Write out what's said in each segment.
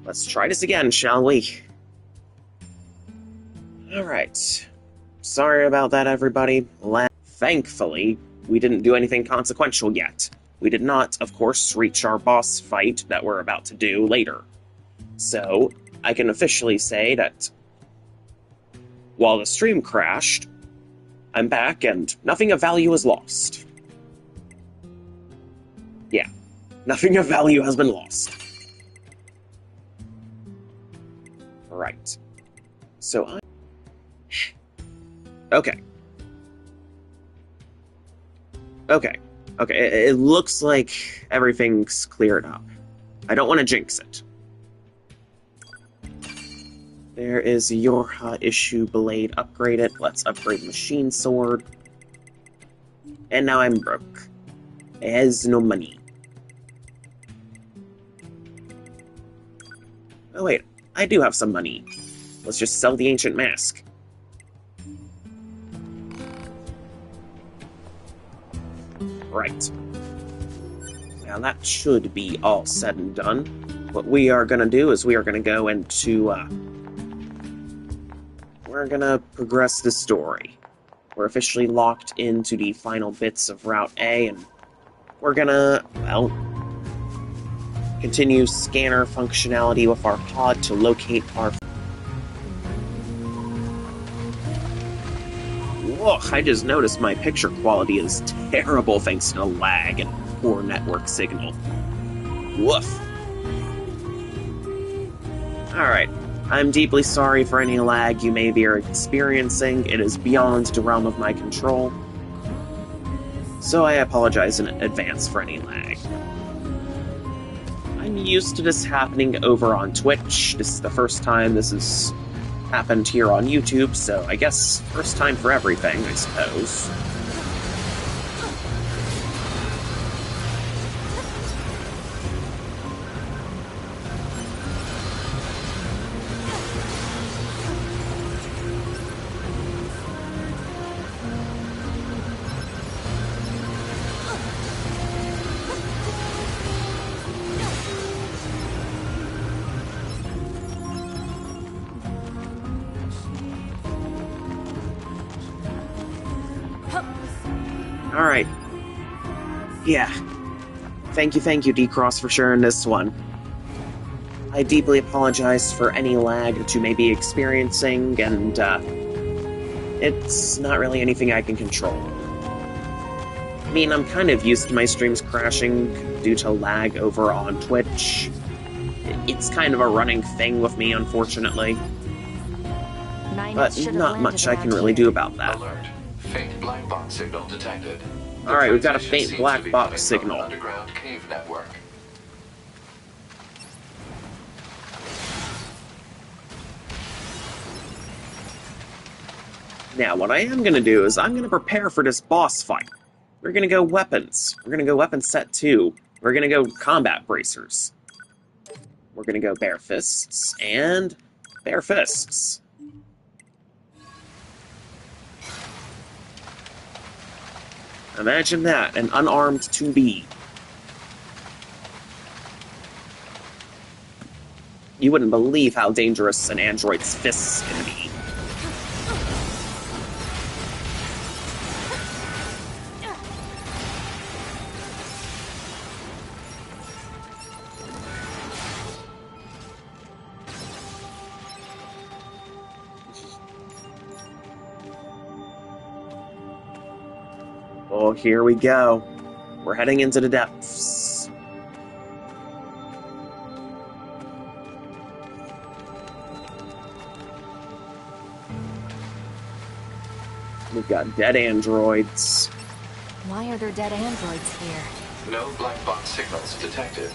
Let's try this again, shall we? Alright. Sorry about that, everybody. Thankfully, we didn't do anything consequential yet. We did not, of course, reach our boss fight that we're about to do later. So, I can officially say that while the stream crashed, I'm back and nothing of value is lost. Yeah, nothing of value has been lost. Right. So Okay. Okay, it looks like everything's cleared up. I don't want to jinx it. There is your issue blade upgraded. Let's upgrade machine sword. And now I'm broke. It has no money. Oh wait, I do have some money. Let's just sell the ancient mask. Right. Now that should be all said and done. What we are gonna do is we are gonna go into, we're gonna progress the story. We're officially locked into the final bits of Route A, and we're gonna, well, continue scanner functionality with our pod to locate our... Whoa, I just noticed my picture quality is terrible thanks to the lag and poor network signal. Woof. Alright, I'm deeply sorry for any lag you may be experiencing. It is beyond the realm of my control. So I apologize in advance for any lag. I'm used to this happening over on Twitch. This is the first time this has happened here on YouTube, so I guess first time for everything, I suppose. Alright. Yeah. Thank you, D-Cross, for sharing this one. I deeply apologize for any lag that you may be experiencing, and, it's not really anything I can control. I mean, I'm kind of used to my streams crashing due to lag over on Twitch. It's kind of a running thing with me, unfortunately. But not much I can really do about that. Alert. Faint black box signal detected. Alright, we've got a faint black box signal. Underground cave network. Now, what I am going to do is I'm going to prepare for this boss fight. We're going to go weapons. We're going to go weapon set 2. We're going to go combat bracers. We're going to go bare fists and bare fists. Imagine that, an unarmed 2B. You wouldn't believe how dangerous an android's fists can be. Oh, here we go. We're heading into the depths. We've got dead androids. Why are there dead androids here? No black box signals detected.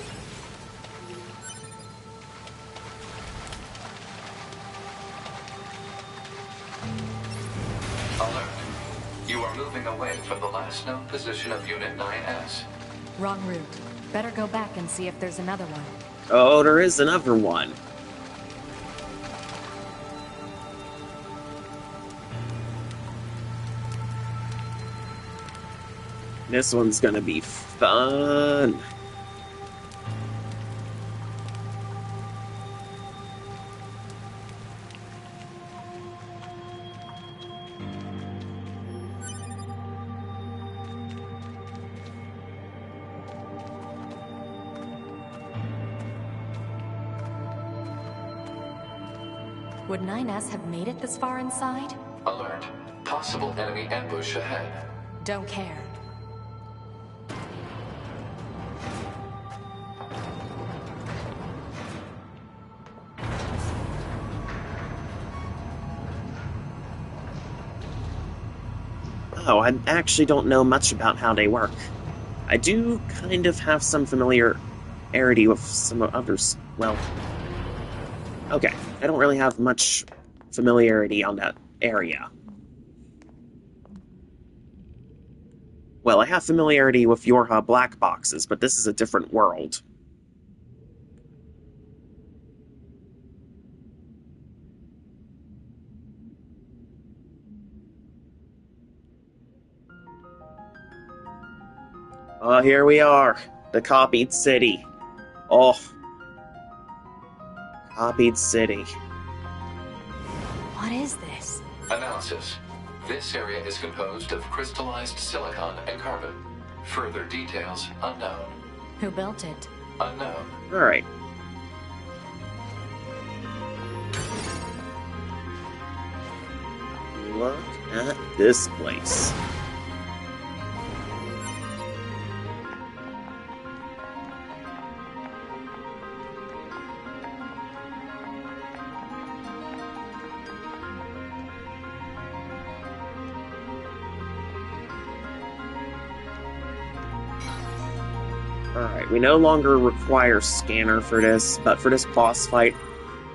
Alert. You are moving away from the last known position of Unit 9S. Wrong route. Better go back and see if there's another one. Oh, there is another one. This one's gonna be fun. Would 9S have made it this far inside? Alert. Possible enemy ambush ahead. Don't care. Oh, I actually don't know much about how they work. I do kind of have some familiarity with some others. Well, okay, I don't really have much familiarity on that area. Well, I have familiarity with Yorha black boxes, but this is a different world. Oh, here we are. The copied city. Oh. Copied city. What is this? Analysis. This area is composed of crystallized silicon and carbon. Further details unknown. Who built it? Unknown. Alright. Look at this place. Alright, we no longer require scanner for this, but for this boss fight,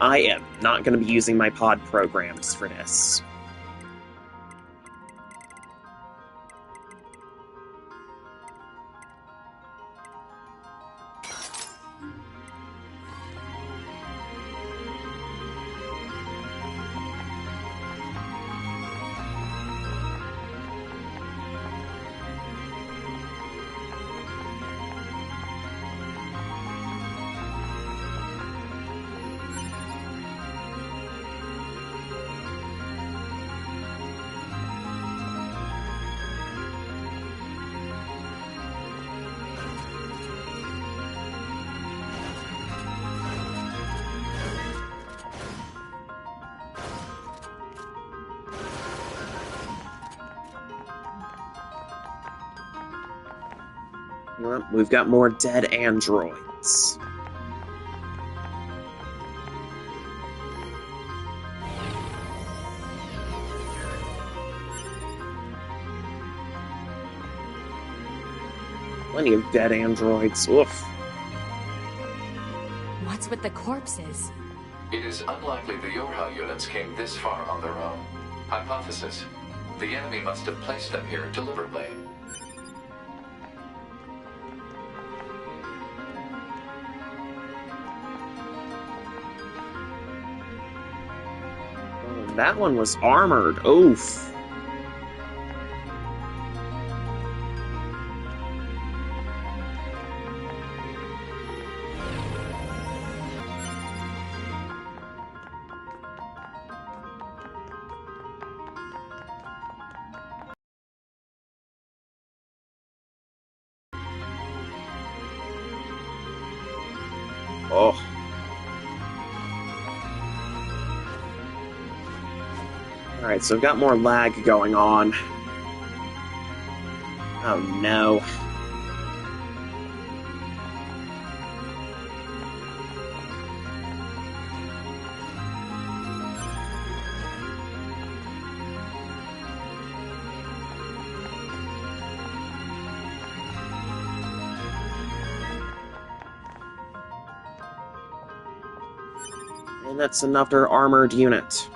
I am not going to be using my pod programs for this. Well, we've got more dead androids. Plenty of dead androids. Oof. What's with the corpses? It is unlikely the Yorha units came this far on their own. Hypothesis. The enemy must have placed them here deliberately. Oh, that one was armored. Oof. Oh. Alright, so I've got more lag going on. Oh no. And that's another armored unit.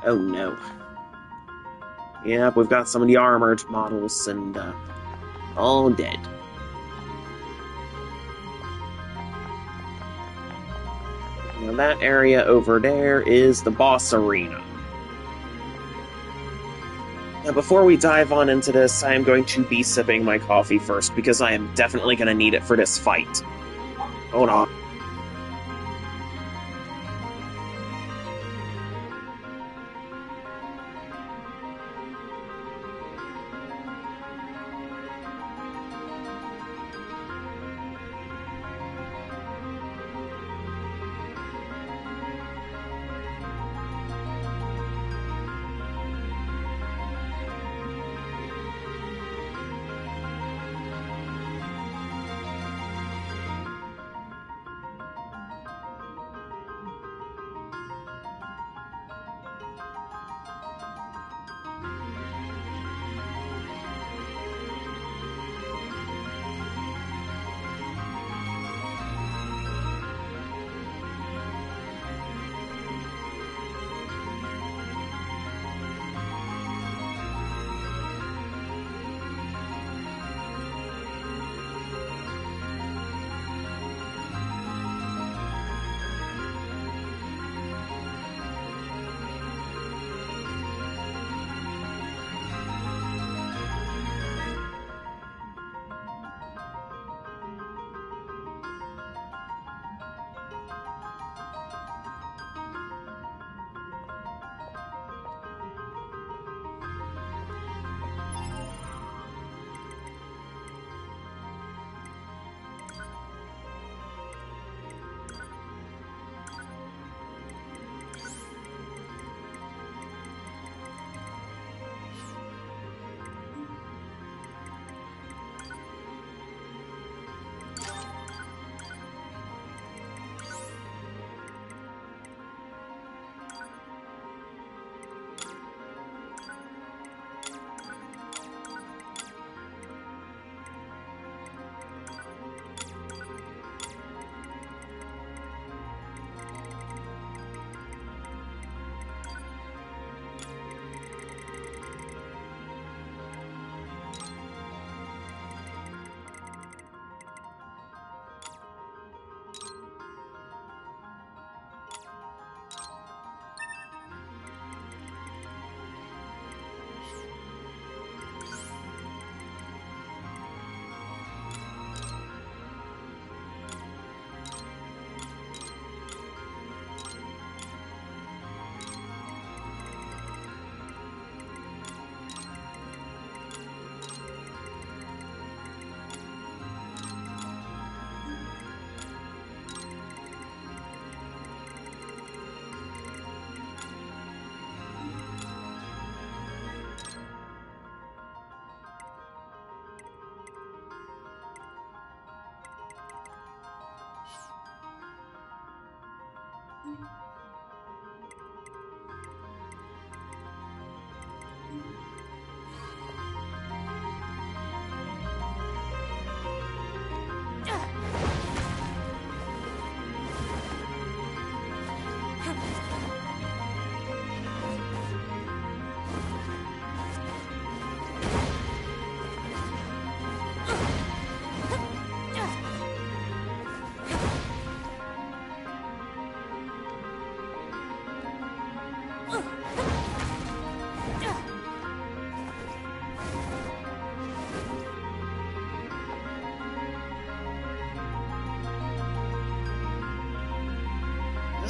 Oh no. Yep, we've got some of the armored models and, all dead. Now that area over there is the boss arena. Now before we dive on into this, I am going to be sipping my coffee first, because I am definitely going to need it for this fight. Hold on.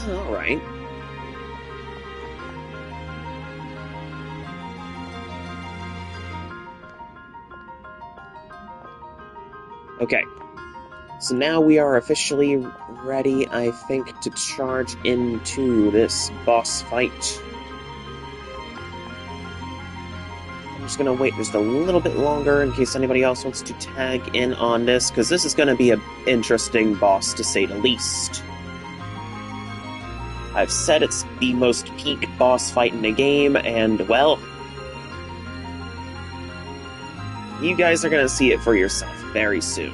All right. Okay. So now we are officially ready, I think, to charge into this boss fight. I'm just gonna wait just a little bit longer in case anybody else wants to tag in on this, because this is gonna be an interesting boss, to say the least. I've said it's the most peak boss fight in the game, and, well, you guys are gonna see it for yourself very soon.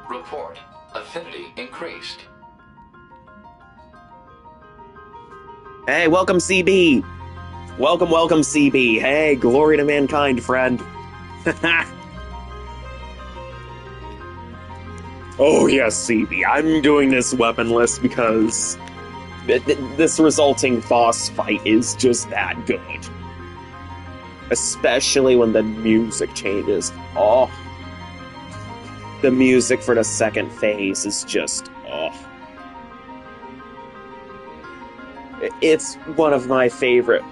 Report. Affinity increased. Hey, welcome, CB! Welcome, welcome, CB. Hey, glory to mankind, friend. Oh, yes, CB. I'm doing this weaponless because this resulting boss fight is just that good. Especially when the music changes. Oh. The music for the second phase is just, oh. It's one of my favorite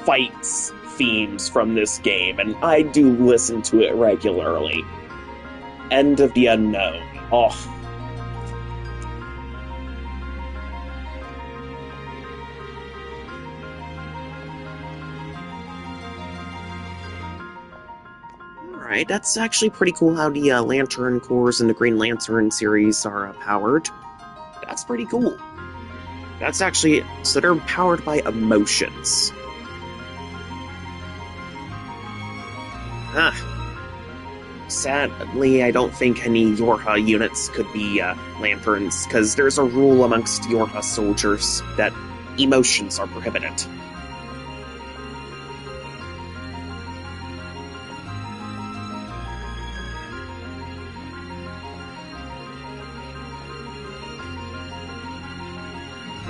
fights themes from this game, and I do listen to it regularly. End of the Unknown. Oh. Alright, that's actually pretty cool how the Lantern cores in the Green Lantern series are powered. That's pretty cool. That's actually... so they're powered by emotions. Sadly, I don't think any Yorha units could be lanterns, because there's a rule amongst Yorha soldiers that emotions are prohibited.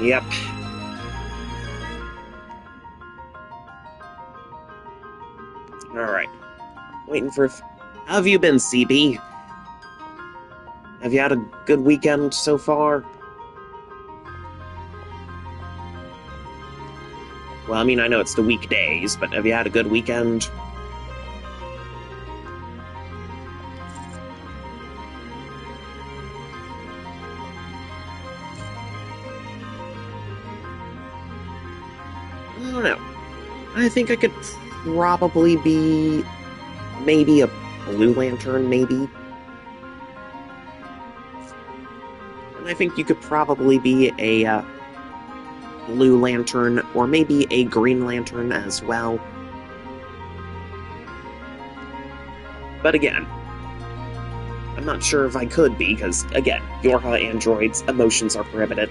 Yep. Alright. Waiting for... How have you been, CB? Have you had a good weekend so far? Well, I mean, I know it's the weekdays, but have you had a good weekend? I don't know. I think I could probably be... maybe a Blue Lantern, maybe? And I think you could probably be a Blue Lantern, or maybe a Green Lantern as well. But again, I'm not sure if I could be, because, again, Yorha androids, emotions are prohibited.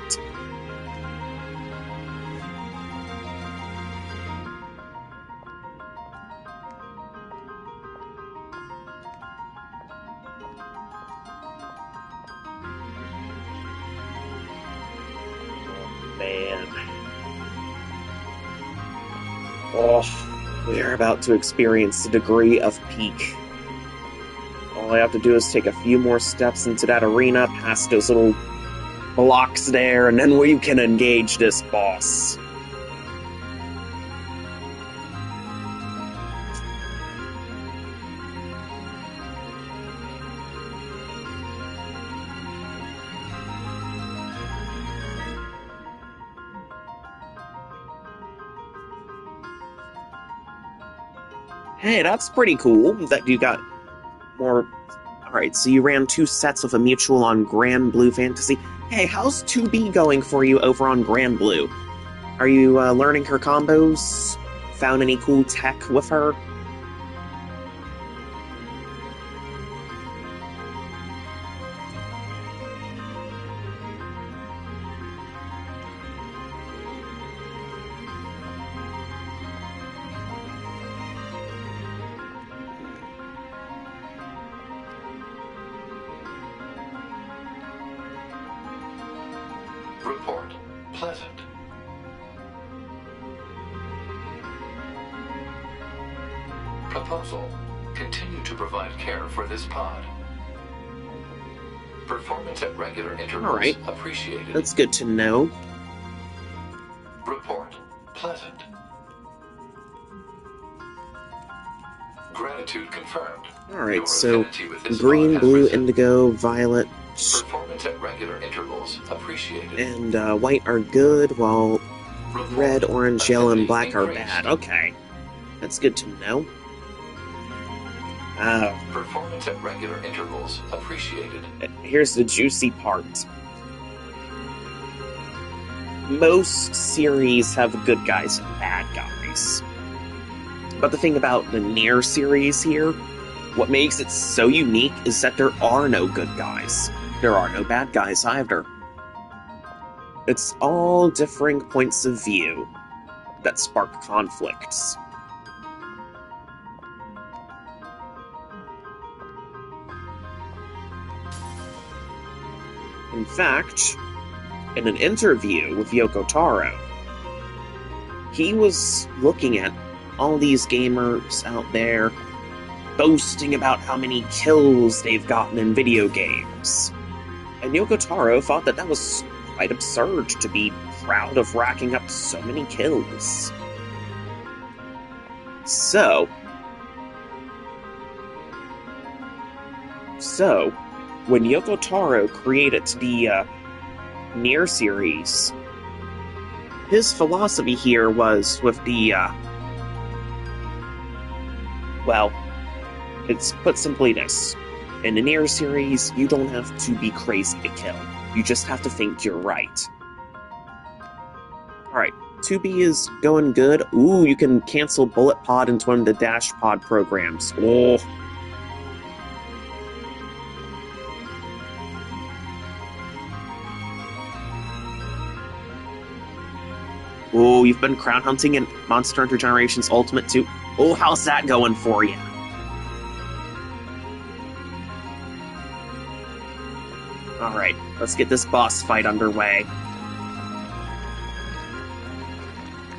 Man. Oh, we're about to experience the degree of peak. All I have to do is take a few more steps into that arena, past those little blocks there, and then we can engage this boss. Hey, that's pretty cool that you got more... Alright, so you ran 2 sets of a mutual on Grand Blue Fantasy. Hey, how's 2B going for you over on Grand Blue? Are you learning her combos? Found any cool tech with her? Report. Pleasant. Proposal. Continue to provide care for this pod. Performance at regular intervals Alright. appreciated. That's good to know. Report. Pleasant. Gratitude confirmed. Alright, Your so affinity with this green, pod has blue, risen. indigo, violet, Performance at regular intervals appreciated. and white are good, while Report. red, orange, yellow, and Affinity black are increased. bad. Okay. That's good to know. Performance at regular intervals appreciated. Here's the juicy part. Most series have good guys and bad guys. But the thing about the NieR series here, what makes it so unique is that there are no good guys. There are no bad guys either. It's all differing points of view that spark conflicts. In fact, in an interview with Yoko Taro, he was looking at all these gamers out there boasting about how many kills they've gotten in video games. And Yoko Taro thought that that was quite absurd to be proud of racking up so many kills. So, when Yoko Taro created the NieR series, his philosophy here was with the, well, it's put simply this. In the NieR series, you don't have to be crazy to kill. You just have to think you're right. Alright, 2B is going good. Ooh, you can cancel Bullet Pod into one of the Dash Pod programs. Oh. Oh, you've been crown hunting in Monster Hunter Generations Ultimate 2. Oh, how's that going for you? Alright, let's get this boss fight underway.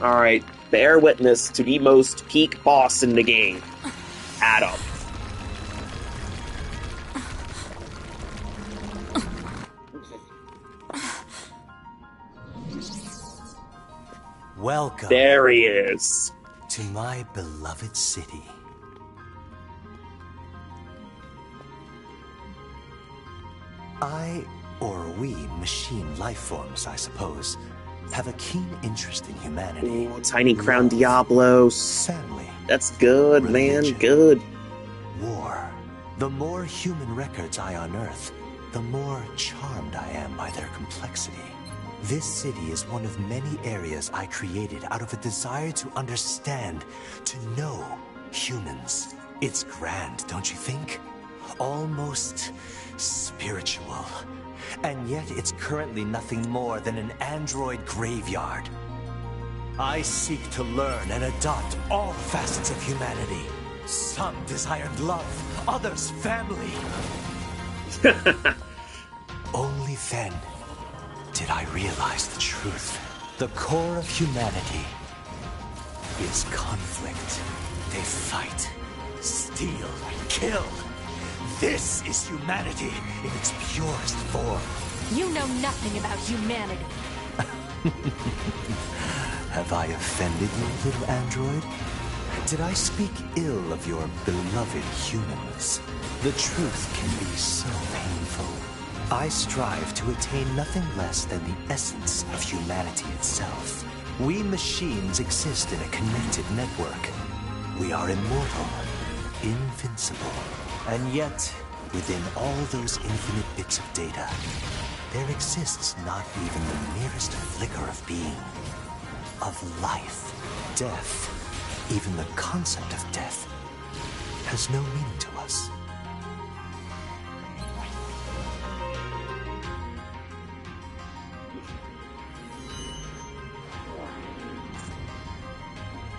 Alright, bear witness to the most peak boss in the game. Adam. Welcome There he is. to my beloved city. We machine life forms, I suppose, have a keen interest in humanity. Ooh, Tiny Crown Diablos. Family, That's good, man. Religion. Good. war. The more human records I unearth, the more charmed I am by their complexity. This city is one of many areas I created out of a desire to understand, to know humans. It's grand, don't you think? Almost spiritual. And yet it's currently nothing more than an android graveyard. I seek to learn and adopt all facets of humanity. Some desired love, others family. Only then did I realize the truth. The core of humanity is conflict. They fight, steal, kill. This is humanity in its purest form. You know nothing about humanity. Have I offended you, little android? Did I speak ill of your beloved humans? The truth can be so painful. I strive to attain nothing less than the essence of humanity itself. We machines exist in a connected network. We are immortal, invincible, and yet, within all those infinite bits of data, there exists not even the merest flicker of being, of life. Death, even the concept of death, has no meaning to us.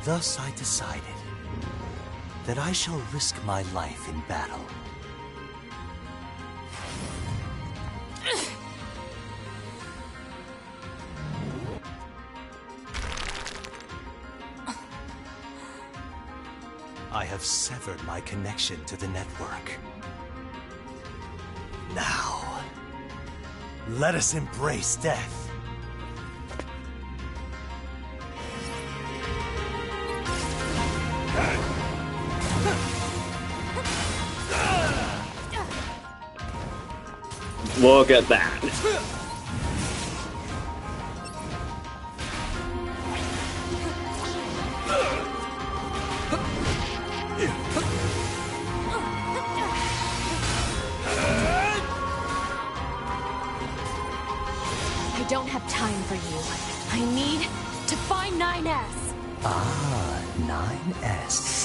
Thus I decided that I shall risk my life in battle. I have severed my connection to the network. Now, let us embrace death. Look at that. I don't have time for you. I need to find 9S. Ah, 9S.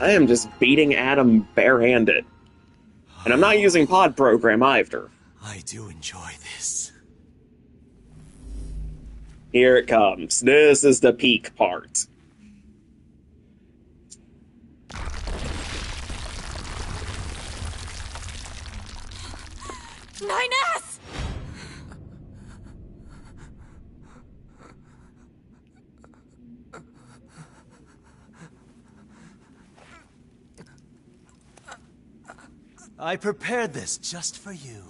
I am just beating Adam barehanded. And I'm not using pod program either. I do enjoy this. Here it comes. This is the peak part. 9S! I prepared this just for you.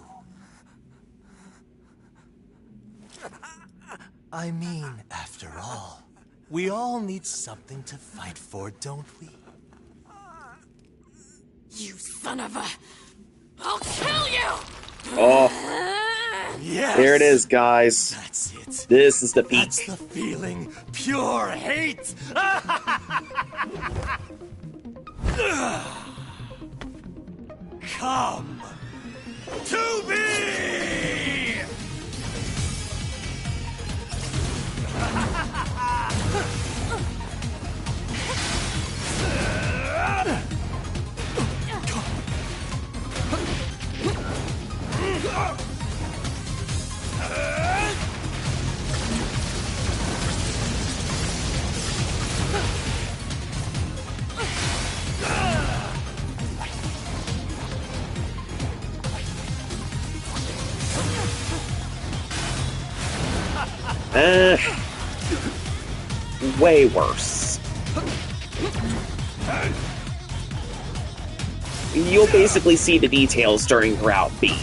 I mean, after all, we all need something to fight for, don't we? You son of a... I'll kill you! Oh, Yes! there it is, guys. That's it. This is the peak. That's the feeling. Pure hate! Come to me! Way worse. You'll basically see the details during Route B.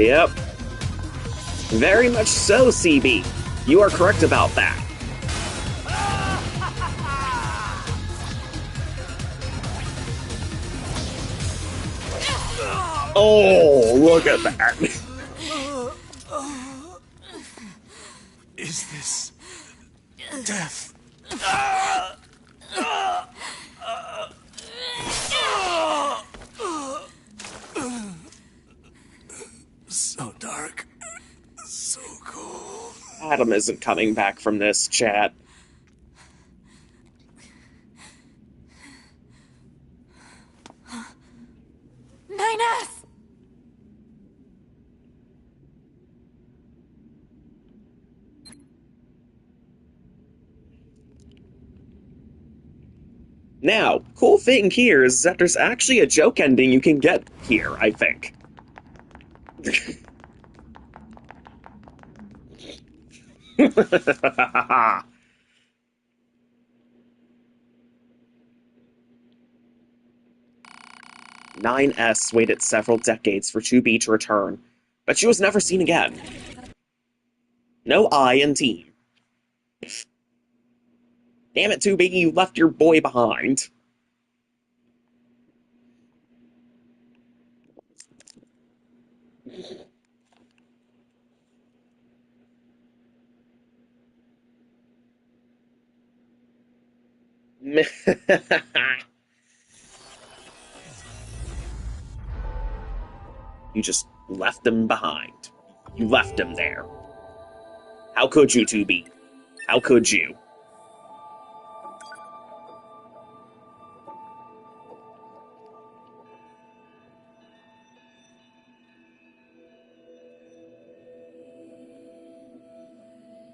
Yep. Very much so, CB. You are correct about that. Oh, look at that. Is this death? So dark. Adam isn't coming back from this, chat. NieR! Now, cool thing here is that there's actually a joke ending you can get here, I think. 9S waited several decades for 2B to return, but she was never seen again. No I in team. Damn it, 2B, you left your boy behind. You just left him behind. You left him there. How could you, 2B? How could you?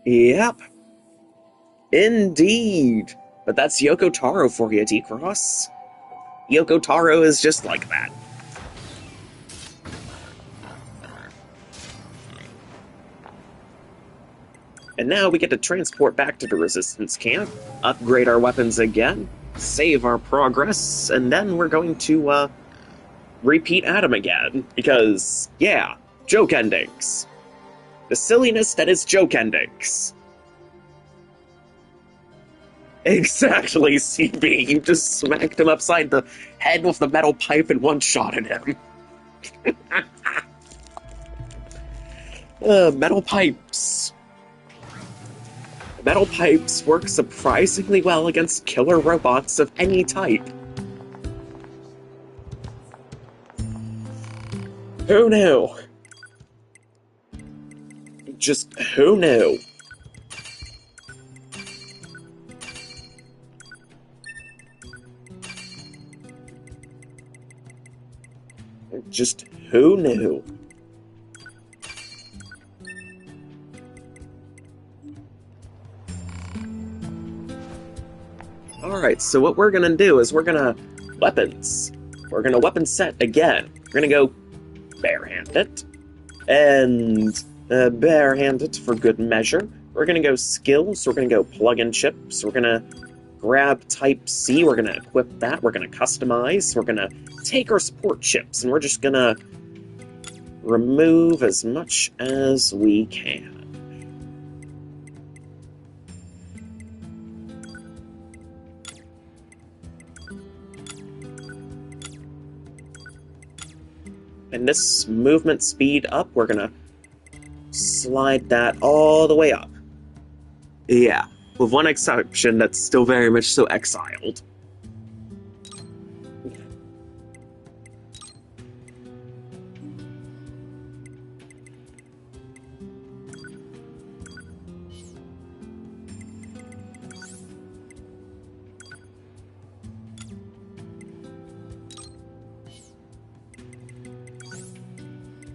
Yep. Indeed. But that's Yoko Taro for you, D-Cross. Yoko Taro is just like that. And now we get to transport back to the Resistance camp, upgrade our weapons again, save our progress, and then we're going to, repeat Adam again. Because, yeah, joke endings. The silliness that is joke endings. Exactly, CB. You just smacked him upside the head with the metal pipe and one-shotted him. Metal pipes. Metal pipes work surprisingly well against killer robots of any type. Who knew? Just who knew? Just who knew? Alright, so what we're gonna do is we're gonna weapons. We're gonna weapon set again. We're gonna go barehanded. And barehanded for good measure. We're gonna go skills, so we're gonna go plug-in chips. We're gonna grab type C, we're gonna equip that, we're gonna customize, we're gonna take our support chips, and we're just gonna remove as much as we can. And this movement speed up, we're gonna slide that all the way up. Yeah, with one exception that's still very much so exiled.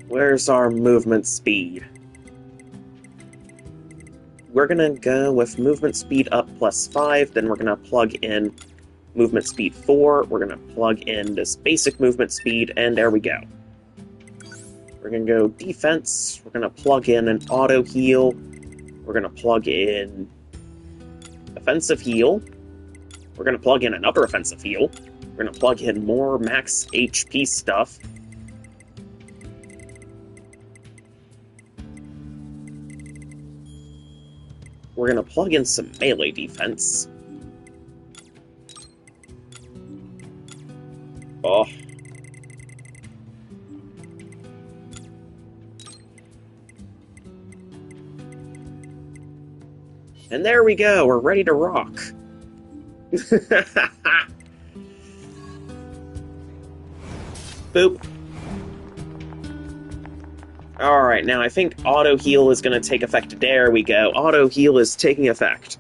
Where's our movement speed? We're gonna go with movement speed up +5, then we're gonna plug in movement speed 4, we're gonna plug in this basic movement speed, and there we go. We're gonna go defense, we're gonna plug in an auto heal, we're gonna plug in offensive heal, we're gonna plug in another offensive heal, we're gonna plug in more max HP stuff, we're gonna plug in some melee defense. Oh. And there we go, we're ready to rock. Boop. Alright, now I think auto heal is going to take effect. There we go. Auto heal is taking effect.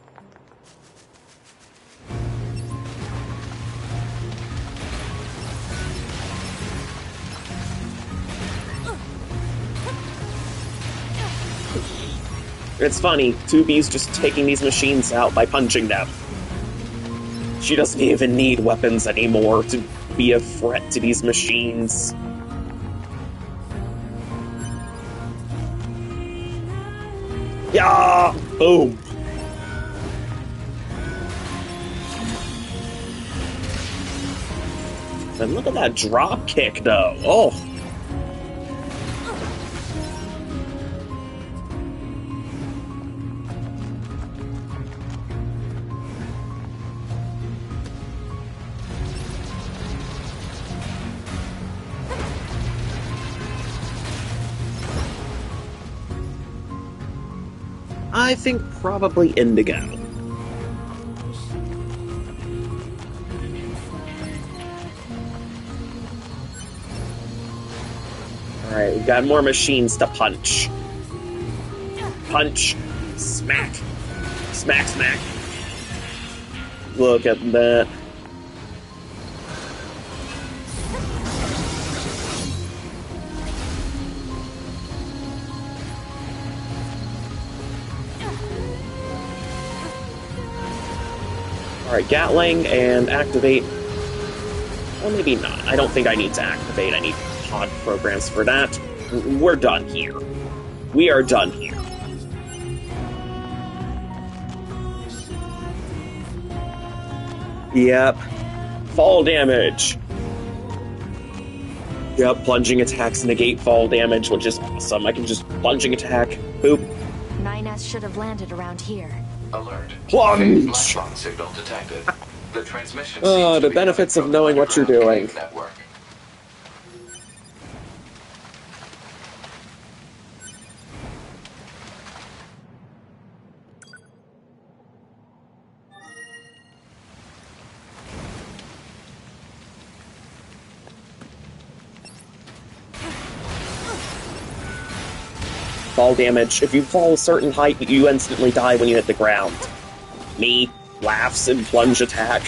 It's funny, 2B's just taking these machines out by punching them. She doesn't even need weapons anymore to be a threat to these machines. Yeah! Boom! And look at that drop kick, though. Oh! I think probably Indigo. Alright, we've got more machines to punch. Punch. Smack. Smack, smack. Look at that. Alright, Gatling, and activate... Well, maybe not. I don't think I need to activate any pod programs for that. We're done here. We are done here. Yep. Fall damage. Yep, plunging attacks negate fall damage, which is awesome. I can just plunging attack. Boop. NieR should have landed around here. Alert. Plunge! Black box signal detected. The transmission Oh, seems the to be benefits of coming knowing from what you're underground doing. cave network. Fall damage. If you fall a certain height, you instantly die when you hit the ground. Me laughs and plunge attack.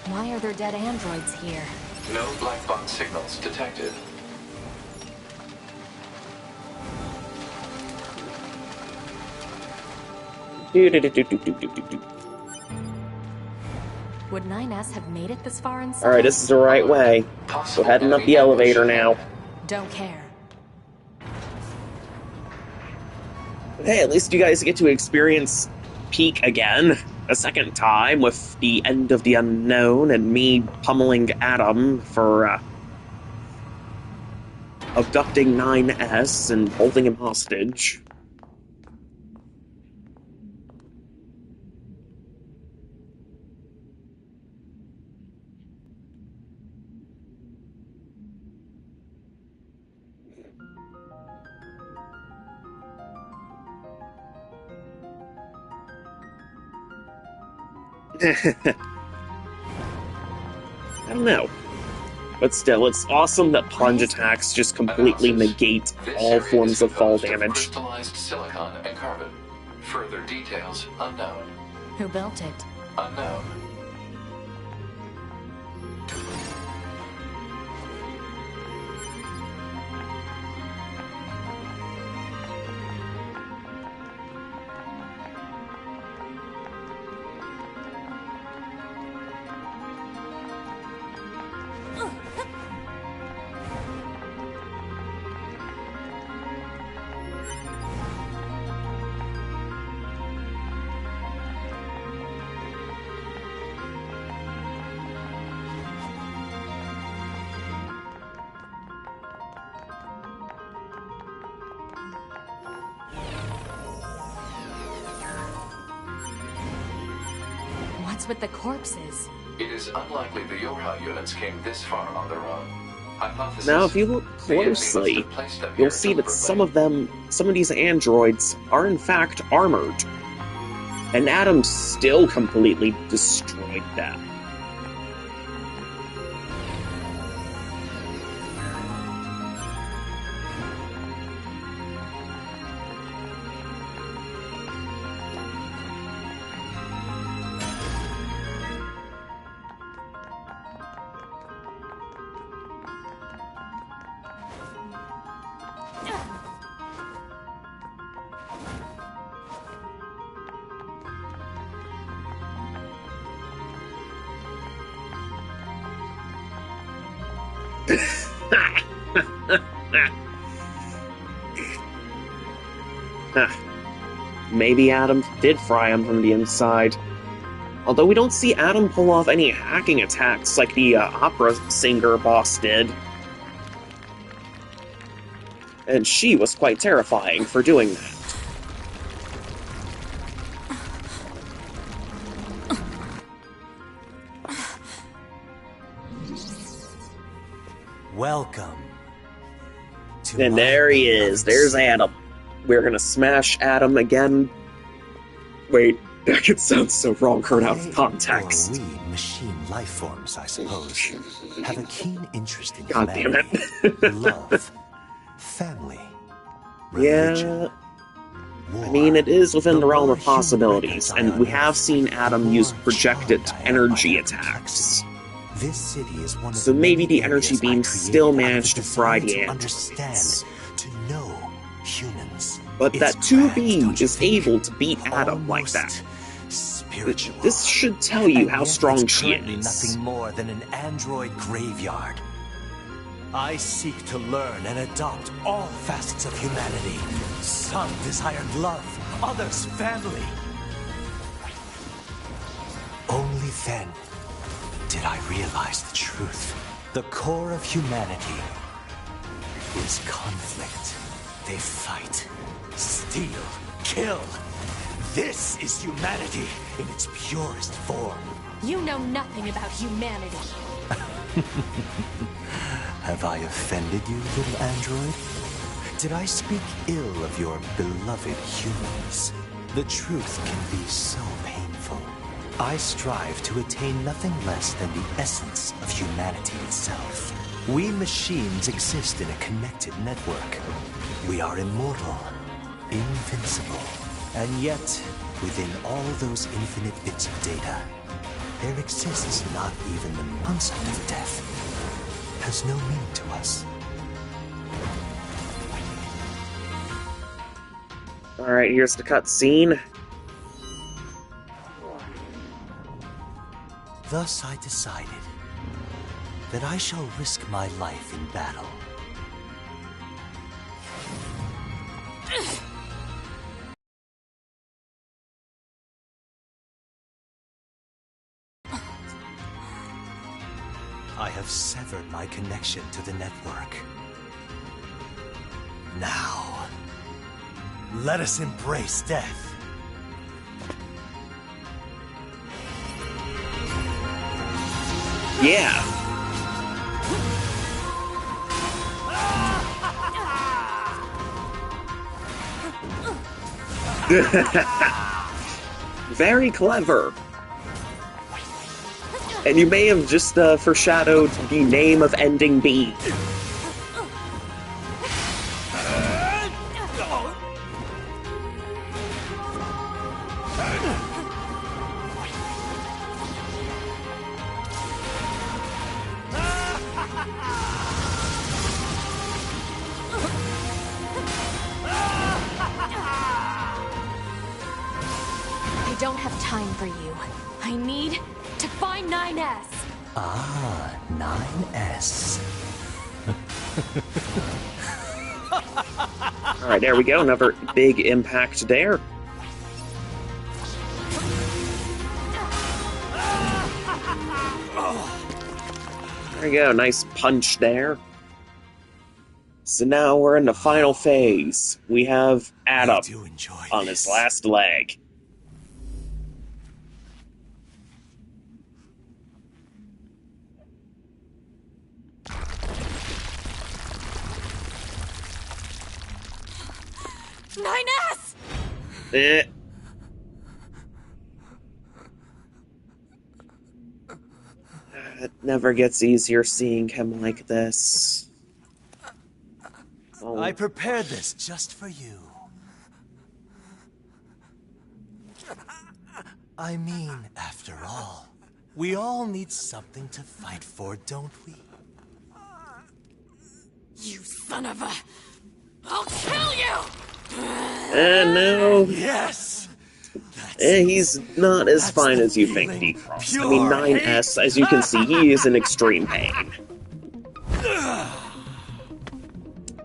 Why are there dead androids here? No black box signals detected. Would NieR have made it this far inside? Alright, this is the right way. We're heading up the elevator now. Don't care. Hey, at least you guys get to experience Peak again. A second time with the End of the Unknown and me pummeling Adam for abducting 9S and holding him hostage. I don't know. But still, it's awesome that plunge attacks just completely negate all forms of fall damage. Crystallized silicon and carbon. Further details unknown. Who built it? Unknown. What's with the corpses? It is unlikely the Yorha units came this far on their own. Hypothesis. Now, if you look closely, you'll see that some of these androids are in fact armored. And Adam still completely destroyed that. Maybe Adam did fry him from the inside. Although we don't see Adam pull off any hacking attacks like the opera singer boss did. And she was quite terrifying for doing that. Welcome. To And there he is. There's Adam. We're gonna smash Adam again. Wait, that could sound so wrong heard out of context. Or we machine life forms, I suppose, have a keen interest in God damn humanity, it. love, family, religion, war. I mean, it is within the realm more of human possibilities, records I and we unearth, have seen Adam the use more projected charmed I am energy by their attacks. complexity. This city is one of So the maybe many the energy areas I beam created still out of managed the to fry desire the to androids. understand, to know humans. But It's that grand, 2B don't you is think? able to beat Adam like that. Almost spiritual. This should tell you And how yet strong it's she currently is. nothing more than an android graveyard. I seek to learn and adopt all facets of humanity. Some desired love, others family. Only then did I realize the truth. The core of humanity is conflict. They fight, steal, kill. This is humanity in its purest form. You know nothing about humanity. Have I offended you, little android? Did I speak ill of your beloved humans? The truth can be so painful. I strive to attain nothing less than the essence of humanity itself. We machines exist in a connected network. We are immortal, invincible, and yet, within all those infinite bits of data, there exists not even the concept of death. Has no meaning to us. Alright, here's the cutscene. Thus I decided that I shall risk my life in battle. I have severed my connection to the network. Now, let us embrace death. Yeah. Very clever. And you may have just foreshadowed the name of Ending B. I don't have time for you. I need to find 9S. Ah, 9S. Alright, there we go. Another big impact there. There we go. Nice punch there. So now we're in the final phase. We have Adam I do enjoy on this. his last leg. Nine S! Eh. Never gets easier seeing him like this. Oh. I prepared this just for you. I mean, after all, we all need something to fight for, don't we? You son of a... I'll kill you! No. Yes! He's not as fine the as you think, feeling. D-Cross. I mean, Pure 9S, as you can see, he is in extreme pain.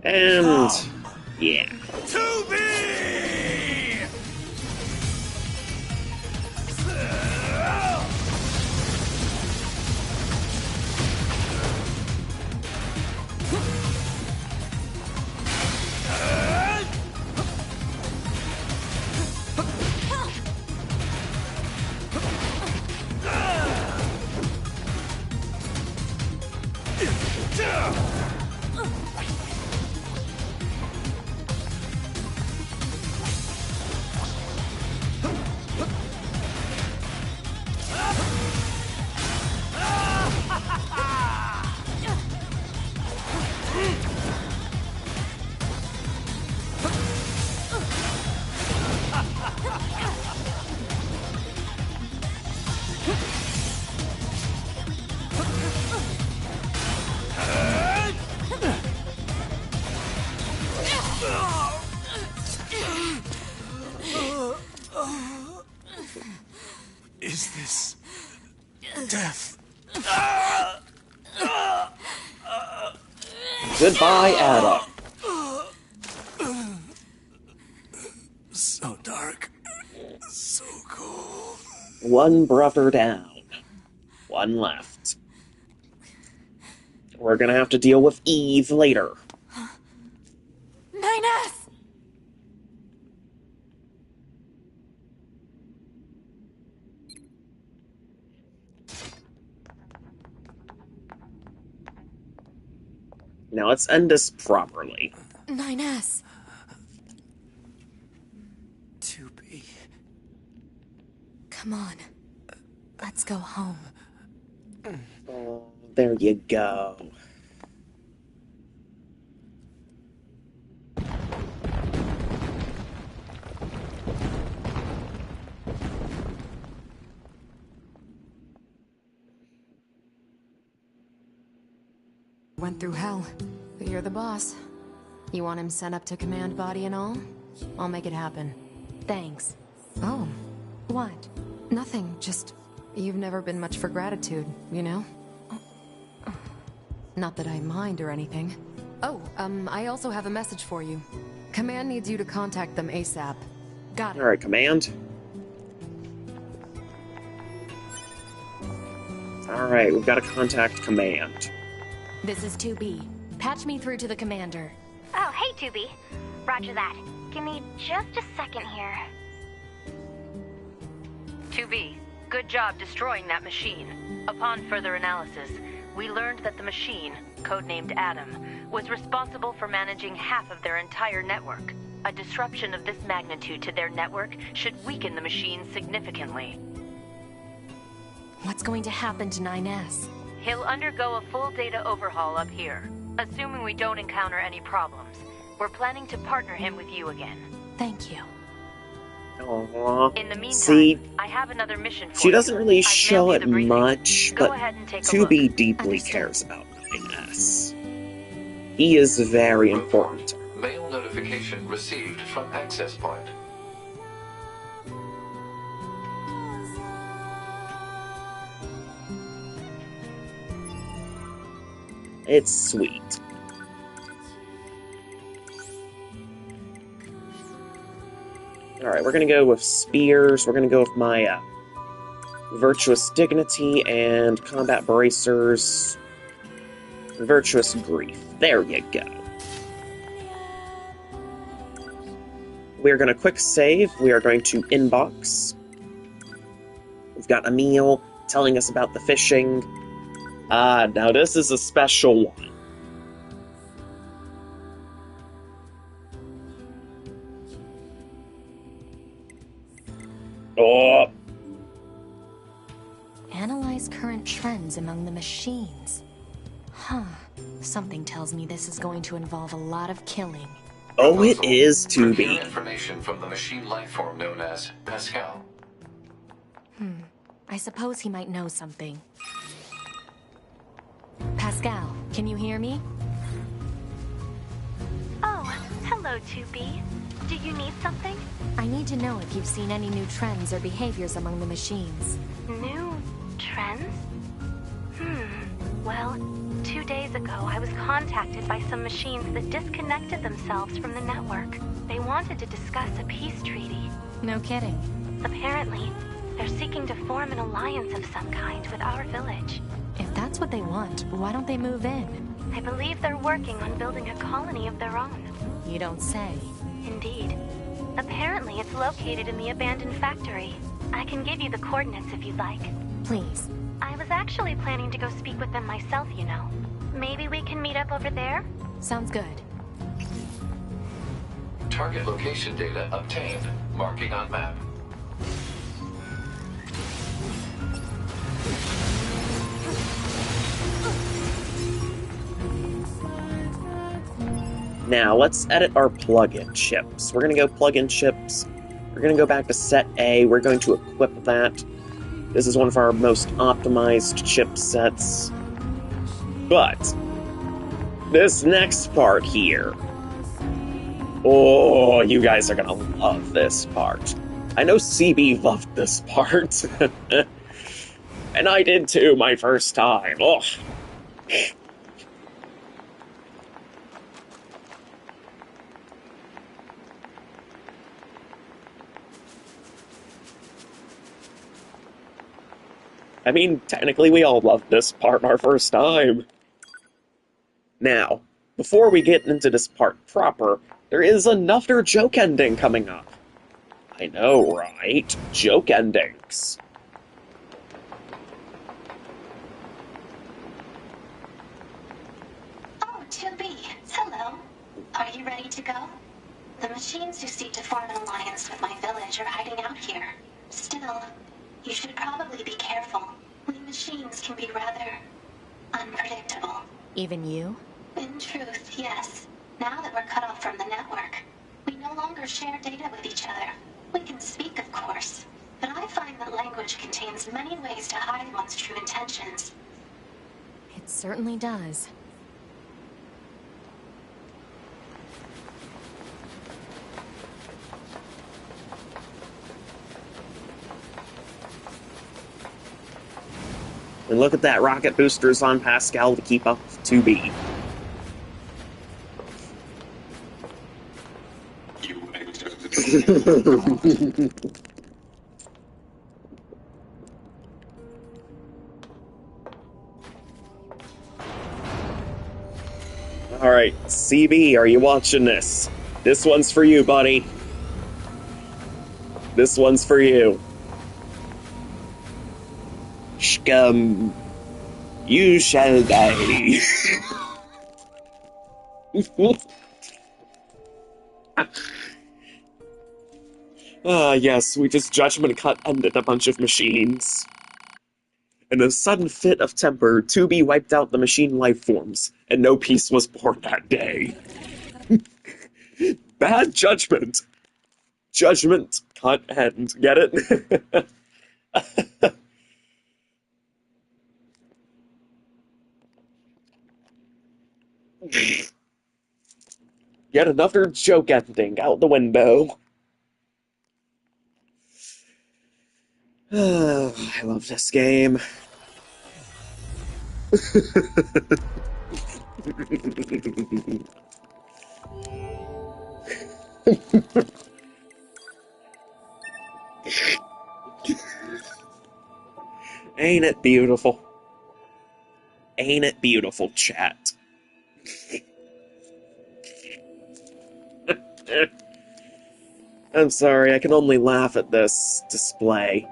And... yeah. To be! Is this death? Goodbye, Adam. So dark. So cold. One brother down. One left. We're gonna have to deal with Eve later. 9S! Now let's end this properly. 9S. To be. Come on. Let's go home. Oh, there you go. Went through hell. But you're the boss. You want him sent up to command body and all? I'll make it happen. Thanks. Oh. What? Nothing. Just... you've never been much for gratitude, you know? Not that I mind or anything. Oh, I also have a message for you. Command needs you to contact them ASAP. Got it. Alright, Command. Alright, we've got to contact Command. This is 2B. Patch me through to the commander. Oh, hey, 2B. Roger that. Give me just a second here. 2B, good job destroying that machine. Upon further analysis, we learned that the machine, codenamed Adam, was responsible for managing half of their entire network. A disruption of this magnitude to their network should weaken the machine significantly. What's going to happen to 9S? He'll undergo a full data overhaul up here. Assuming we don't encounter any problems, we're planning to partner him with you again. Thank you. Aww. In the meantime, See, I have another mission for you. she doesn't really I've show mailed it you the briefing. much, Go but ahead and take a 2B look. deeply Understood. cares about 9S. He is very important to her. Mail notification received from access point. It's sweet. Alright, we're gonna go with Spears, we're gonna go with my Virtuous Dignity and Combat Bracers. Virtuous Grief. There you go. We're gonna quick save, we are going to inbox. We've got Emil telling us about the fishing. Now this is a special one. Oh! Analyze current trends among the machines. Huh. Something tells me this is going to involve a lot of killing. Oh, it Proposal. is to Procure be. information from the machine lifeform known as Pascal. I suppose he might know something. Pascal, can you hear me? Oh, hello, 2B. Do you need something? I need to know if you've seen any new trends or behaviors among the machines. New trends? Well, 2 days ago, I was contacted by some machines that disconnected themselves from the network. They wanted to discuss a peace treaty. No kidding. Apparently, they're seeking to form an alliance of some kind with our village. If that's what they want, why don't they move in? I believe they're working on building a colony of their own. You don't say. Indeed. Apparently, it's located in the abandoned factory. I can give you the coordinates if you'd like. Please. I was actually planning to go speak with them myself, you know. Maybe we can meet up over there? Sounds good. Target location data obtained. Marking on map. Now, let's edit our plug-in chips. We're going to go plug-in chips. We're going to go back to set A. We're going to equip that. This is one of our most optimized chipsets. But, this next part here. Oh, you guys are going to love this part. I know CB loved this part. And I did too, my first time. Oh. I mean, technically we all loved this part our first time. Now, before we get into this part proper, there is another joke ending coming up. I know, right? Joke endings. Oh, 2B, hello. Are you ready to go? The machines who seek to form an alliance with my village are hiding out here. Still, you should probably be careful. We machines can be rather unpredictable. Even you? In truth, yes. Now that we're cut off from the network, we no longer share data with each other. We can speak, of course, but I find that language contains many ways to hide one's true intentions. It certainly does. And look at that, rocket boosters on Pascal to keep up with 2B. Alright, CB, are you watching this? This one's for you, buddy. This one's for you. Scum. You shall die. Yes, we just judgment cut ended a bunch of machines. In a sudden fit of temper, 2B wiped out the machine life forms, and no peace was born that day. Bad judgment. Judgment cut end. Get it? Yet another joke ending out the window. I love this game. Ain't it beautiful? Ain't it beautiful, chat? I'm sorry, I can only laugh at this display.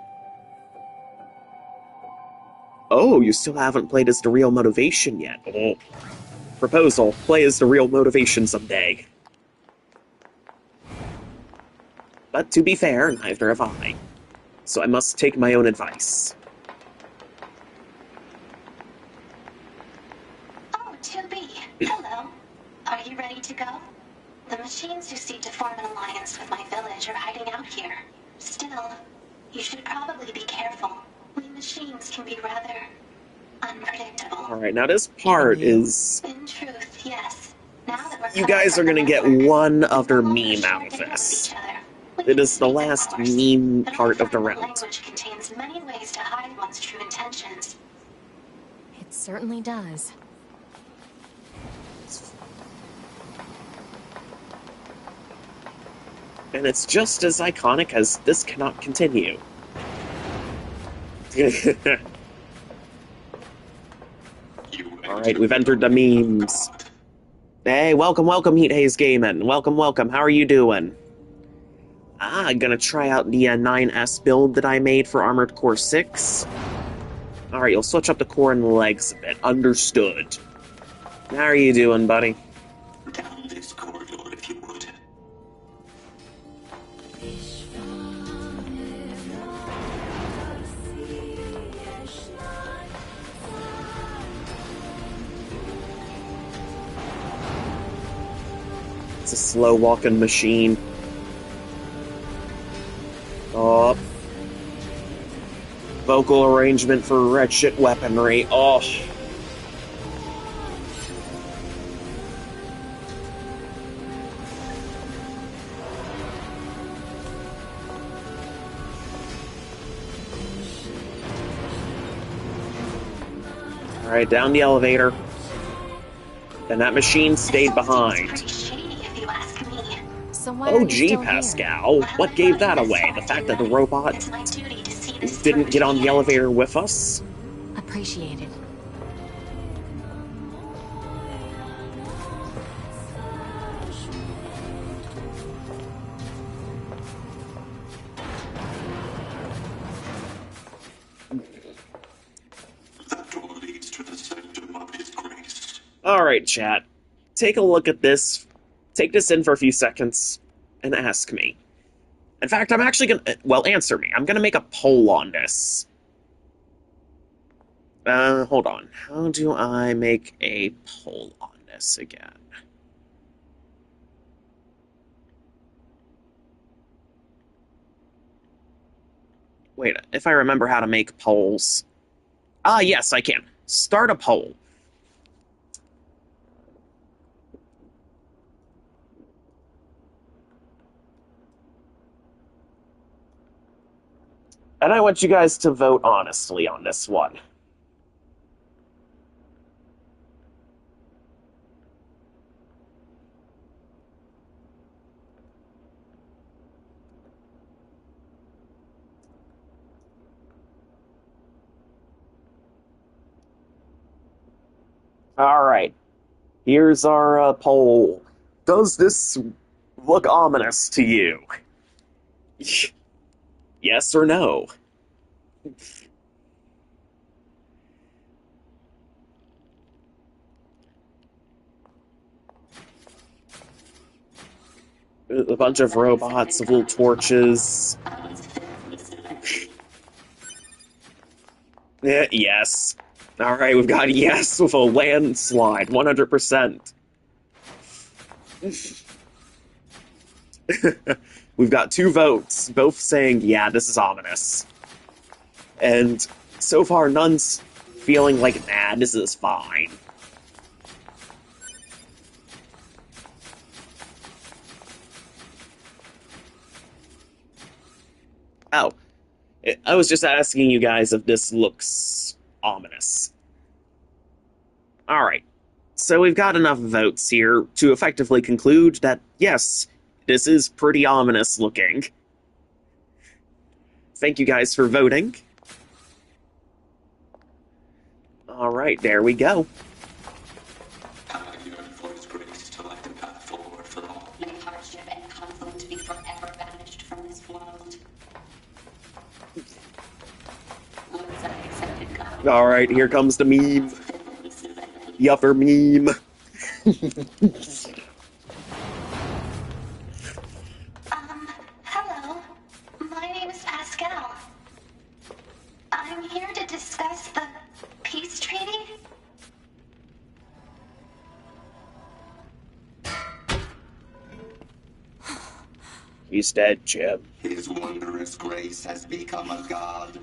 Oh, you still haven't played as the real motivation yet. Oh. Proposal, play as the real motivation someday. But to be fair, neither have I. So I must take my own advice. Hello. Are you ready to go? The machines who seek to form an alliance with my village are hiding out here. Still, you should probably be careful. We machines can be rather unpredictable. Alright, now this part is... In truth, yes. Now that we're You guys are gonna get one other meme out of this. It is the last meme part of the round. Language contains many ways to hide one's true intentions. It certainly does. And it's just as iconic as "This cannot continue." Alright, we've entered the memes. Hey, welcome, Heat Haze Gaming. Welcome. How are you doing? Gonna try out the 9S build that I made for Armored Core 6. Alright, you'll switch up the core and the legs a bit. Understood. How are you doing, buddy? Down this corridor, if you would. It's a slow-walking machine. Oh. Vocal arrangement for red shit weaponry. Oh. Alright, down the elevator. And that machine stayed behind. So why Oh are you gee, still Pascal. What gave that away? The fact that the robot didn't get on the elevator with us? here? Appreciated. That door leads to the sanctum of his grace. Alright, chat. Take a look at this. Take this in for a few seconds and ask me. In fact, I'm actually gonna... Well, answer me. I'm gonna make a poll on this. Hold on. How do I make a poll on this again? Wait, if I remember how to make polls... yes, I can. Start a poll. And I want you guys to vote honestly on this one. Alright. Here's our poll. Does this look ominous to you? Yes or no? A bunch of robots with little torches. Yeah, yes. Alright, we've got yes with a landslide, 100%. We've got 2 votes, both saying, yeah, this is ominous. And so far, none's feeling like, nah, this is fine. Oh, I was just asking you guys if this looks ominous. Alright, so we've got enough votes here to effectively conclude that, yes, this is pretty ominous looking. Thank you guys for voting. Alright, there we go. I yearn for his grace to light the path forward for all. May hardship and conflict be forever banished from this world. Once I accepted God, Alright, here comes the meme. The upper meme. hello. My name is Pascal. I'm here to discuss the peace treaty. He's dead, Jim. His wondrous grace has become a god.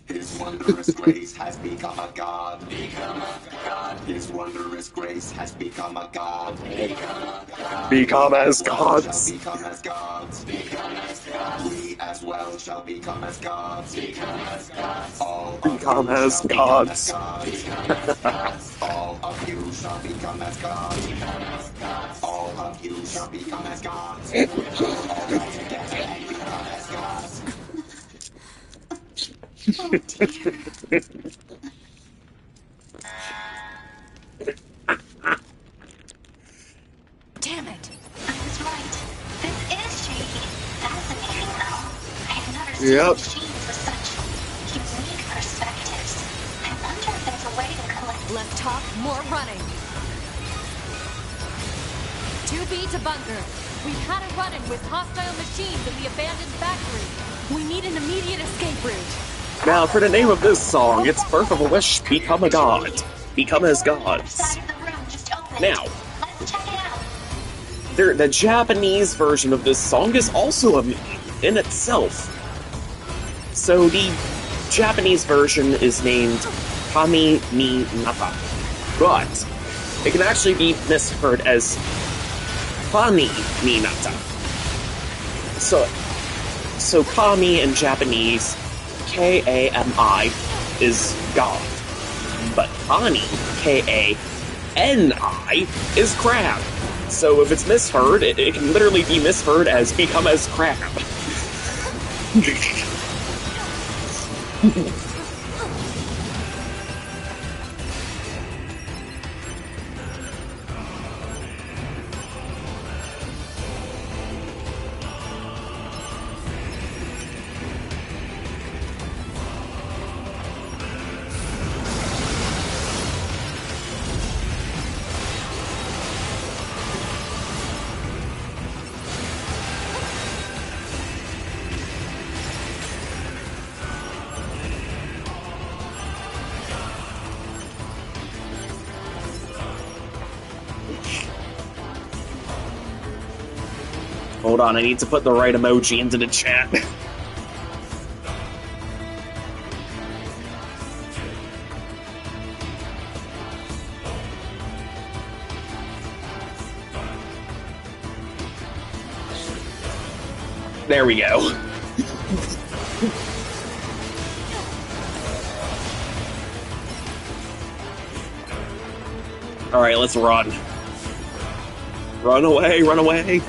His wondrous grace has become a god. His wondrous grace has become a god. Become as Shall gods. become as gods. We as well shall become as gods. All of Become you as shall become as gods. gods. All of you shall become as gods. All of you shall become as gods. All come together and become as gods. Oh dear. Damn it! I was right. This is shady. Fascinating, though. I have never seen Yep. machines with such unique perspectives. I wonder if there's a way to collect. Less talk, more running. 2B to bunker. We've had a run-in with hostile machines in the abandoned factory. We need an immediate escape route. Now, for the name of this song, it's Birth of a Wish, Become a God. Become as gods. Side of the room just opened. Now, Let's check it out. the Japanese version of this song is also a meme in itself. So the Japanese version is named Kami ni Nata, but it can actually be misheard as Kami ni Nata. So Kami in Japanese, K-A-M-I, is God. But Kani, K-A-N-I, is crab. So if it's misheard, it can literally be misheard as become as crab. Hold on, I need to put the right emoji into the chat. There we go. Alright, let's run. Run away, run away.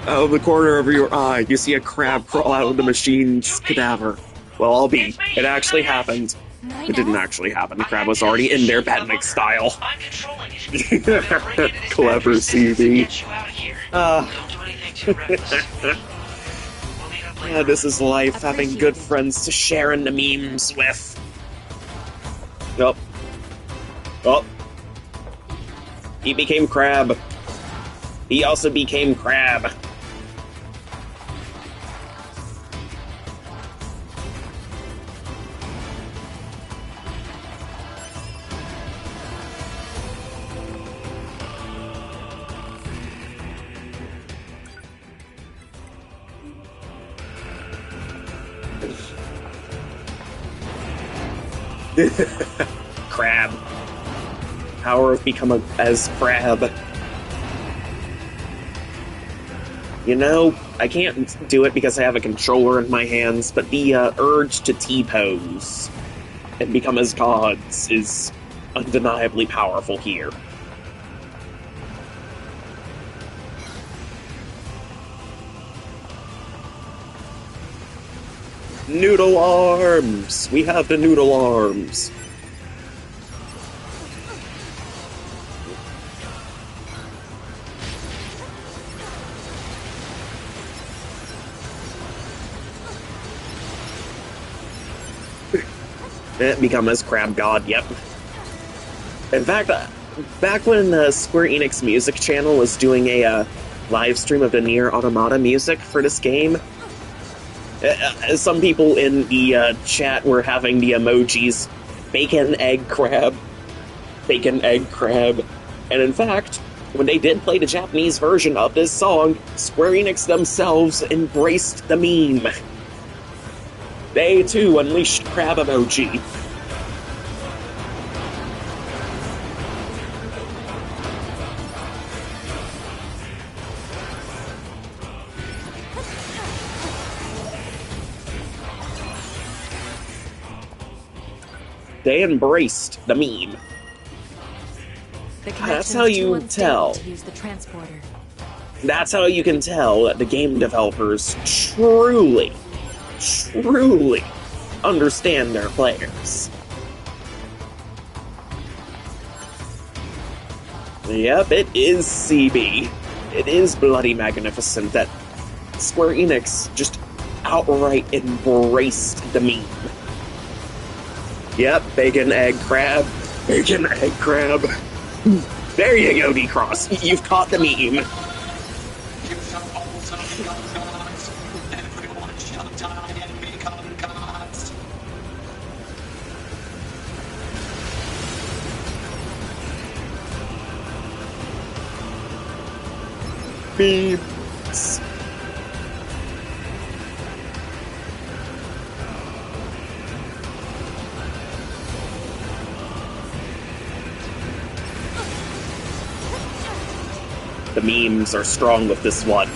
Out of the corner of your eye, you see a crab crawl out of the machine's cadaver. Well, I'll be. It actually happened. It didn't actually happen. The crab was already in there, Batman style. I'm controlling it. Clever CV. Get you out of here. Don't do anything too reckless. We'll meet up later. This is life, having good friends to share in the memes with. Yup. Oh. He became crab. He also became crab. Crab. Power of become as crab. You know, I can't do it because I have a controller in my hands, but the urge to T-pose and become as gods is undeniably powerful here. Noodle arms! We have the noodle arms! Become as crab god, yep. In fact, back when the Square Enix Music Channel was doing a live stream of the NieR Automata music for this game, some people in the chat were having the emojis bacon, egg, crab, and in fact, when they did play the Japanese version of this song, Square Enix themselves embraced the meme. They too unleashed crab emoji. They embraced the meme. That's how you tell. That's how you can tell that the game developers truly understand their players. Yep, it is CB. It is bloody magnificent that Square Enix just outright embraced the meme. Yep, bacon, egg, crab. Bacon, egg, crab. There you go, D-Cross. You've caught the meme. You shall also become gods. Everyone shall die and become gods. Beeps. The memes are strong with this one.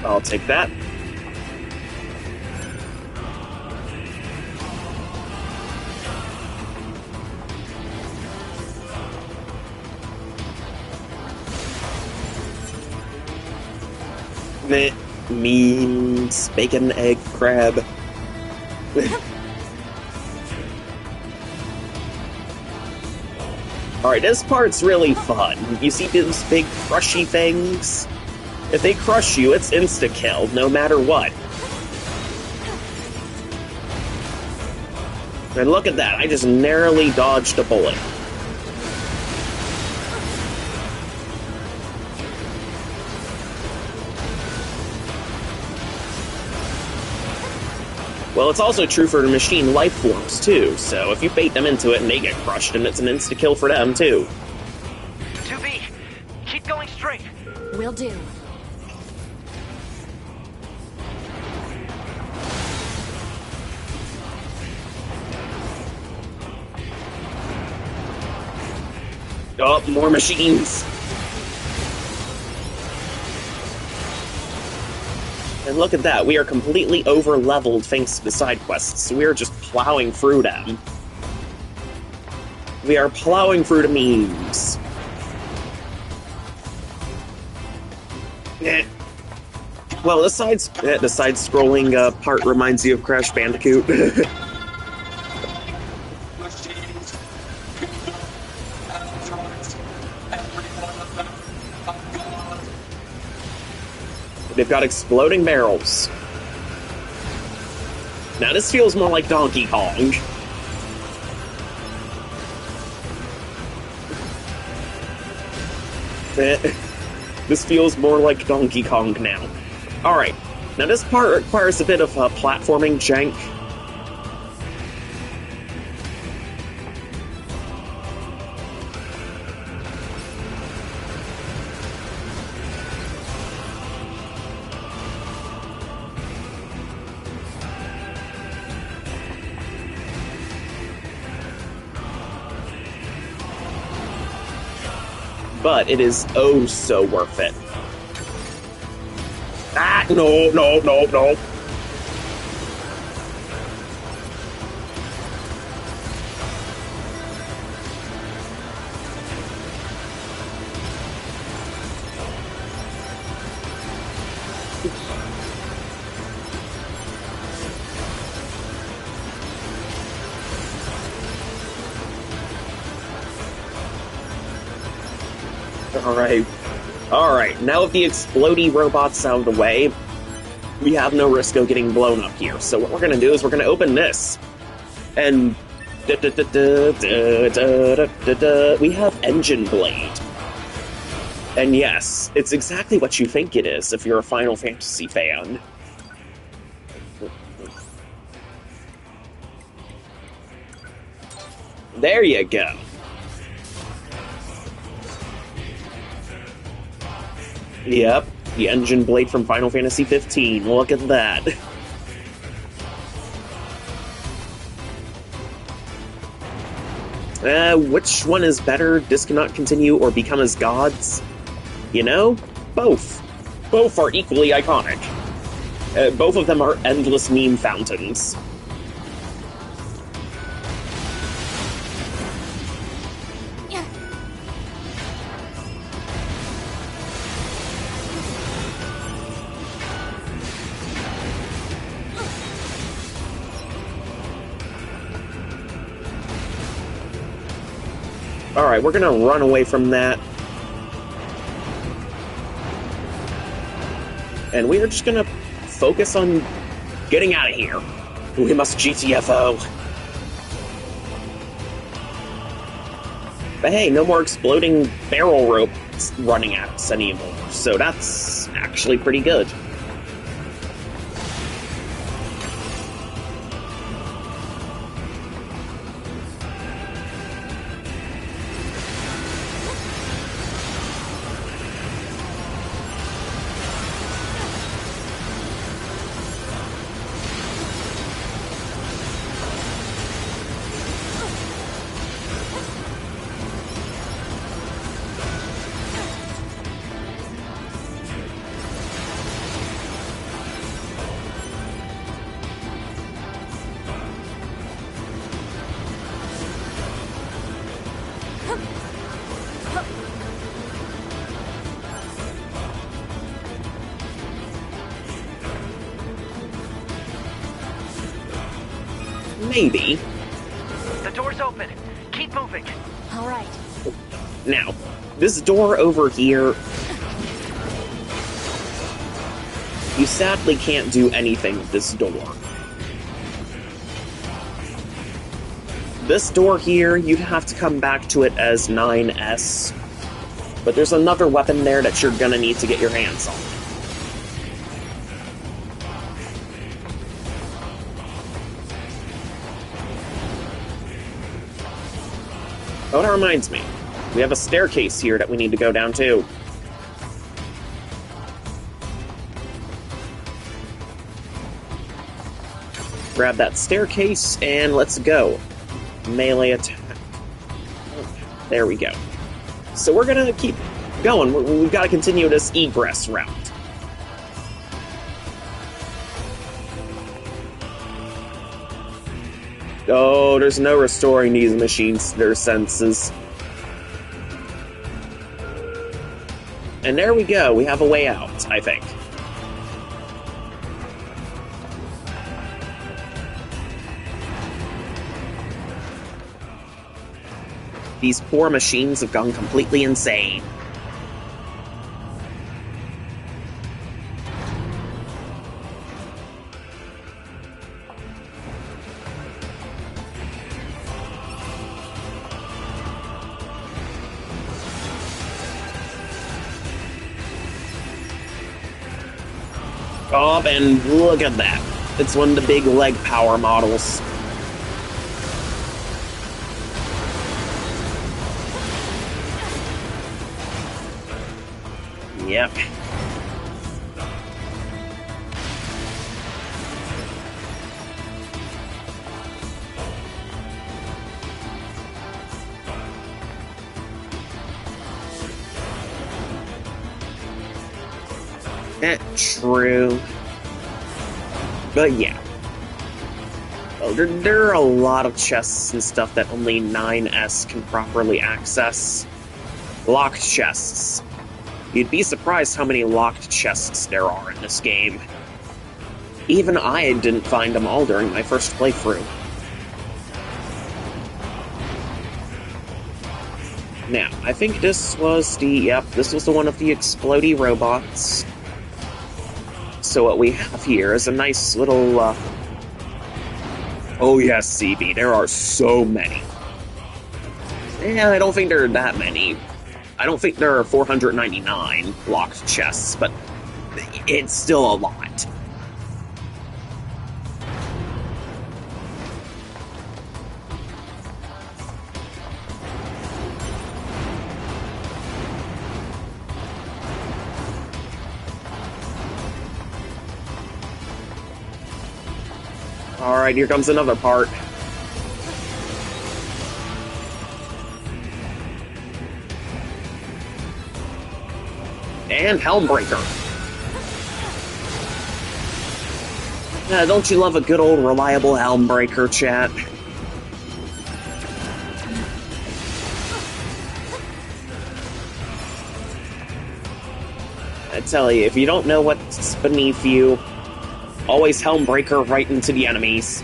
I'll take that. Memes, bacon, egg, crab. Alright, this part's really fun. You see these big crushy things? If they crush you, it's insta-kill, no matter what. And look at that, I just narrowly dodged a bullet. Well, it's also true for machine life forms, too, so if you bait them into it and they get crushed, then it's an insta-kill for them, too. 2B, keep going straight. Will do. Oh, more machines! And look at that, we are completely over-leveled thanks to the side quests, so we are just plowing through them. We are plowing through the memes. Well, the side-scrolling part reminds you of Crash Bandicoot. Machines. Androids. Every one of them are gods. They've got exploding barrels. Now this feels more like Donkey Kong. This feels more like Donkey Kong now. Alright, now this part requires a bit of platforming jank. But it is oh so worth it. Ah, no. Alright, now with the explodey robots out of the way, we have no risk of getting blown up here. So what we're gonna do is we're gonna open this. And we have Engine Blade. And yes, it's exactly what you think it is if you're a Final Fantasy fan. There you go. Yep, the Engine Blade from Final Fantasy 15. Look at that. Which one is better, Disconnect Continue or Become as Gods? You know, both. Both are equally iconic. Both of them are endless meme fountains. Alright, we're gonna run away from that. And we are just gonna focus on getting out of here. We must GTFO. But hey, no more exploding barrel ropes running at us anymore, so that's actually pretty good. Maybe. The door's open. Keep moving. All right. Now, this door over here... You sadly can't do anything with this door. This door here, you'd have to come back to it as 9S. But there's another weapon there that you're gonna need to get your hands on. Oh, that reminds me. We have a staircase here that we need to go down too. Grab that staircase and let's go. Melee attack. There we go. So we're gonna keep going. We've got to continue this egress route. Oh, there's no restoring these machines to their senses. And there we go, we have a way out, I think. These poor machines have gone completely insane. Oh, and look at that. It's one of the big leg power models. Yep. True. But yeah. Well, there are a lot of chests and stuff that only 9S can properly access. Locked chests. You'd be surprised how many locked chests there are in this game. Even I didn't find them all during my first playthrough. Now, I think this was the, yep, this was the one of the explodey robots. So what we have here is a nice little, Oh yes, CB, there are so many. Yeah, I don't think there are that many. I don't think there are 499 locked chests, but it's still a lot. Alright, here comes another part. And Helmbreaker. Don't you love a good old reliable Helmbreaker, chat? I tell you, if you don't know what's beneath you, always Helmbreaker right into the enemies.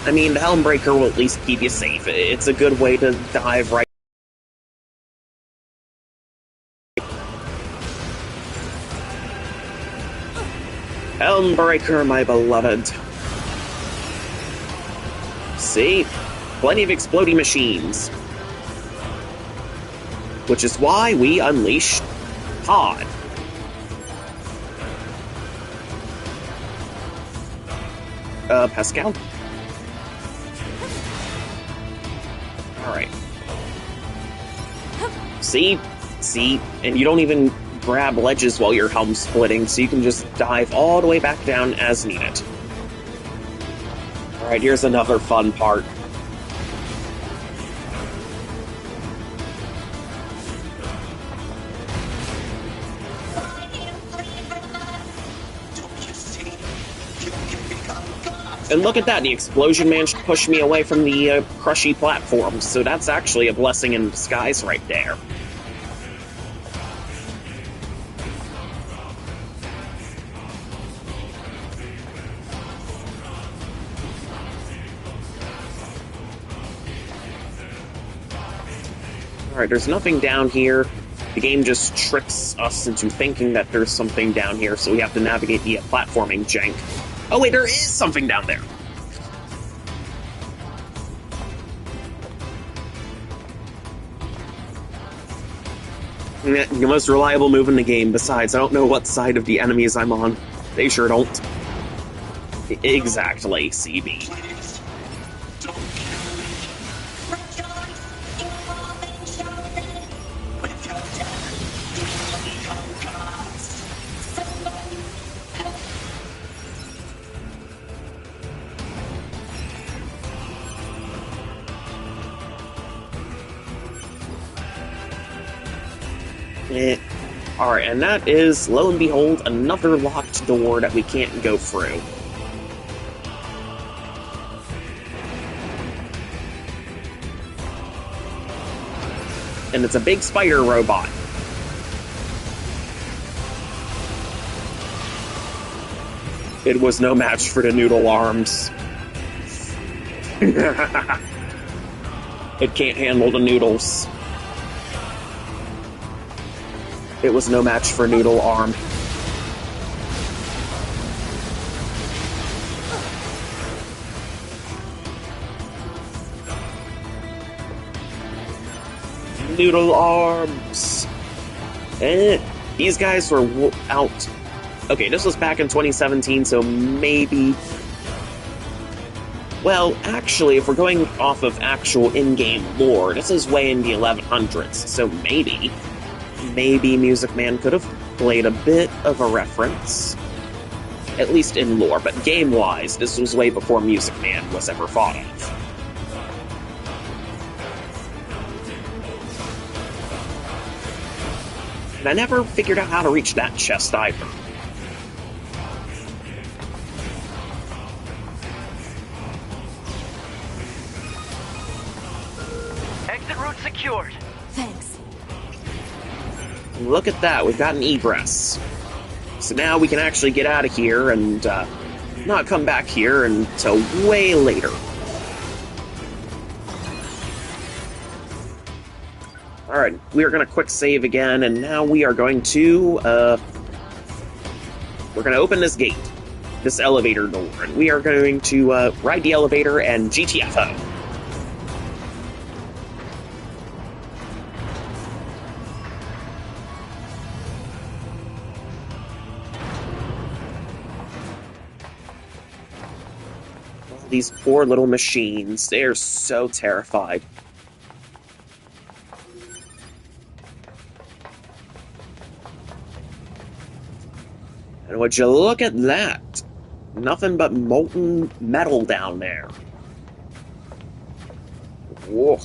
I mean, the Helmbreaker will at least keep you safe. It's a good way to dive right. Helmbreaker, my beloved. See? Plenty of exploding machines. Which is why we unleash Pod. Pascal? Alright. See? And you don't even grab ledges while you're helm splitting, so you can just dive all the way back down as needed. Alright, here's another fun part. And look at that, the explosion managed to push me away from the crushy platform, so that's actually a blessing in disguise right there. Alright, there's nothing down here. The game just tricks us into thinking that there's something down here, so we have to navigate the platforming jank. Oh wait, there is something down there! The most reliable move in the game. Besides, I don't know what side of the enemies I'm on. They sure don't. Exactly, CB. Alright, and that is, lo and behold, another locked door that we can't go through. And it's a big spider robot. It was no match for the noodle arms. It can't handle the noodles. It was no match for Noodle Arm. Noodle Arms! These guys were out. Okay, this was back in 2017, so maybe... Well, actually, if we're going off of actual in-game lore, this is way in the 1100s, so maybe Music Man could have played a bit of a reference. At least in lore, but game-wise, this was way before Music Man was ever thought of. And I never figured out how to reach that chest either. Exit route secured. Thanks. Look at that, we've got an egress. So now we can actually get out of here and not come back here until way later. Alright, we are going to quick save again, and now we are going to we're going to open this gate, this elevator door, and we are going to ride the elevator and GTFO. These poor little machines, they're so terrified. And would you look at that? Nothing but molten metal down there. Whoa.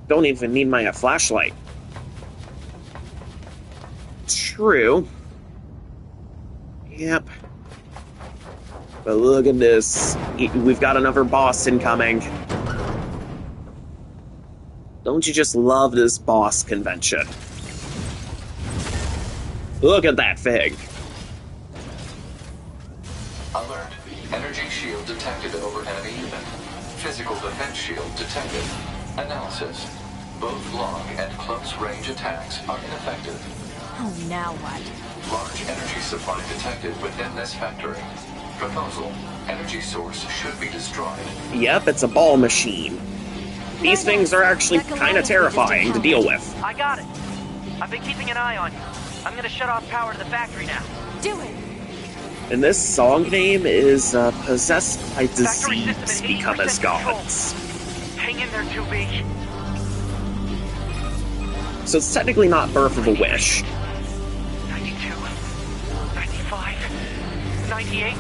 Don't even need my flashlight. True. Yep. But look at this. We've got another boss incoming. Don't you just love this boss convention? Look at that thing. Alert. Energy shield detected over enemy unit. Physical defense shield detected. Analysis. Both long and close range attacks are ineffective. Oh, now what? Large energy supply detected within this factory. Proposal. Energy source should be destroyed. Yep, it's a ball machine. These things are actually kind of terrifying to deal with. I got it. I've been keeping an eye on you. I'm gonna shut off power to the factory now. Do it! And this song name is Possessed by Disease Become as Gods. Hang in there, 2B. So it's technically not Birth of a Wish. 92, 95, 98.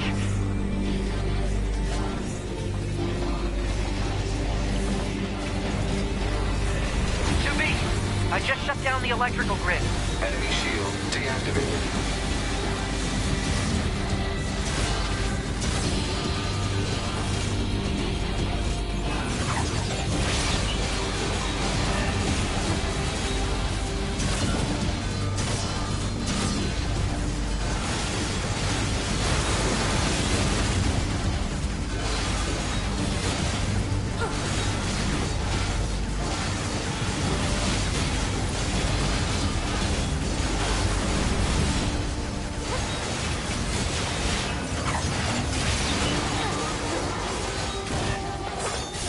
I just shut down the electrical grid. Enemy shield deactivated.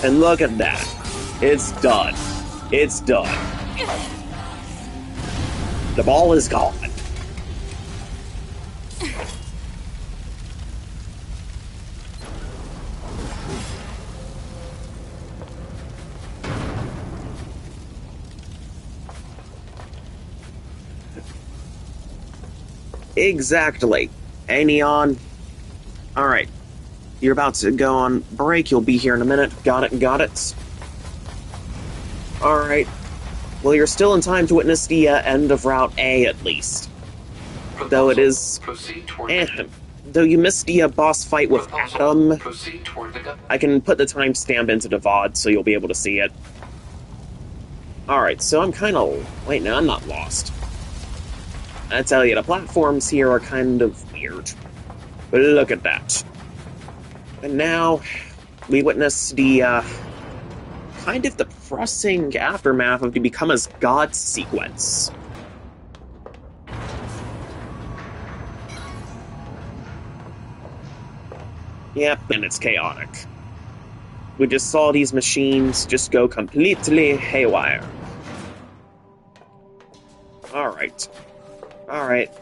And look at that. It's done. It's done. The ball is gone. Exactly. Hey, Neon. Alright. You're about to go on break. You'll be here in a minute. Got it, got it. Alright. Well, you're still in time to witness the end of Route A, at least. Though it is... Though you missed the boss fight with Adam, I can put the timestamp into the VOD so you'll be able to see it. Alright, so I'm kind of... Wait, no, I'm not lost. I tell you, the platforms here are kind of weird. But look at that. And now, we witness the, kind of depressing aftermath of the Become as God sequence. Yep, and it's chaotic. We just saw these machines just go completely haywire. Alright. Alright.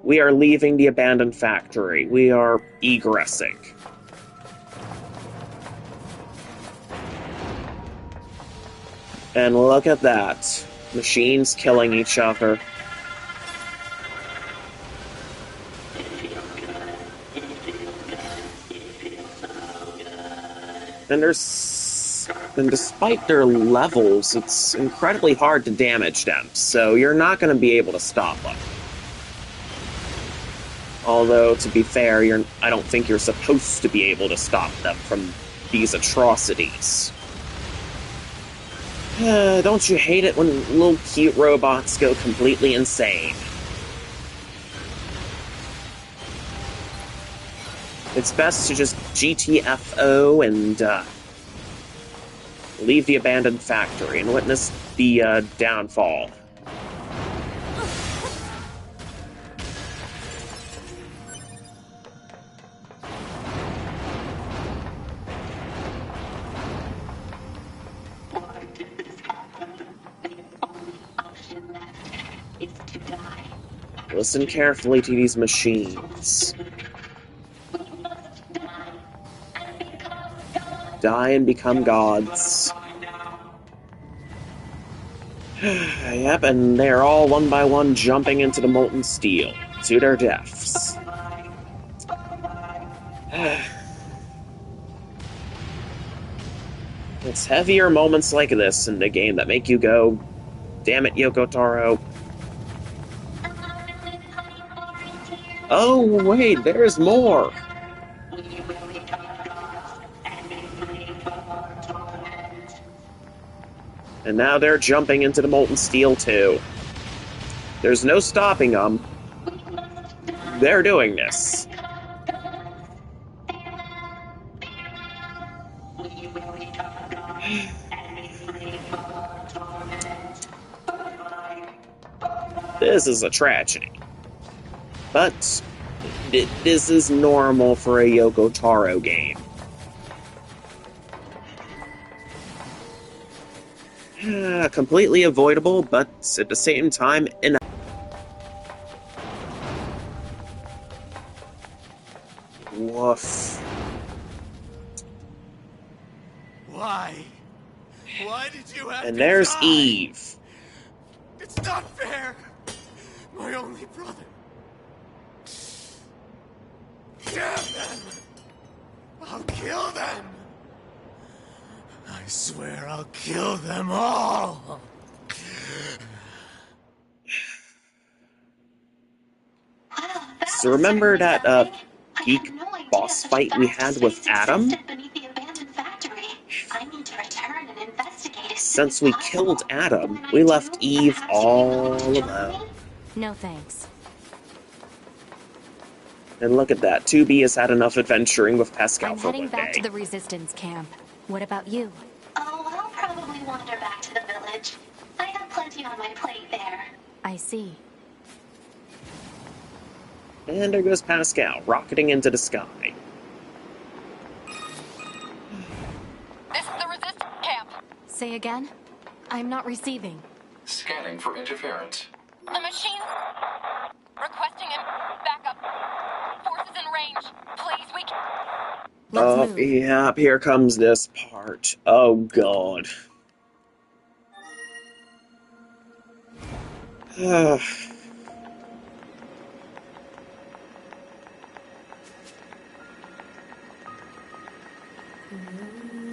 We are leaving the abandoned factory. We are egressing. And look at that. Machines killing each other. And despite their levels, it's incredibly hard to damage them, so you're not going to be able to stop them. Although, to be fair, I don't think you're supposed to be able to stop them from these atrocities. Don't you hate it when little cute robots go completely insane? It's best to just GTFO and, leave the abandoned factory and witness the, downfall. Listen carefully to these machines. Die and become gods. Yep, and they're all one by one jumping into the molten steel, to their deaths. It's heavier moments like this in the game that make you go, damn it, Yoko Taro. Oh, wait, there's more! And now they're jumping into the molten steel, too. There's no stopping them. They're doing this. This is a tragedy. But this is normal for a Yoko Taro game. Completely avoidable, but at the same time, woof. Why? Why did you have And to there's die? Eve. It's not fair. My only brother. Damn them! I'll kill them! I swear I'll kill them all! So remember that geek boss fight we had with Adam? Since we killed Adam, we left Eve all alone. No thanks. And look at that, 2B has had enough adventuring with Pascal I'm for heading one back day. to the resistance camp. What about you? Oh, I'll probably wander back to the village. I have plenty on my plate there. I see. And there goes Pascal, rocketing into the sky. This is the resistance camp. Say again? I'm not receiving. Scanning for interference. The machine requesting him backup. Forces in range. Please, we can... Let's move. Yeah, here comes this part. Oh, God.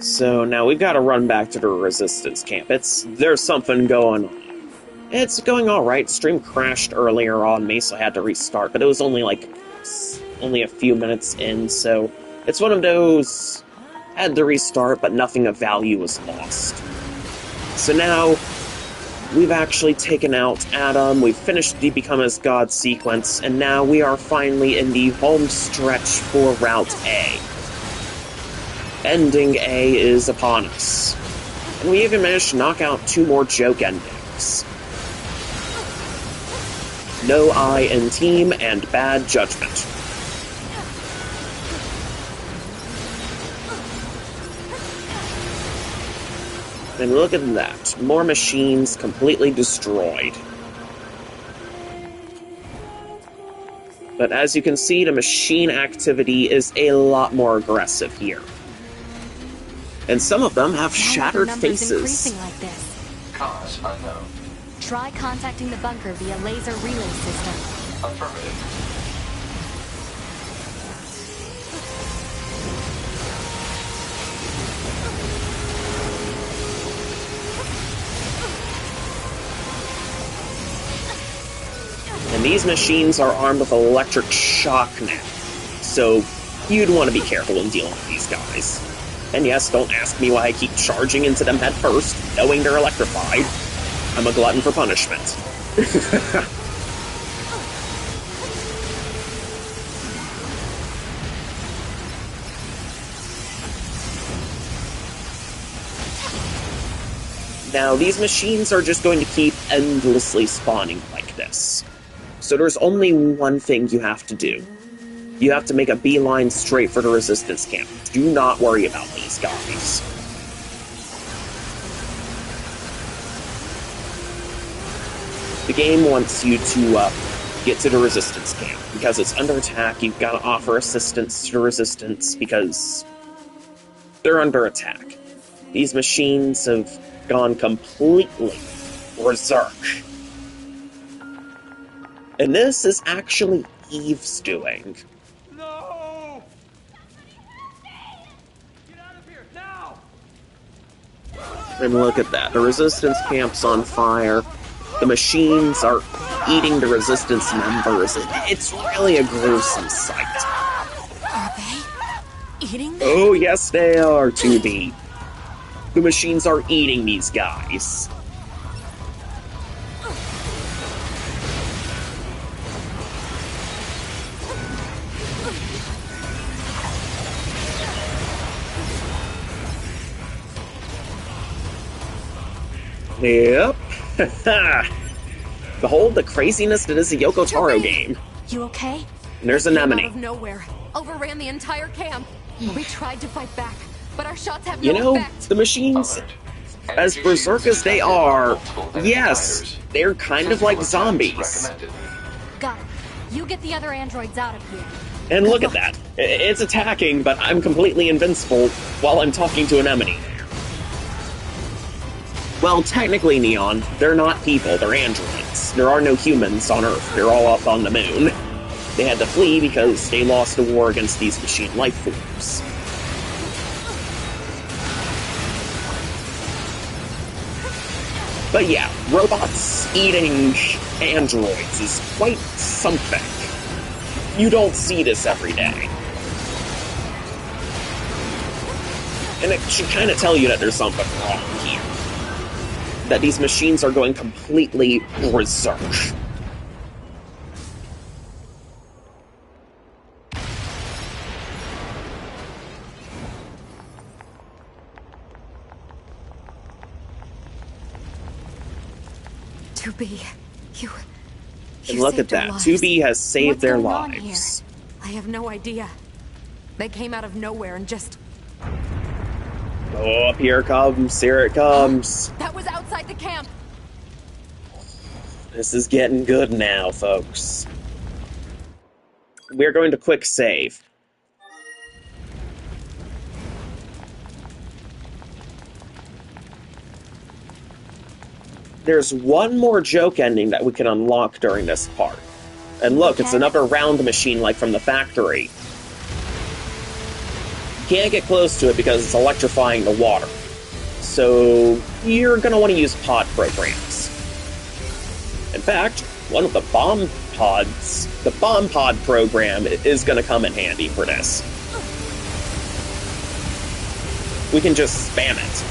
So now we've got to run back to the resistance camp. There's something going on. It's going alright. Stream crashed earlier on me, so I had to restart, but it was only a few minutes in, so it's one of those, had to restart, but nothing of value was lost. So now, we've actually taken out Adam, we've finished the Become as God sequence, and now we are finally in the home stretch for Route A. Ending A is upon us. And we even managed to knock out 2 more joke endings. No I in team and bad judgment. And look at that. More machines completely destroyed. But as you can see, the machine activity is a lot more aggressive here. And some of them have shattered faces. Increasing like this. Cause unknown. Try contacting the bunker via laser relay system. Affirmative. And these machines are armed with electric shock now. So you'd want to be careful in dealing with these guys. And yes, don't ask me why I keep charging into them head first, knowing they're electrified. I'm a glutton for punishment. Now, these machines are just going to keep endlessly spawning like this. So there's only one thing you have to do. You have to make a beeline straight for the resistance camp. Do not worry about these guys. The game wants you to get to the Resistance camp. Because it's under attack, you've got to offer assistance to the Resistance because they're under attack. These machines have gone completely berserk. And this is actually Eve's doing. No! Get out of here, now! And look at that, the Resistance camp's on fire. The machines are eating the Resistance members. It's really a gruesome sight. Are they eating them? Oh, yes, they are, 2B. The machines are eating these guys. Yep. Behold the craziness that is a Yoko Taro game. You okay? And there's Came Anemone. out of nowhere, overran the entire camp. We tried to fight back, but our shots have You no know, effect. the machines, as berserk as they are, yes, they're kind of like zombies. Got it. You get the other androids out of here. And look at that. It's attacking, but I'm completely invincible while I'm talking to Anemone. Well, technically, Neon, they're not people, they're androids. There are no humans on Earth, they're all up on the moon. They had to flee because they lost the war against these machine life forms. But yeah, robots eating androids is quite something. You don't see this every day. And it should kind of tell you that there's something wrong here. That these machines are going completely berserk. You And look at that, 2B has saved their lives. I have no idea. They came out of nowhere and just... Oh, up here it comes, here it comes. That was outside the camp! This is getting good now, folks. We're going to quick save. There's one more joke ending that we can unlock during this part. And look, it's another round machine like from the factory. Can't get close to it because it's electrifying the water. So you're going to want to use pod programs. In fact, one of the bomb pods, the bomb pod program is going to come in handy for this. We can just spam it.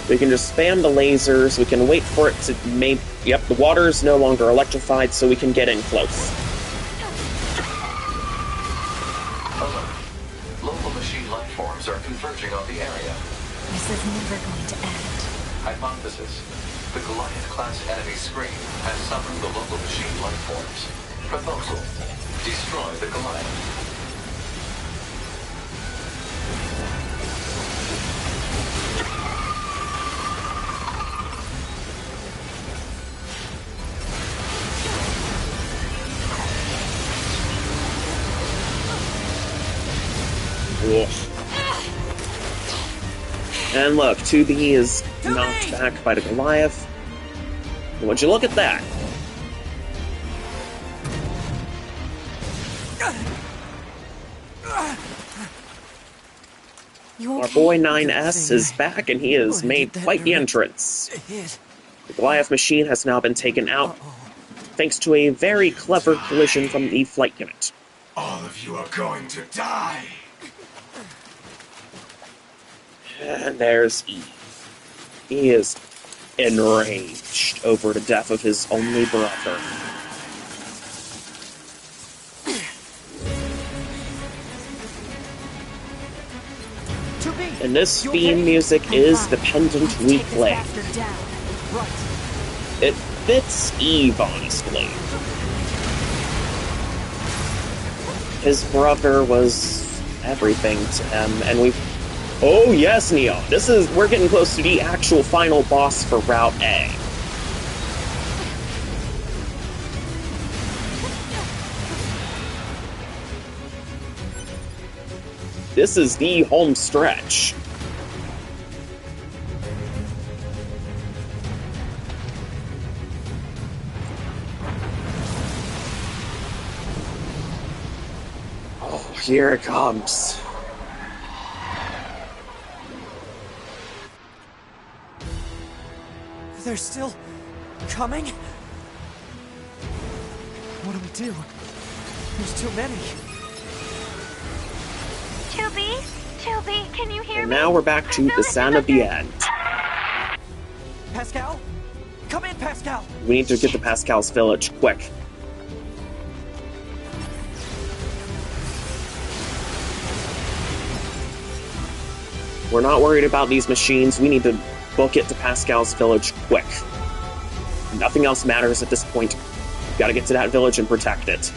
We can just spam the lasers, we can wait for it to make... Yep, the water's no longer electrified, so we can get in close. Local machine life forms are converging on the area. This is never going to end. Hypothesis. The Goliath-class enemy screen has summoned the local machine life forms. Proposal. Destroy the Goliath. And look, 2B is knocked back by the Goliath. And would you look at that? Our boy 9S is back, and he has made quite the entrance. The Goliath machine has now been taken out, thanks to a very clever collision from the flight unit. All of you are going to die! And there's Eve. He is enraged over the death of his only brother. And this theme music is the pendant we play. It fits Eve, honestly. His brother was everything to him, and we've... Oh yes, Neon! We're getting close to the actual final boss for Route A. This is the home stretch. Oh, here it comes. They're still coming? What do we do? There's too many. 2B, can you hear And me? now we're back to the sound of the end. Pascal? Come in, Pascal! We need to get to Pascal's village, quick. We're not worried about these machines, we need to book it to Pascal's village quick. Nothing else matters at this point. Gotta get to that village and protect it.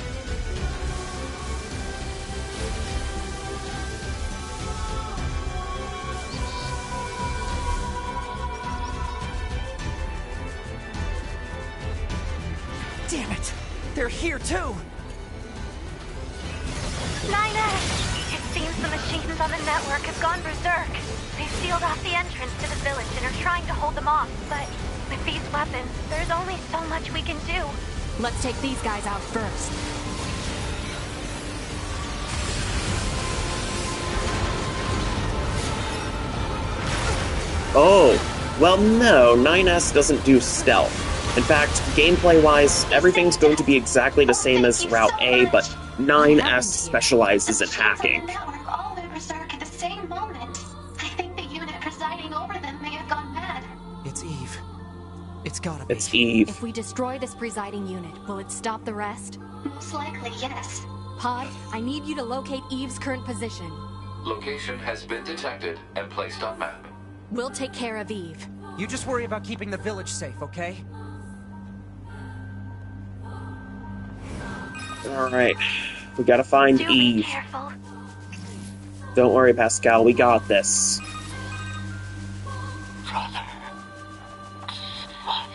Damn it! They're here too! 9S! It seems the machines on the network have gone berserk. They've sealed off the entrance to the village and are trying to hold them off, but with these weapons, there's only so much we can do. Let's take these guys out first. Oh, well no, 9S doesn't do stealth. In fact, gameplay-wise, everything's going to be exactly the same as Route A, but 9S specializes in hacking. Network all went berserk at the same moment. I think the unit presiding over them may have gone mad. It's Eve. It's gotta be. It's Eve. If we destroy this presiding unit, will it stop the rest? Most likely, yes. Pod, I need you to locate Eve's current position. Location has been detected and placed on map. We'll take care of Eve. You just worry about keeping the village safe, okay? Alright, we gotta find Do be Eve. careful. Don't worry, Pascal, we got this. Brother. My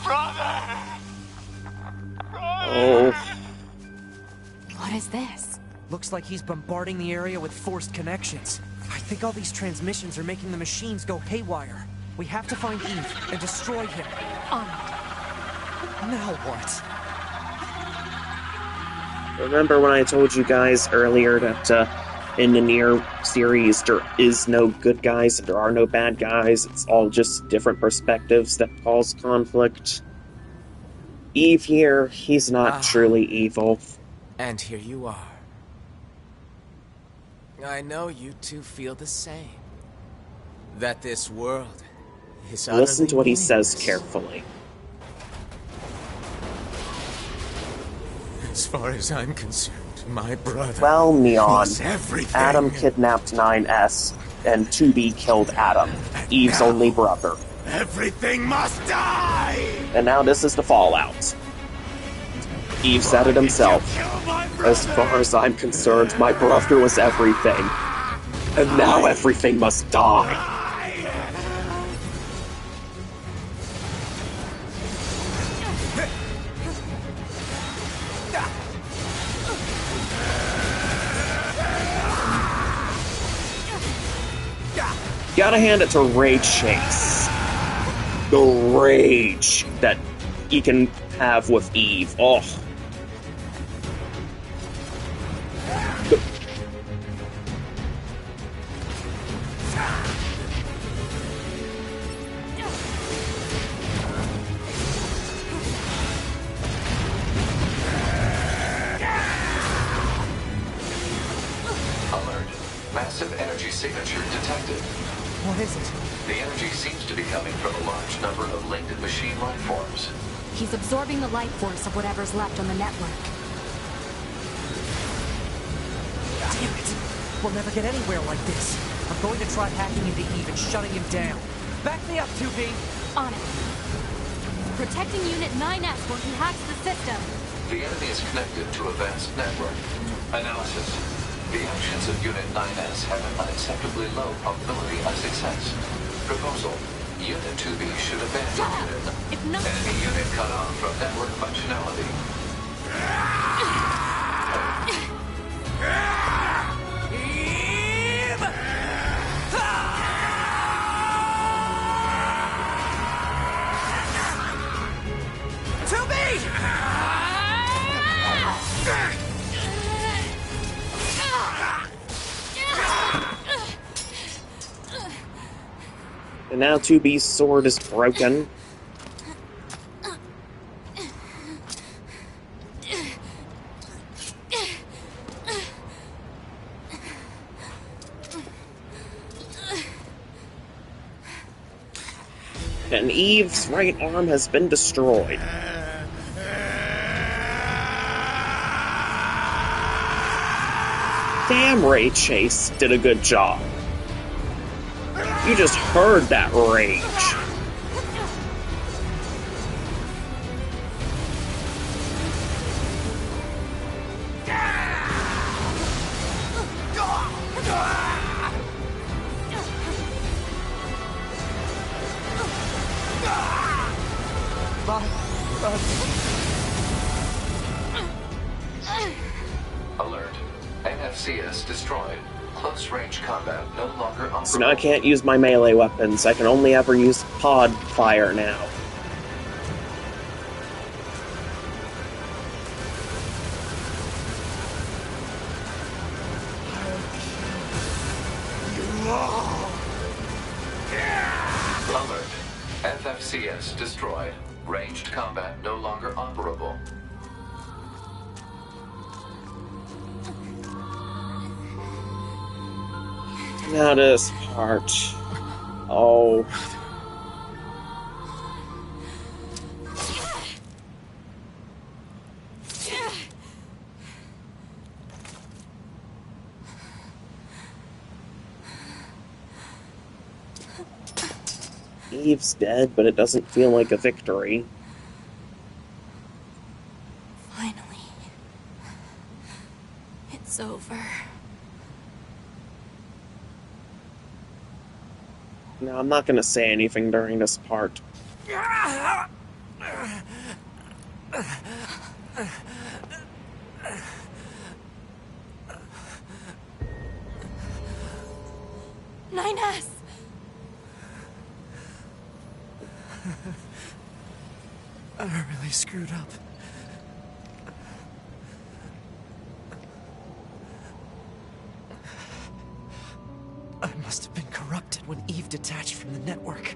brother. Oh, What is this? Looks like he's bombarding the area with forced connections. I think all these transmissions are making the machines go haywire. We have to find Eve and destroy him. On it. Now what? remember when I told you guys earlier that in the NieR series there is no good guys and there are no bad guys, it's all just different perspectives that cause conflict? Eve here, he's not truly evil. And here you are. I know you two feel the same. That this world is Listen to what he utterly says meaningless. carefully. As far as I'm concerned, my brother Well, Neon, was everything. Adam kidnapped 9S, and 2B killed Adam, Eve's only brother. Everything must die! And now this is the fallout. Eve said it himself. As far as I'm concerned, my brother was everything. And now everything must die. Gotta hand it to Ray Chase. The rage that he can have with Eve. Oh. Alert. Massive energy signature detected. What is it? The energy seems to be coming from a large number of linked machine life forms. He's absorbing the life force of whatever's left on the network. Damn it! We'll never get anywhere like this. I'm going to try hacking into Eve and shutting him down. Back me up, 2B! On it. Protecting Unit 9S when he hacks the system. The enemy is connected to a vast network. Analysis. The actions of Unit 9S have an unacceptably low probability of success. Proposal. Unit 2B should abandon Unit. If not, Enemy unit cut off from network functionality. And now 2B's sword is broken. And Eve's right arm has been destroyed. Damn, Ray Chase did a good job. You just heard that rage. Alert. NFCS destroyed. Close range combat no longer operable. So now I can't use my melee weapons. I can only ever use pod fire now. Alert. FFCS destroyed. Ranged combat no longer operable. Now this part. Oh. Eve's dead, but it doesn't feel like a victory. Finally. It's over. No, I'm not gonna say anything during this part. 9S! I really screwed up. I must have been corrupted when Eve detached from the network.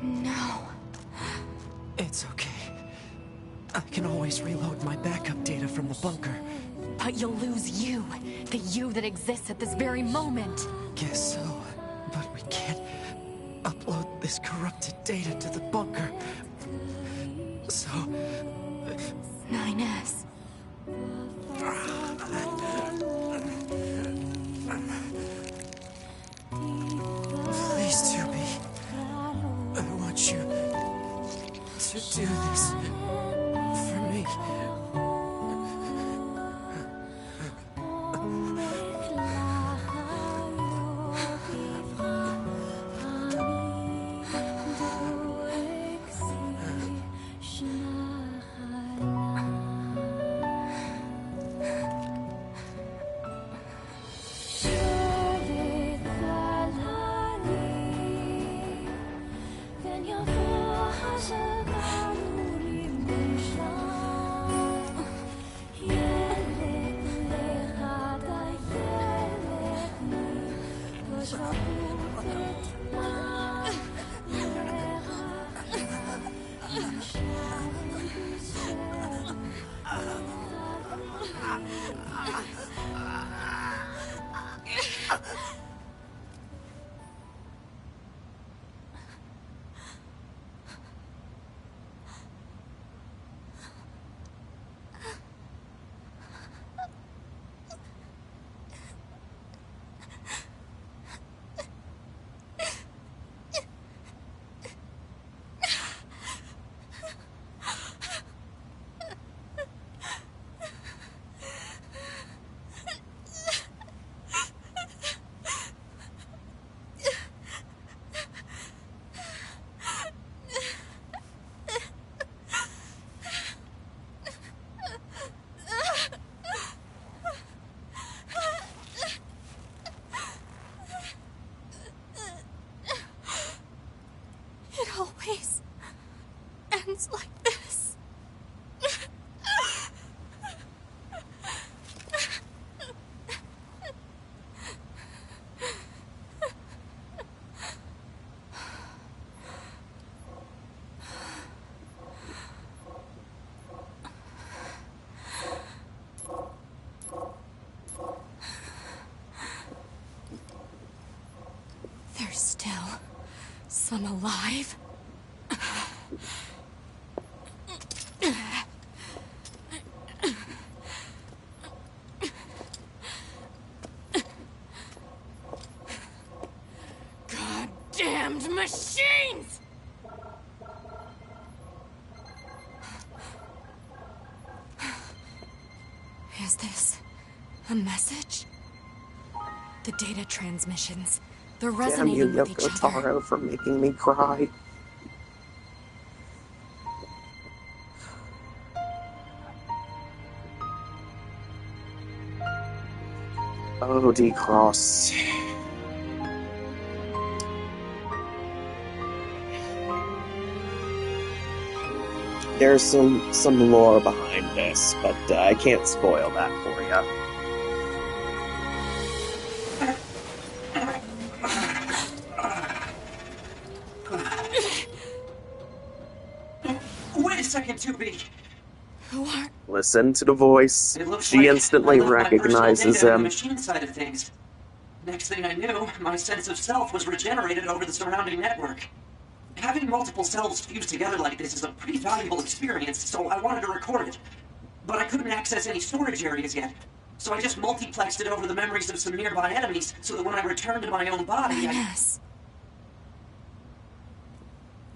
No. It's okay. I can always reload my backup data from the bunker. But you'll lose you. The you that exists at this very moment. Guess so. But we can't upload this corrupted data to the bunker. So... 9S. Please, 2B. I want you to do this for me. There's still some alive. Goddamned machines! Is this a message? The data transmissions. They're Damn resonating you, with each Yoko other. Taro, for making me cry. Oh, D-Cross. There's some lore behind this, but I can't spoil that for you. Wait a second, 2B. Who are... Listen to the voice. It looks She like instantly I left my personal recognizes data on the him. machine side of things. Next thing I knew, my sense of self was regenerated over the surrounding network. Having multiple selves fused together like this is a pretty valuable experience, so I wanted to record it. But I couldn't access any storage areas yet, so I just multiplexed it over the memories of some nearby enemies, so that when I returned to my own body, Yes.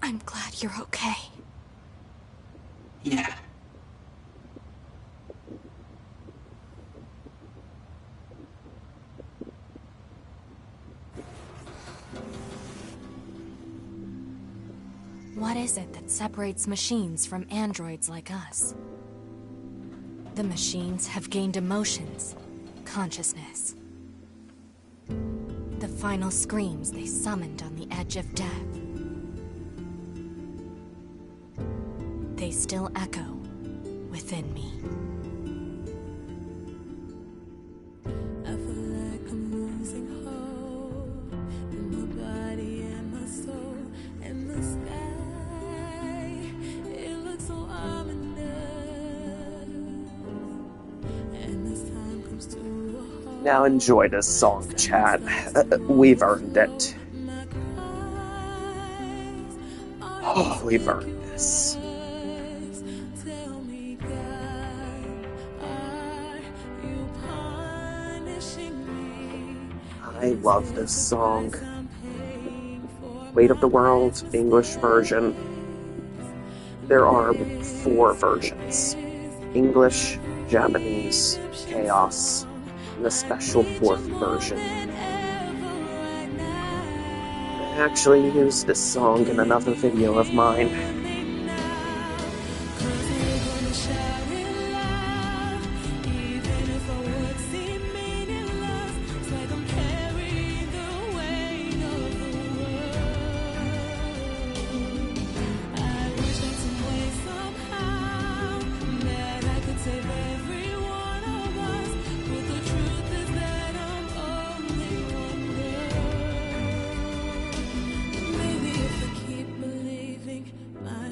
I'm glad you're okay. Yeah. What is it that separates machines from androids like us? The machines have gained emotions, consciousness. The final screams they summoned on the edge of death. They still echo within me. I feel like I'm losing hope in my body and my soul and the sky. It looks so ominous, and this time comes to a halt. Now enjoy this song, chat. We've earned it. Oh, we've earned this. Tell me, God, are you punishing me? I love this song. Weight of the World, English version. There are 4 versions. English, Japanese, Chaos, and a special 4th version. I actually used this song in another video of mine. My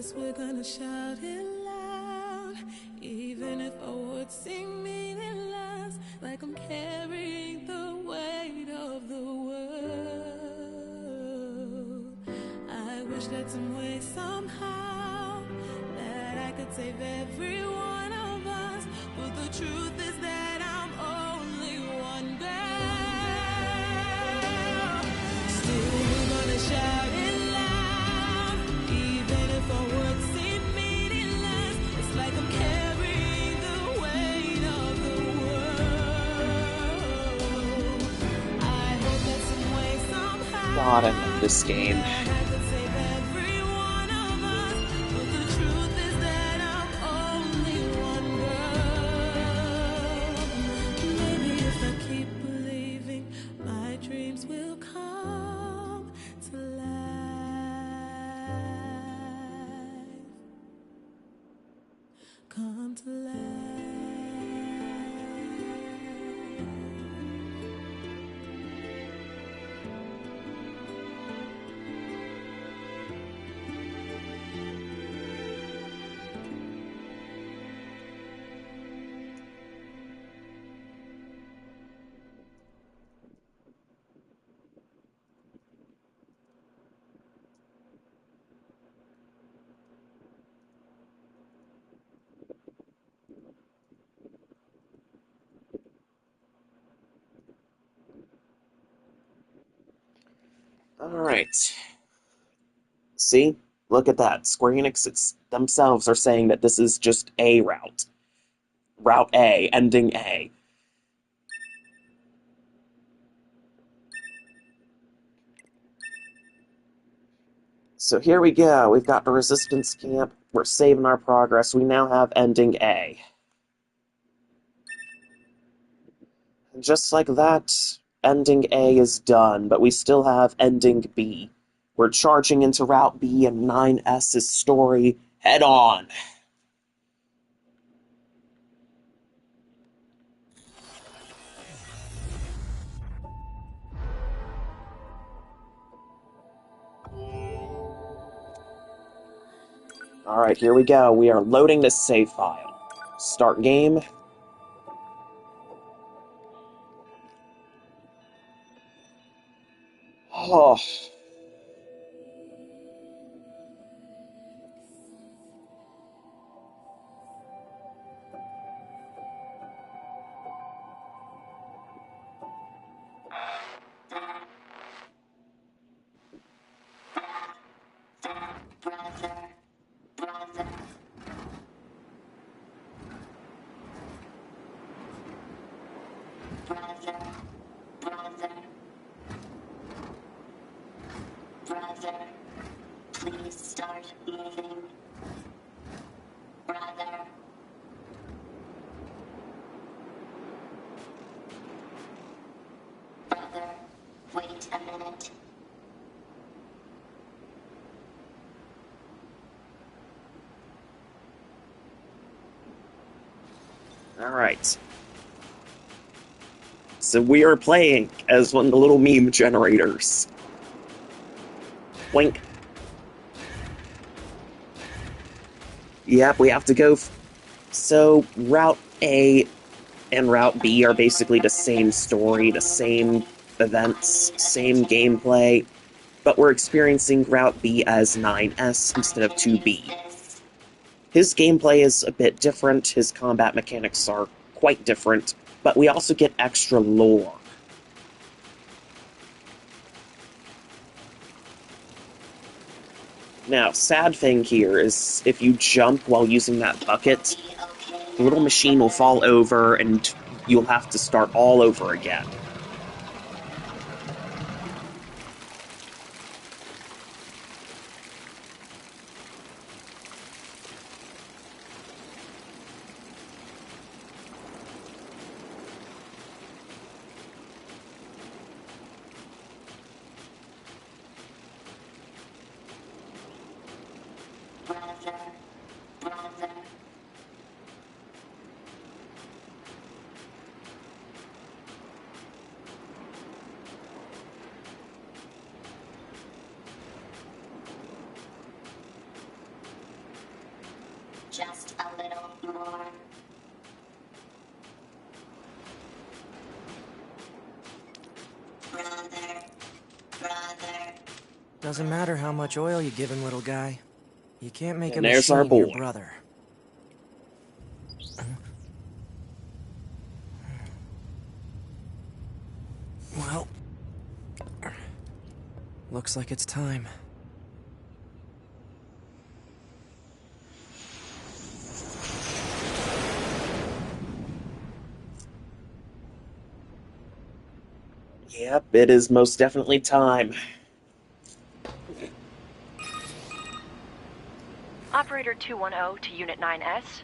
us, we're gonna shout it loud. Even if our words seem meaningless, like I'm carrying the weight of the world. I wish that some way, somehow, that I could save every one of us. But the truth is that I'm only one girl. Still, we're gonna shout it loud. Even if our words seem meaningless, it's like I'm carrying the weight of the world. I hope that some way, somehow, God, I love this game. that I could save every one of us. But the truth is that I'm only one girl. Maybe if I keep believing, my dreams will come to life. Come to life. Alright. See? Look at that. Square Enix themselves are saying that this is just a route. Route A, ending A. So here we go. We've got the resistance camp. We're saving our progress. We now have ending A. And just like that, ending A is done, but we still have ending B. We're charging into Route B and 9S's story head on. Alright, here we go. We are loading this save file. Start game. Oh. Brother, please start moving. Brother. Brother, wait a minute. Alright. So we are playing as one of the little meme generators. Wink. Yep, we have to go. So, Route A and Route B are basically the same story, the same events, same gameplay, but we're experiencing Route B as 9S instead of 2B. His gameplay is a bit different, his combat mechanics are quite different, but we also get extra lore. Now, sad thing here is if you jump while using that bucket, the little machine will fall over and you'll have to start all over again. more. Brother. Doesn't matter how much oil you give him, little guy. You can't make And a there's our machine your boy. brother. Well, looks like it's time. Yep, it is most definitely time. Operator 210 to Unit 9S.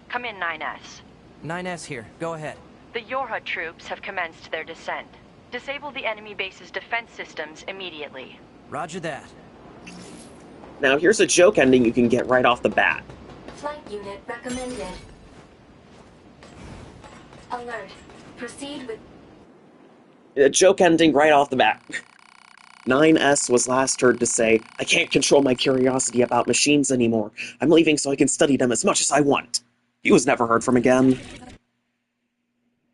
Come in, 9S. 9S here. Go ahead. The Yorha troops have commenced their descent. Disable the enemy base's defense systems immediately. Roger that. Now here's a joke ending you can get right off the bat. Flight unit recommended. Alert. Proceed with... A joke ending right off the bat. 9S was last heard to say, "I can't control my curiosity about machines anymore. I'm leaving so I can study them as much as I want." He was never heard from again.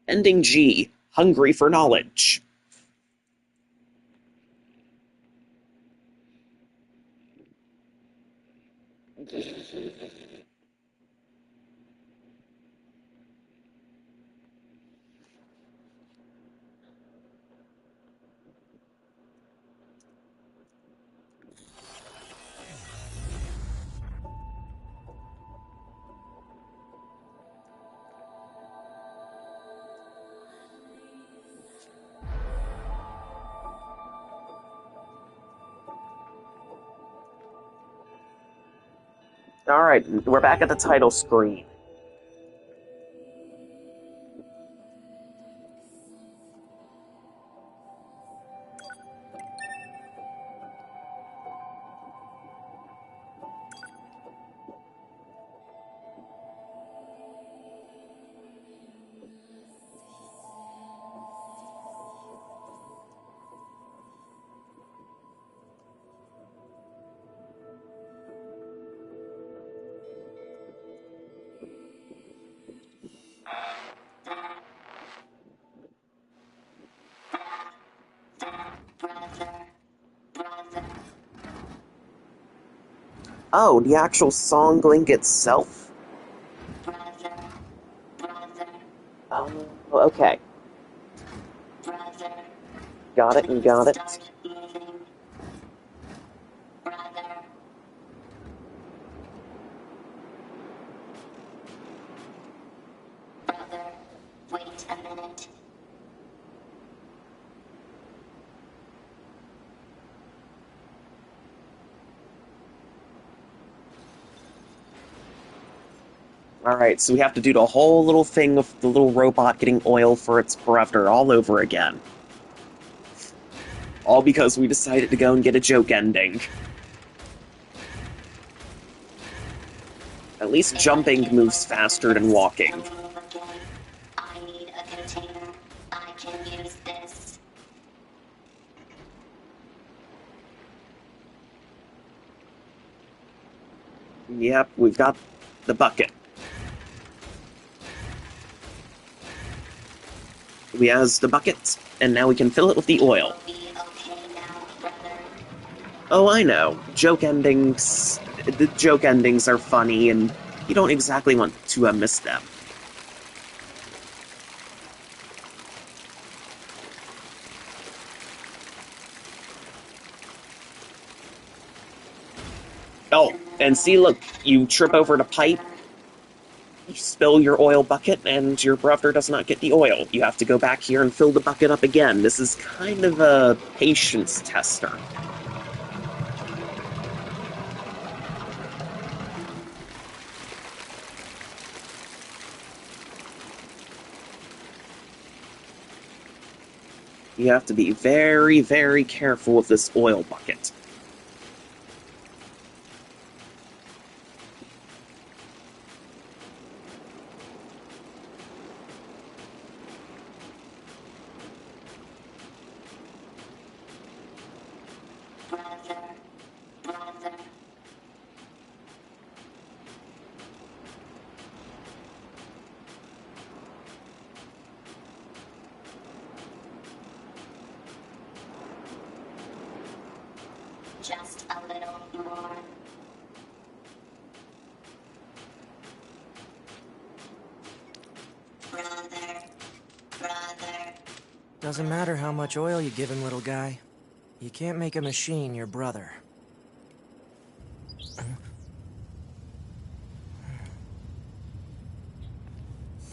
Ending G. Hungry for knowledge. Alright, we're back at the title screen. Oh, the actual song link itself? Oh, okay. Got it, and got it. Wait a minute. Alright, so we have to do the whole little thing of the little robot getting oil for its brother all over again. All because we decided to go and get a joke ending. At least jumping moves faster than walking. I need a container. I can use this. Yep, we've got the bucket. We has the bucket, and now we can fill it with the oil. Oh, I know. Joke endings... The joke endings are funny, and you don't exactly want to miss them. Oh, and see, look, you trip over the pipe, you spill your oil bucket, and your brother does not get the oil. You have to go back here and fill the bucket up again. This is kind of a patience tester. You have to be very, very careful with this oil bucket. Doesn't matter how much oil you give him, little guy. You can't make a machine your brother.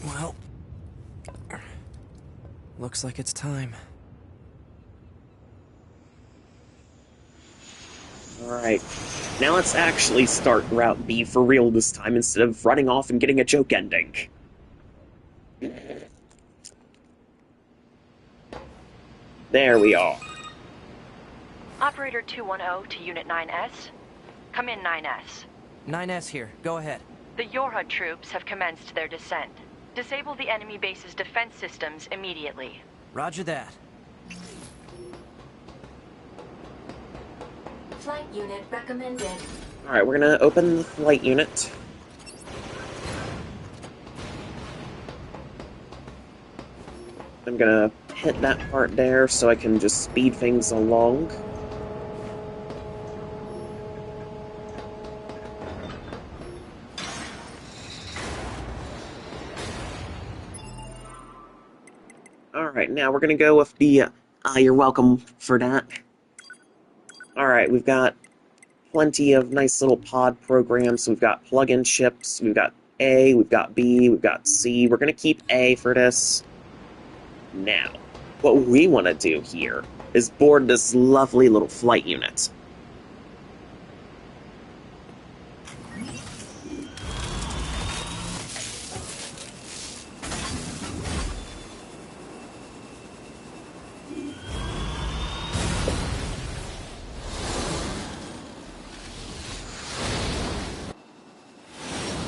Well... looks like it's time. Alright. Now let's actually start Route B for real this time, instead of running off and getting a joke ending. There we are. Operator 210 to Unit 9S. Come in, 9S. 9S here. Go ahead. The Yorha troops have commenced their descent. Disable the enemy base's defense systems immediately. Roger that. Flight unit recommended. Alright, we're gonna open the flight unit. I'm gonna hit that part there so I can just speed things along. Alright, now we're gonna go with the, you're welcome for that. Alright, we've got plenty of nice little pod programs. We've got plug-in ships, we've got A, we've got B, we've got C. We're gonna keep A for this. Now, what we want to do here is board this lovely little flight unit.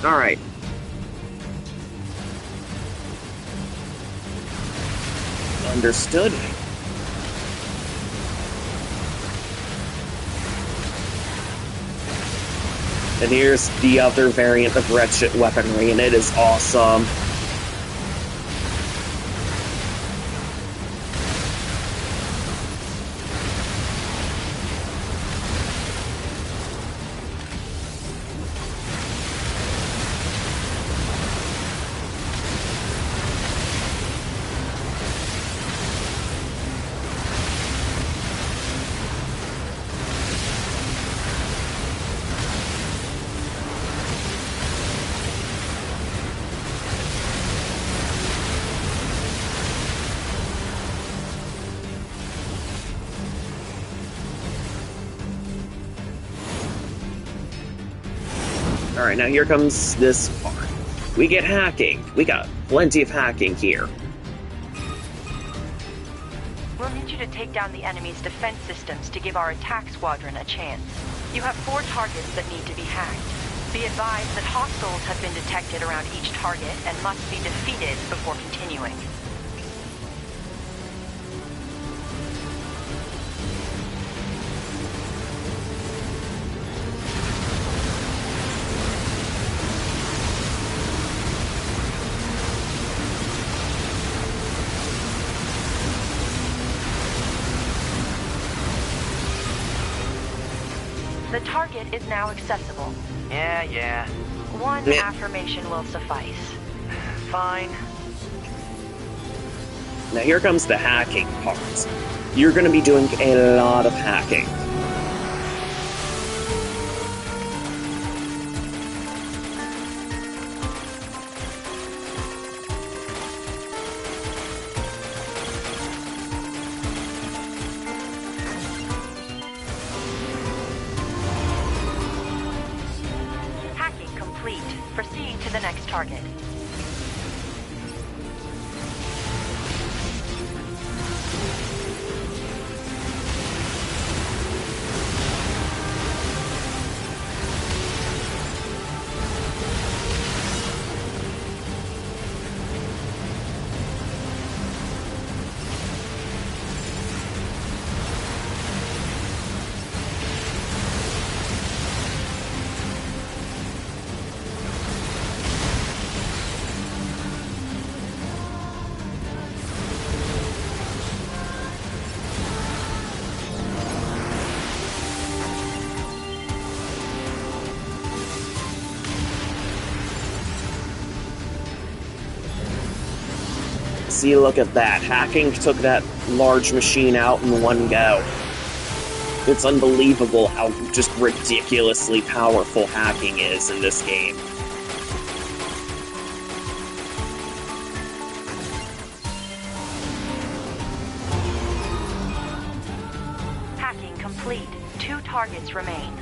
Alright. Understood. And here's the other variant of wretched weaponry, and it is awesome. Alright, now here comes this part. We get hacking. We got plenty of hacking here. We'll need you to take down the enemy's defense systems to give our attack squadron a chance. You have 4 targets that need to be hacked. Be advised that hostiles have been detected around each target and must be defeated before continuing. The target is now accessible. Yeah. One affirmation will suffice. Fine. Now here comes the hacking part. You're going to be doing a lot of hacking. Proceed to the next target. See, look at that. Hacking took that large machine out in one go. It's unbelievable how just ridiculously powerful hacking is in this game. Hacking complete. 2 targets remain.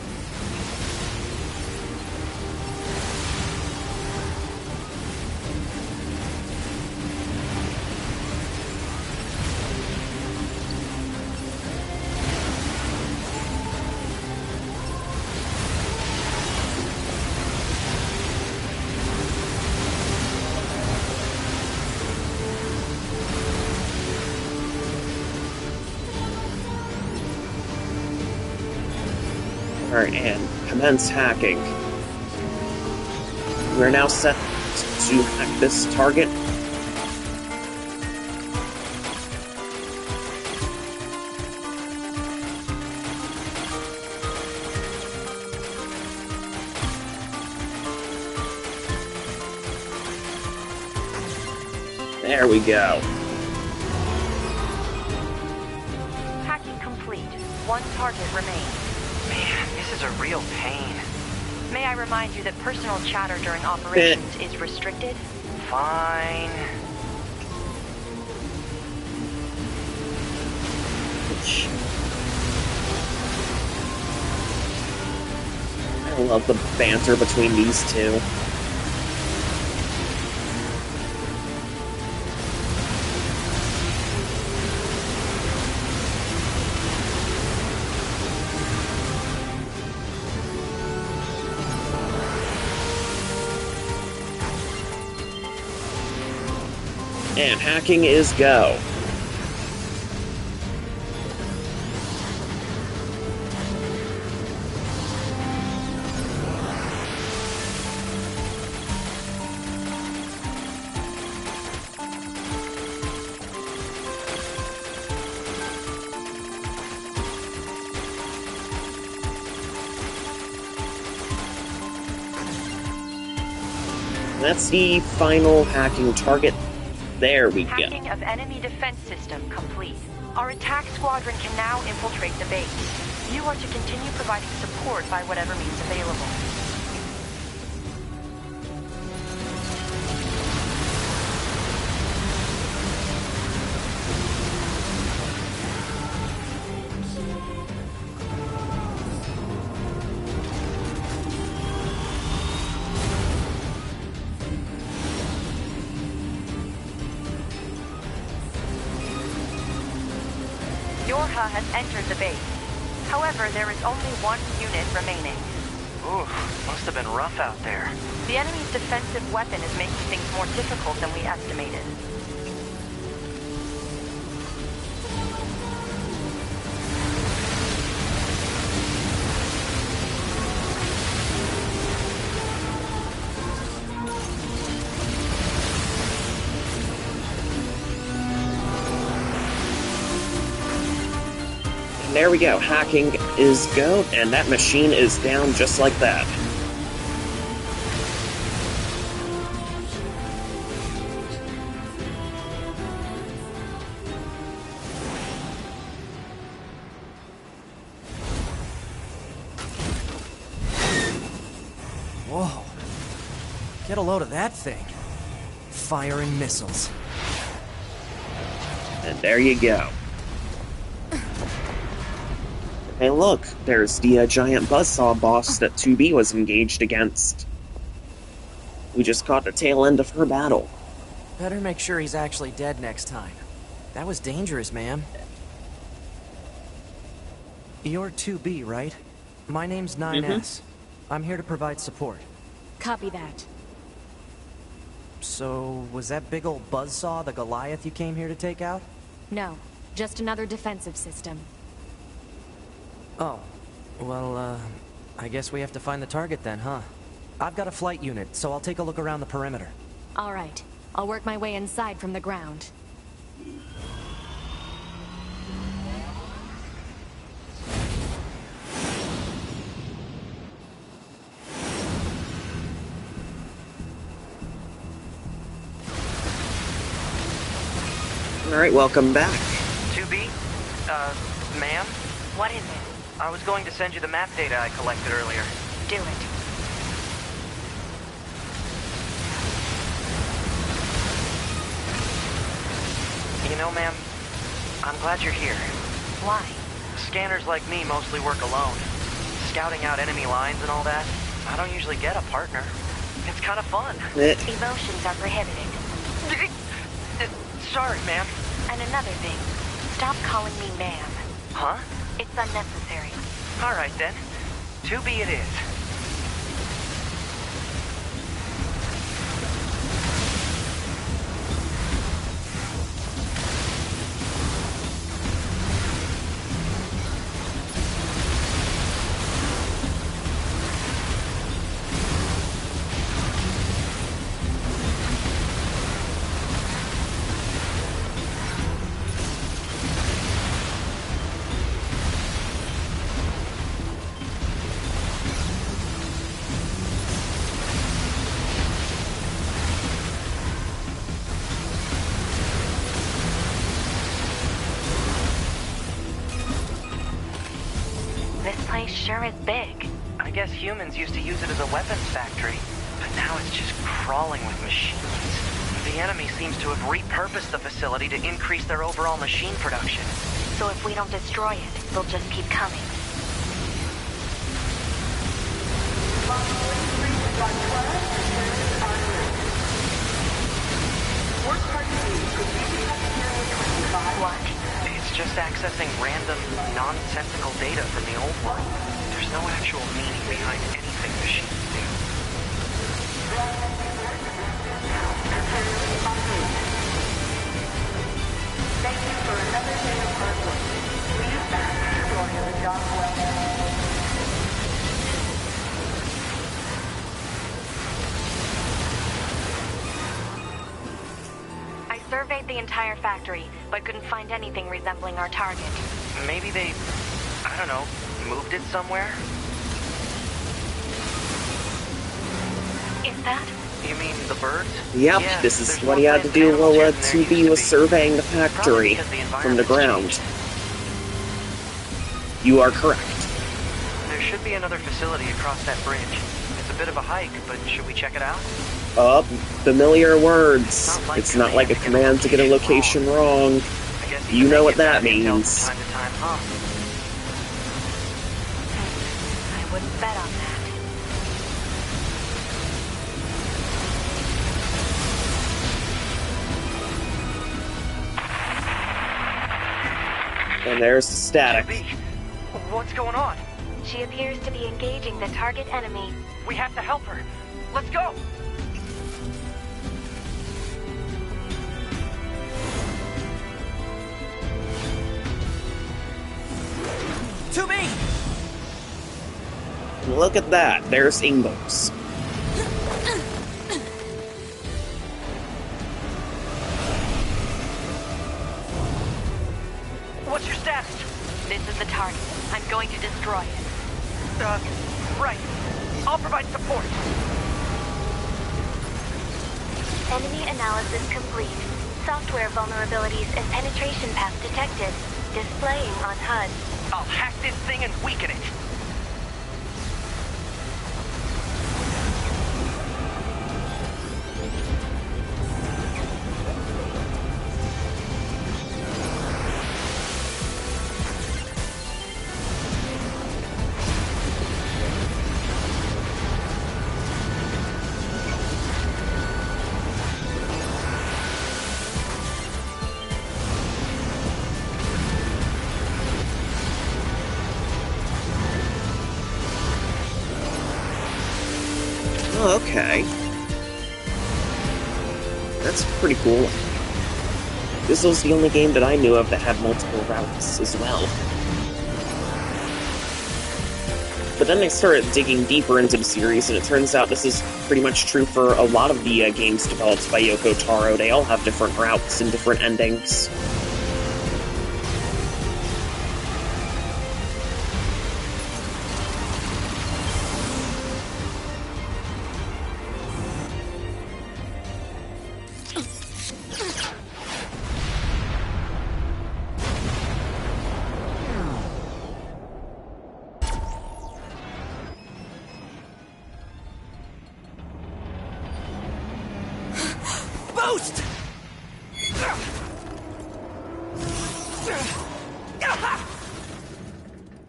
Alright, and commence hacking. We're now set to hack this target. There we go. Hacking complete. 1 target remains. Man, this is a real pain. May I remind you that personal chatter during operations is restricted? Fine. I love the banter between these two. And hacking is go. That's the final hacking target. There we go. Hacking of enemy defense system complete. Our attack squadron can now infiltrate the base. You are to continue providing support by whatever means available. Yorha has entered the base. However, there is only 1 unit remaining. Ooh, must have been rough out there. The enemy's defensive weapon is making things more difficult than we estimated. There we go. Hacking is go, and that machine is down just like that. Whoa. Get a load of that thing. Firing missiles. And there you go. Hey look, there's the giant buzzsaw boss that 2B was engaged against. We just caught the tail end of her battle. Better make sure he's actually dead next time. That was dangerous, ma'am. You're 2B, right? My name's 9S. I'm here to provide support. Copy that. So, was that big old buzzsaw the Goliath you came here to take out? No, just another defensive system. Oh, well, I guess we have to find the target then, huh? I've got a flight unit, so I'll take a look around the perimeter. All right. I'll work my way inside from the ground. Alright, welcome back. 2B? Ma'am? What is it? I was going to send you the map data I collected earlier. Do it. You know, ma'am, I'm glad you're here. Why? Scanners like me mostly work alone. Scouting out enemy lines and all that, I don't usually get a partner. It's kind of fun. Emotions are prohibited. Sorry, ma'am. And another thing, stop calling me ma'am. Huh? It's unnecessary. All right, then. 2B it is. This place sure is big. I guess humans used to use it as a weapons factory, but now it's just crawling with machines. The enemy seems to have repurposed the facility to increase their overall machine production. So if we don't destroy it, they'll just keep coming. What? It's just accessing random, nonsensical data from the old world. There's no actual meaning behind anything machines do. Thank you for another day of hard work. Please back destroy the job well done. I surveyed the entire factory, but couldn't find anything resembling our target. Maybe they, I don't know, moved it somewhere? Is that? You mean the birds? Yep, Yeah, this is there's what more he had to plants do and while animals here than there 2B used was to be. surveying the Probably factory because the from the environment's ground. changed. You are correct. There should be another facility across that bridge. It's a bit of a hike, but should we check it out? Familiar words. It's not like a command to get a location wrong. I guess You know what that intel from means. time to time, huh? I wouldn't bet on that. And there's the static. What's going on? She appears to be engaging the target enemy. We have to help her. Let's go! To me! Look at that. There's Ingos. What's your status? This is the target. I'm going to destroy it. Right. I'll provide support. Enemy analysis complete. Software vulnerabilities and penetration paths detected. Displaying on HUD. I'll hack this thing and weaken it. Oh, okay. That's pretty cool. This was the only game that I knew of that had multiple routes as well. But then they started digging deeper into the series, and it turns out this is pretty much true for a lot of the games developed by Yoko Taro. They all have different routes and different endings. Ghost!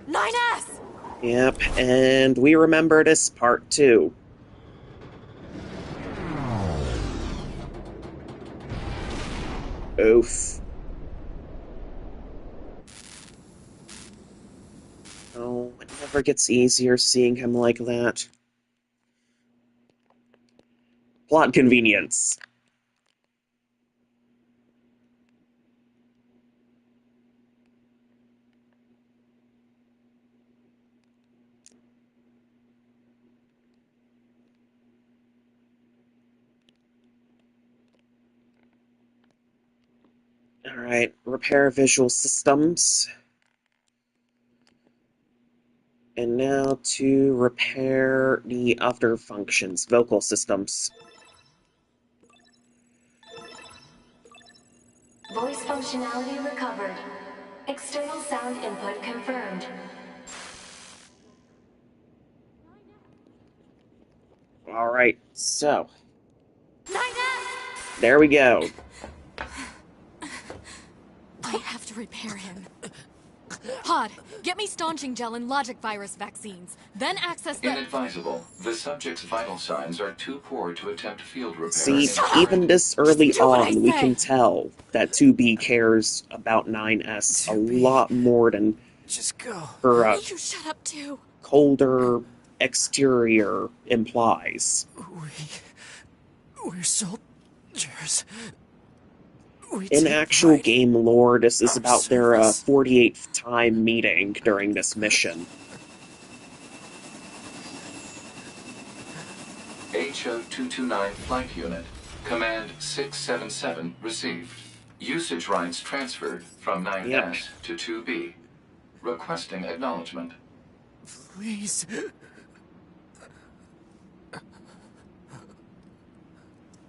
9S! Yep, and we remember this part too. Oof. Oh, it never gets easier seeing him like that. Plot convenience. Alright, repair visual systems. And now to repair the other functions, vocal systems. Voice functionality recovered. External sound input confirmed. Alright, so. There we go. I have to repair him. Pod, get me staunching gel and logic virus vaccines. Then access the... Inadvisable. The subject's vital signs are too poor to attempt field repair. See, even this early on, we can tell that 2B cares about 9S a lot more than her You shut up too. colder exterior implies. We're soldiers. In actual game lore, this is about their 48th time meeting during this mission. HO-229 Flight Unit. Command 677 received. Usage rights transferred from 9S to 2B. Requesting acknowledgement. Please.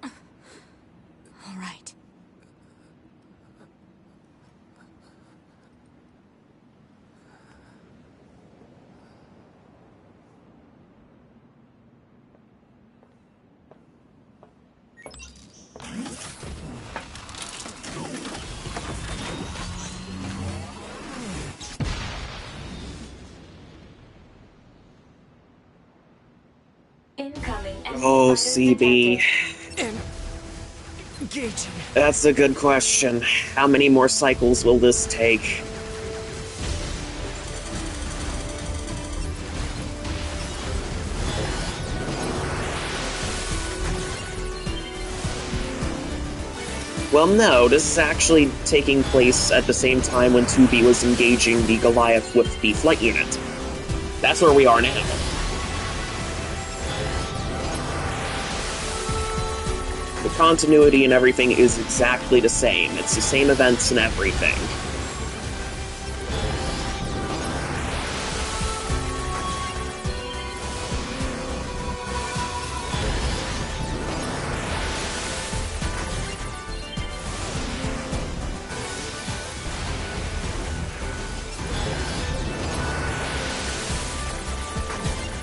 All right. Oh, CB. Engaging. That's a good question. How many more cycles will this take? Well, no, this is actually taking place at the same time when 2B was engaging the Goliath with the flight unit. That's where we are now. The continuity and everything is exactly the same. It's the same events and everything.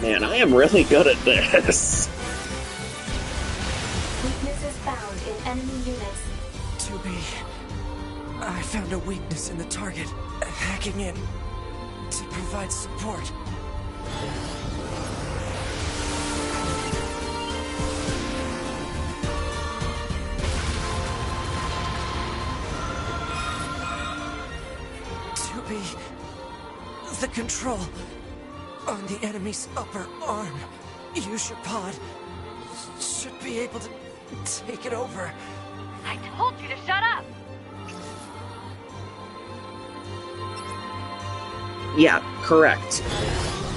Man, I am really good at this. Weaknesses found in enemy units. 2B. I found a weakness in the target. Hacking in to provide support. The control on the enemy's upper arm. Use your pod. Should be able to take it over. I told you to shut up! Yeah, correct.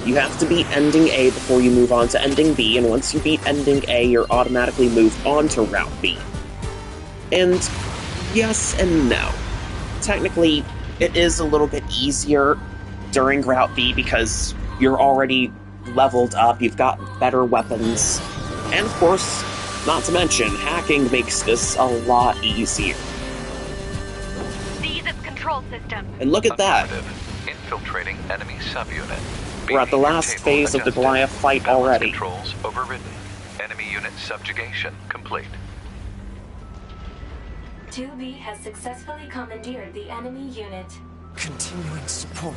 You have to beat ending A before you move on to ending B, and once you beat ending A, you're automatically moved on to Route B. And yes and no. Technically, it is a little bit easier during Route B because you're already leveled up, you've got better weapons, and of course, not to mention, hacking makes this a lot easier. Seize its control system. And look at that! Infiltrating enemy subunit. We're at the last phase of the Goliath fight already. Controls overridden. Enemy unit subjugation complete. 2B has successfully commandeered the enemy unit. Continuing support.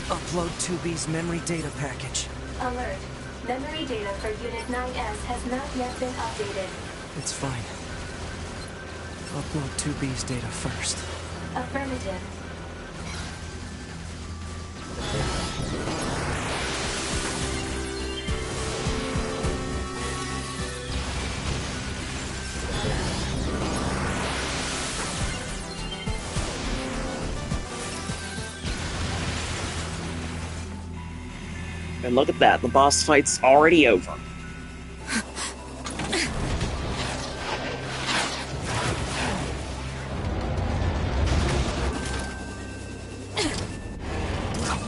Upload 2B's memory data package. Alert. Memory data for Unit 9S has not yet been updated. It's fine. Upload 2B's data first. Affirmative. And look at that, the boss fight's already over.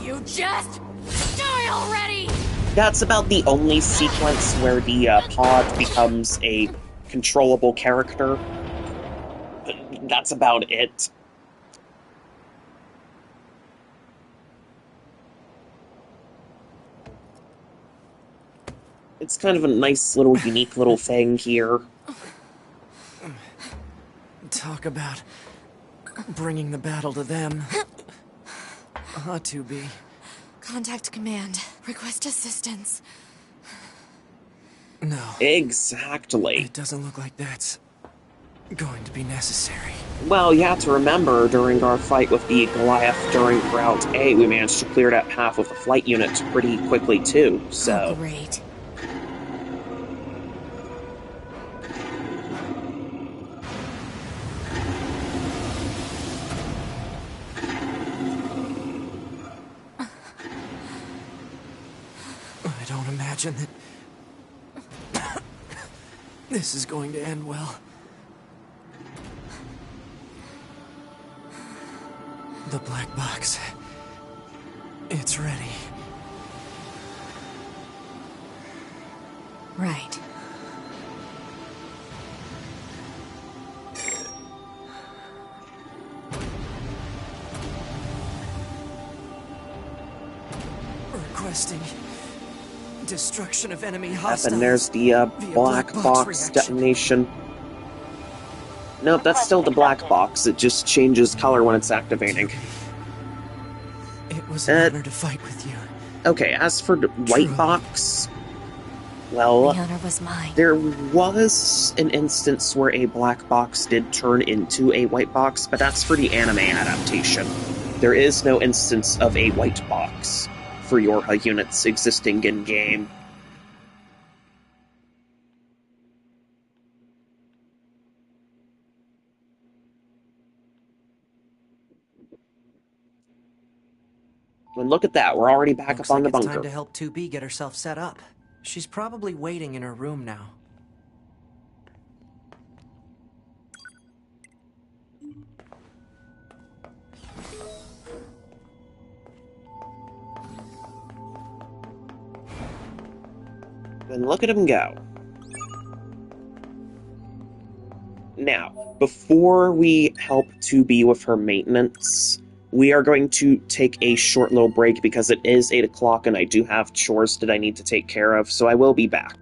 You just die already! That's about the only sequence where the pod becomes a controllable character. That's about it. It's kind of a nice little, unique little thing here. Talk about bringing the battle to them. 2B. Contact command. Request assistance. No. Exactly. It doesn't look like that's going to be necessary. Well, you have to remember, during our fight with the Goliath during Route A, we managed to clear that path with the flight unit pretty quickly, too, so... Oh, great. I don't imagine that this is going to end well. The black box. It's ready. Right. Requesting destruction of enemy hostiles. And there's the black box detonation. Nope, that's still the black box. It just changes color when it's activating. It was an honor to fight with you. Okay, as for the white box, well, The honor was mine. there was an instance where a black box did turn into a white box, but that's for the anime adaptation. There is no instance of a white box for your units existing in-game. And look at that, we're already back Looks up on like the it's bunker. time to help 2B get herself set up. She's probably waiting in her room now. And look at him go. Now, before we help 2B with her maintenance, we are going to take a short little break because it is 8 o'clock and I do have chores that I need to take care of, so I will be back.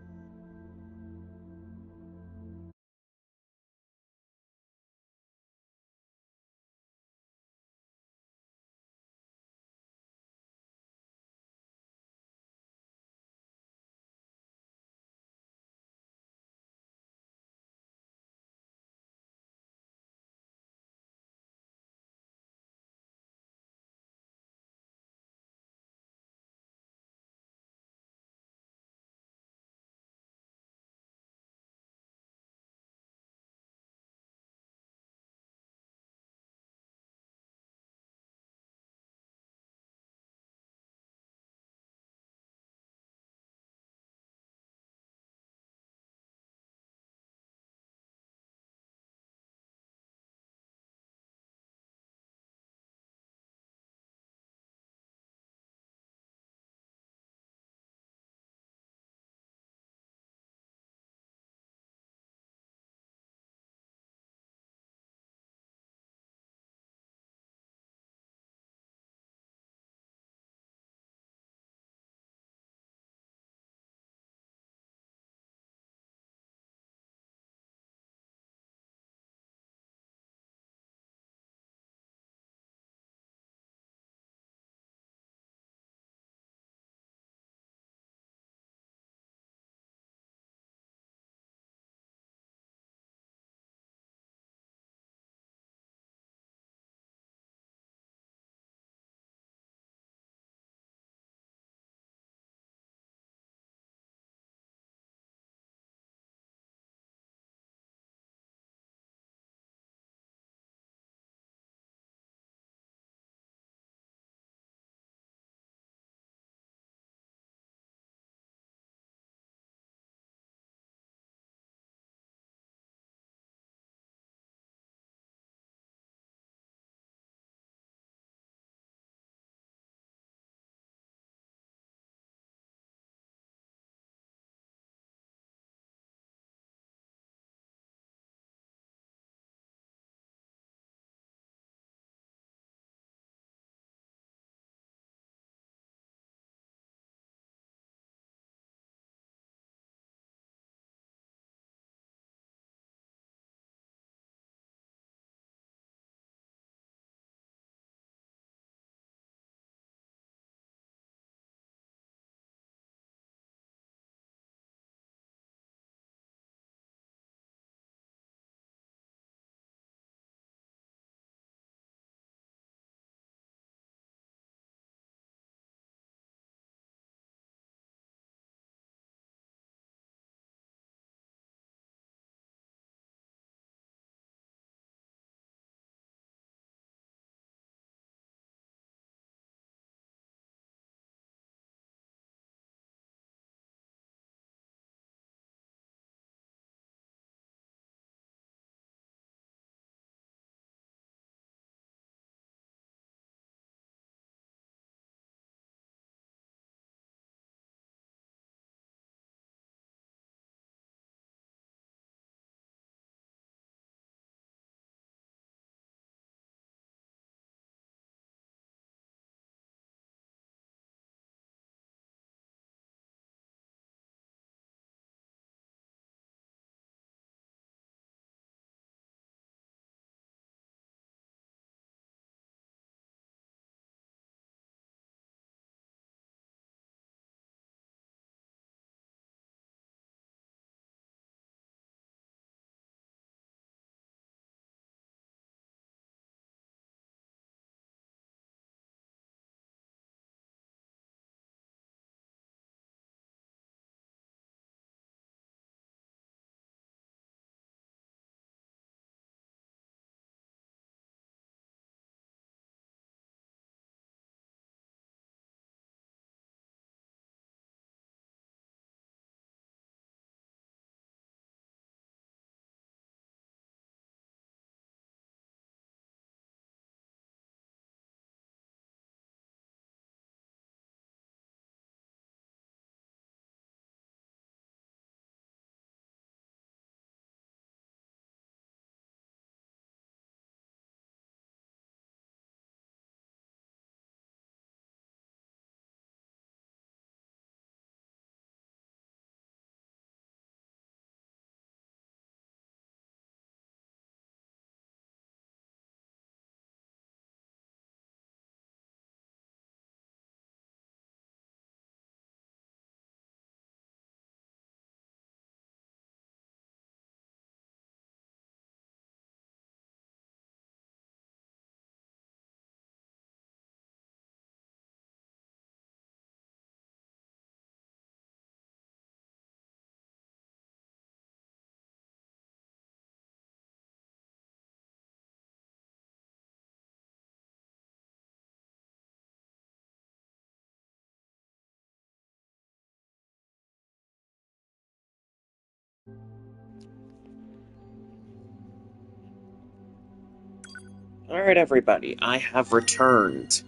Alright, everybody, I have returned.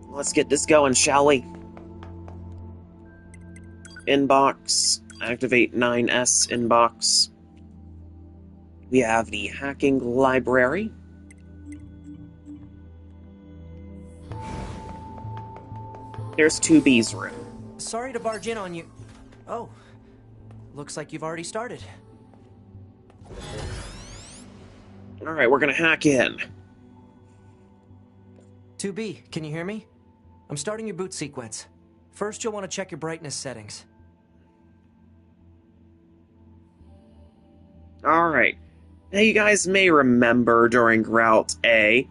Let's get this going, shall we? Inbox. Activate 9S inbox. We have the hacking library. There's 2B's room. Sorry to barge in on you. Oh, looks like you've already started. Alright, we're gonna hack in. 2B, can you hear me? I'm starting your boot sequence. First, you'll want to check your brightness settings. Alright. Now, you guys may remember during Route A.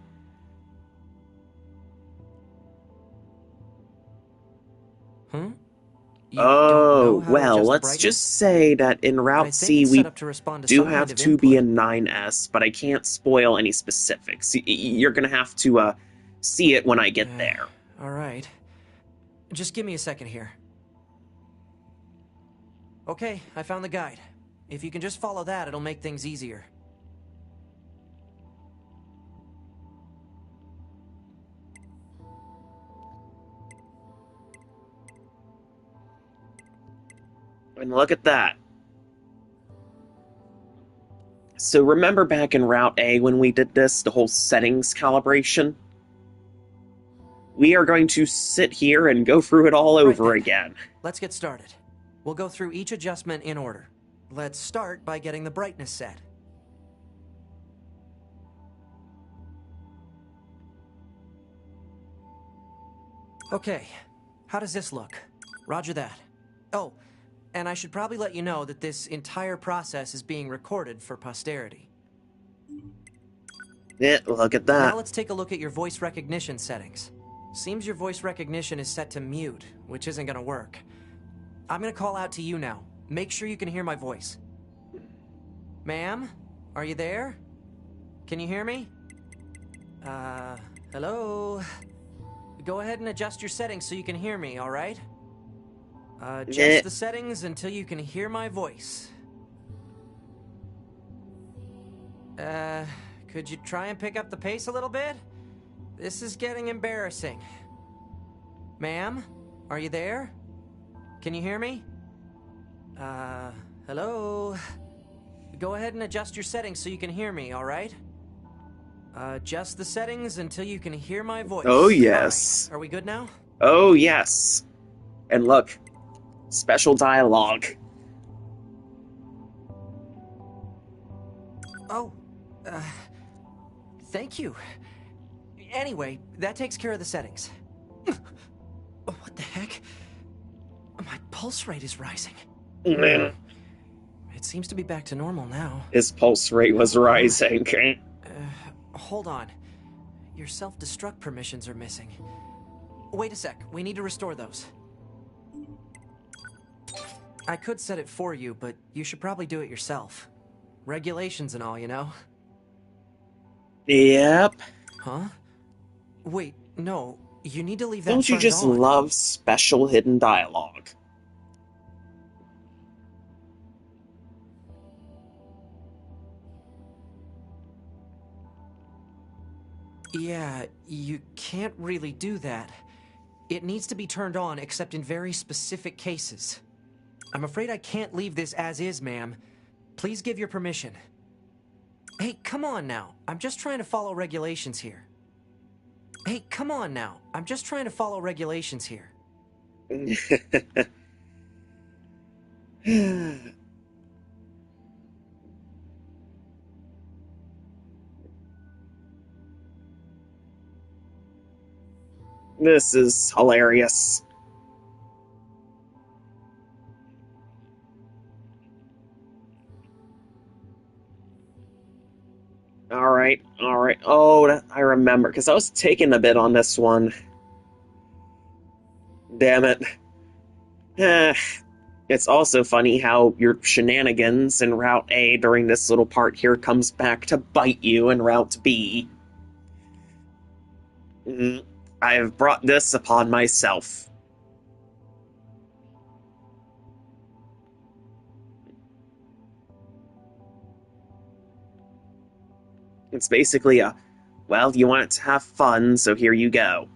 Huh? Oh, well, let's just say that in Route C we do have 2B and 9S, but I can't spoil any specifics. You're gonna have to see it when I get there. Alright. Just give me a second here. Okay, I found the guide. If you can just follow that, it'll make things easier. And look at that. So remember back in Route A when we did this, the whole settings calibration? We are going to sit here and go through it all over again. Let's get started. We'll go through each adjustment in order. Let's start by getting the brightness set. Okay, how does this look? Roger that. Oh, and I should probably let you know that this entire process is being recorded for posterity. Yeah, look at that. Now let's take a look at your voice recognition settings. Seems your voice recognition is set to mute, which isn't gonna work. I'm gonna call out to you now. Make sure you can hear my voice. Ma'am? Are you there? Can you hear me? Hello? Go ahead and adjust your settings so you can hear me, alright? Adjust the settings until you can hear my voice. Could you try and pick up the pace a little bit? This is getting embarrassing. Ma'am? Are you there? Can you hear me? Hello? Go ahead and adjust your settings so you can hear me, alright? Adjust the settings until you can hear my voice. Oh, yes. Right. Are we good now? Oh, yes. And look, special dialogue. Oh, thank you. Anyway, that takes care of the settings. What the heck? My pulse rate is rising. It seems to be back to normal now. His pulse rate was rising. Hold on. Your self-destruct permissions are missing. Wait a sec. We need to restore those. I could set it for you, but you should probably do it yourself. Regulations and all, you know? Yep. Huh? Wait, no. You need to leave that Don't you turned just on. love special hidden dialogue? Yeah, you can't really do that. It needs to be turned on except in very specific cases. I'm afraid I can't leave this as is, ma'am. Please give your permission. Hey, come on now. I'm just trying to follow regulations here. Hey, come on now. I'm just trying to follow regulations here. This is hilarious. Alright, alright. Oh, I remember, because I was taking a bit on this one. Damn it. It's also funny how your shenanigans in Route A during this little part here comes back to bite you in Route B. I have brought this upon myself. It's basically a, well, you want to have fun, so here you go.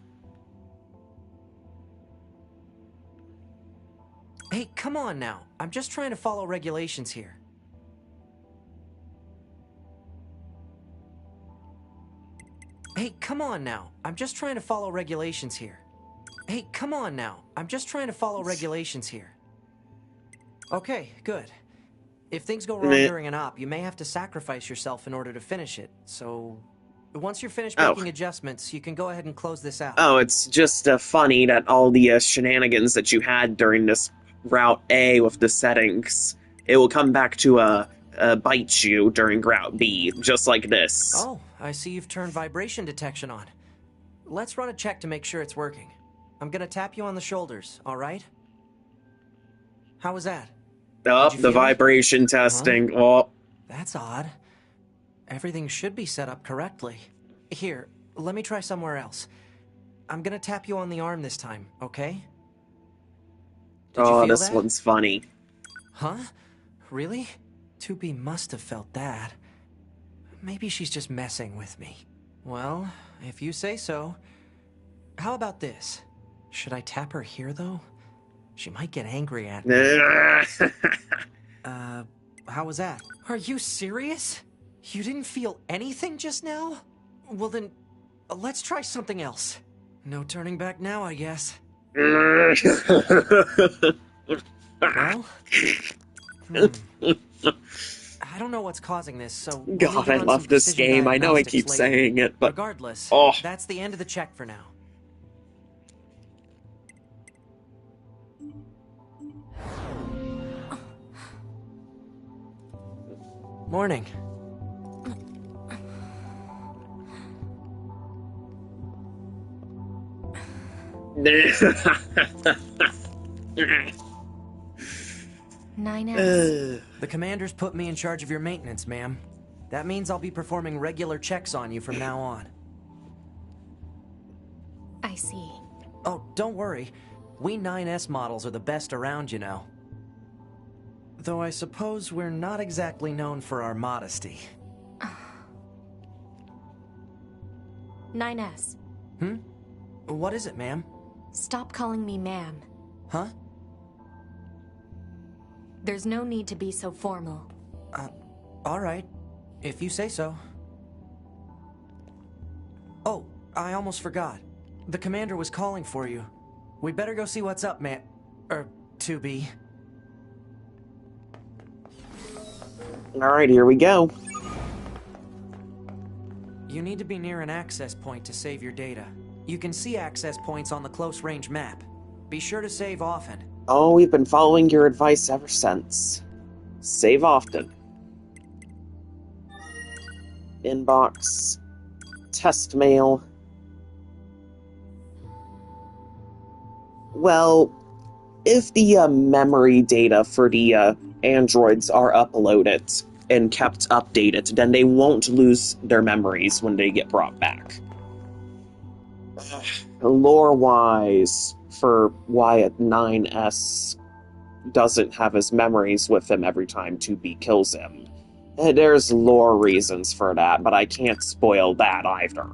Hey, come on now. I'm just trying to follow regulations here. Hey, come on now. I'm just trying to follow regulations here. Hey, come on now. I'm just trying to follow regulations here. Okay, good. If things go wrong during an op, you may have to sacrifice yourself in order to finish it. So, once you're finished making adjustments, you can go ahead and close this out. Oh, it's just funny that all the shenanigans that you had during this Route A with the settings, it will come back to bite you during Route B, just like this. Oh, I see you've turned vibration detection on. Let's run a check to make sure it's working. I'm gonna tap you on the shoulders, alright? How was that? Oh, the vibration testing. Huh? Oh. That's odd. Everything should be set up correctly. Here, let me try somewhere else. I'm gonna tap you on the arm this time, okay? Did you feel this that? one's funny. Huh? Really? 2B must have felt that. Maybe she's just messing with me. Well, if you say so. How about this? Should I tap her here, though? She might get angry at me. How was that? Are you serious? You didn't feel anything just now? Well then, let's try something else. No turning back now, I guess. Well? I don't know what's causing this, so... God, I love this game. I know I keep saying it, but... Regardless, that's the end of the check for now. Morning. NieR. The commander's put me in charge of your maintenance, ma'am. That means I'll be performing regular checks on you from now on. I see. Oh, don't worry. We 9S models are the best around, you know. Though I suppose we're not exactly known for our modesty. 9S. What is it, ma'am? Stop calling me ma'am. Huh? There's no need to be so formal. Alright. If you say so. Oh, I almost forgot. The commander was calling for you. We'd better go see what's up, 2B. Alright, here we go. You need to be near an access point to save your data. You can see access points on the close-range map. Be sure to save often. Oh, we've been following your advice ever since. Save often. Inbox. Test mail. Well, if the memory data for the androids are uploaded and kept updated, then they won't lose their memories when they get brought back. Lore-wise, for why 9S doesn't have his memories with him every time 2B kills him, there's lore reasons for that, but I can't spoil that either.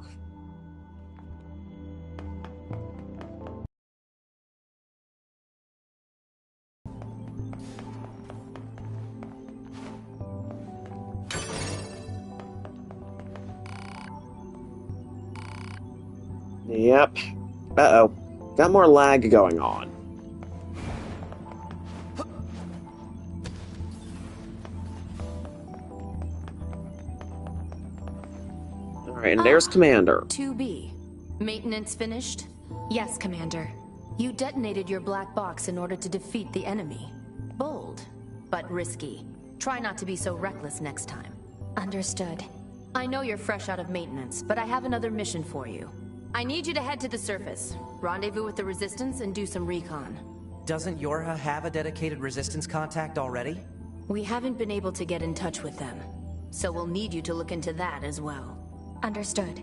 Yep. Uh-oh. Got more lag going on. Alright, and there's Commander. 2B. Maintenance finished? Yes, Commander. You detonated your black box in order to defeat the enemy. Bold, but risky. Try not to be so reckless next time. Understood. I know you're fresh out of maintenance, but I have another mission for you. I need you to head to the surface, rendezvous with the Resistance, and do some recon. Doesn't Yorha have a dedicated Resistance contact already? We haven't been able to get in touch with them, so we'll need you to look into that as well. Understood.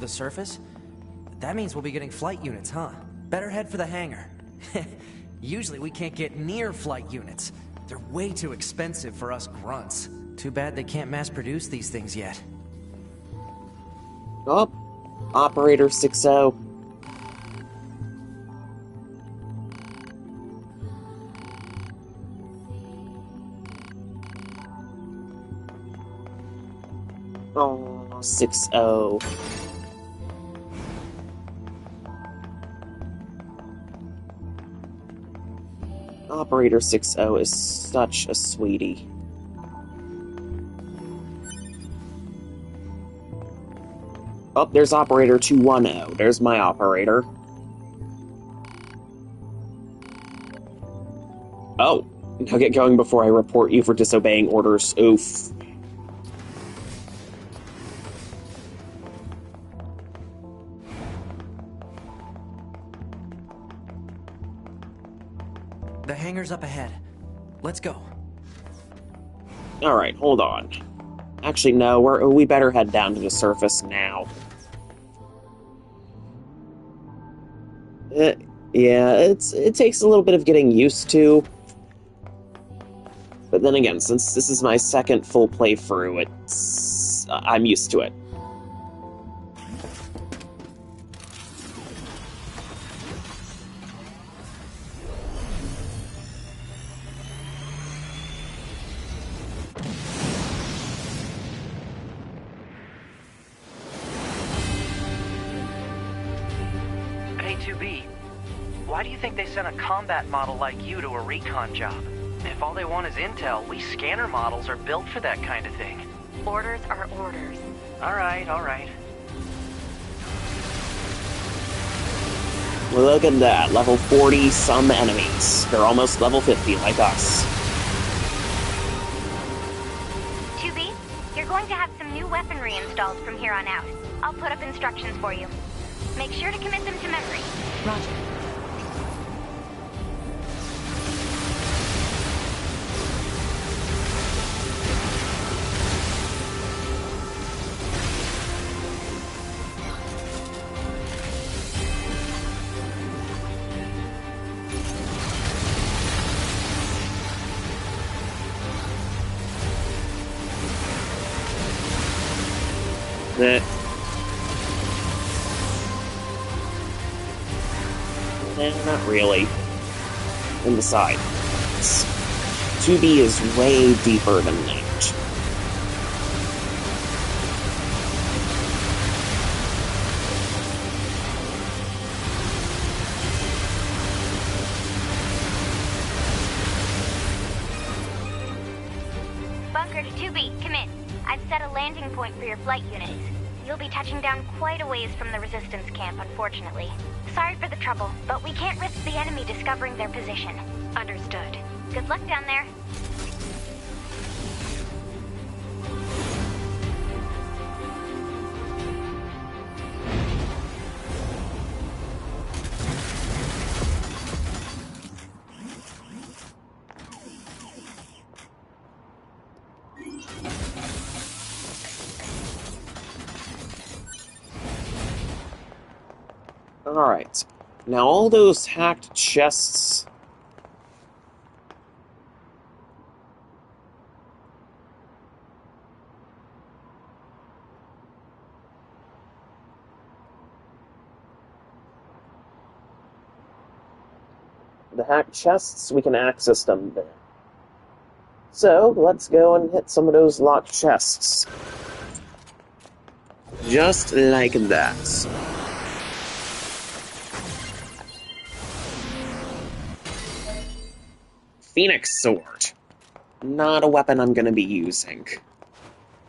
the surface? That means we'll be getting flight units, huh? Better head for the hangar. Usually we can't get near flight units. They're way too expensive for us grunts. Too bad they can't mass produce these things yet. Oh, Operator 6-0. Oh, 6-0. Operator 6-0 is such a sweetie. Oh, there's Operator 210. There's my operator. Oh, now get going before I report you for disobeying orders. Oof. The hangar's up ahead. Let's go. Alright, hold on. Actually, no, we better head down to the surface now. Yeah, it takes a little bit of getting used to. But then again, since this is my second full playthrough, I'm used to it. Why do you think they sent a combat model like you to a recon job? If all they want is intel, we scanner models are built for that kind of thing. Orders are orders. Alright, alright. Well, look at that. Level 40 some enemies. They're almost level 50 like us. 2B, you're going to have some new weaponry installed from here on out. I'll put up instructions for you. Make sure to commit them to memory. Roger. Not really. And besides, 2B is way deeper than that. Bunker to 2B, come in. I've set a landing point for your flight units. You'll be touching down quite a ways from the Resistance camp, unfortunately. Sorry for the trouble, but we can't risk the enemy discovering their position. Understood. Good luck down there. Alright. Now all those hacked chests... The hacked chests, we can access them there. So, let's go and hit some of those locked chests. Just like that. Phoenix Sword. Not a weapon I'm gonna be using.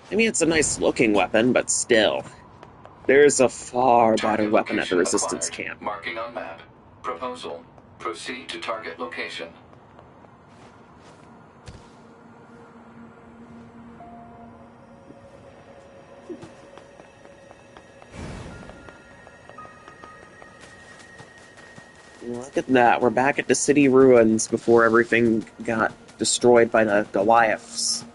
I mean, it's a nice-looking weapon, but still. There's a far better weapon at the Resistance camp. Marking on map. Proposal. Proceed to target location. Look at that, we're back at the city ruins before everything got destroyed by the Goliaths.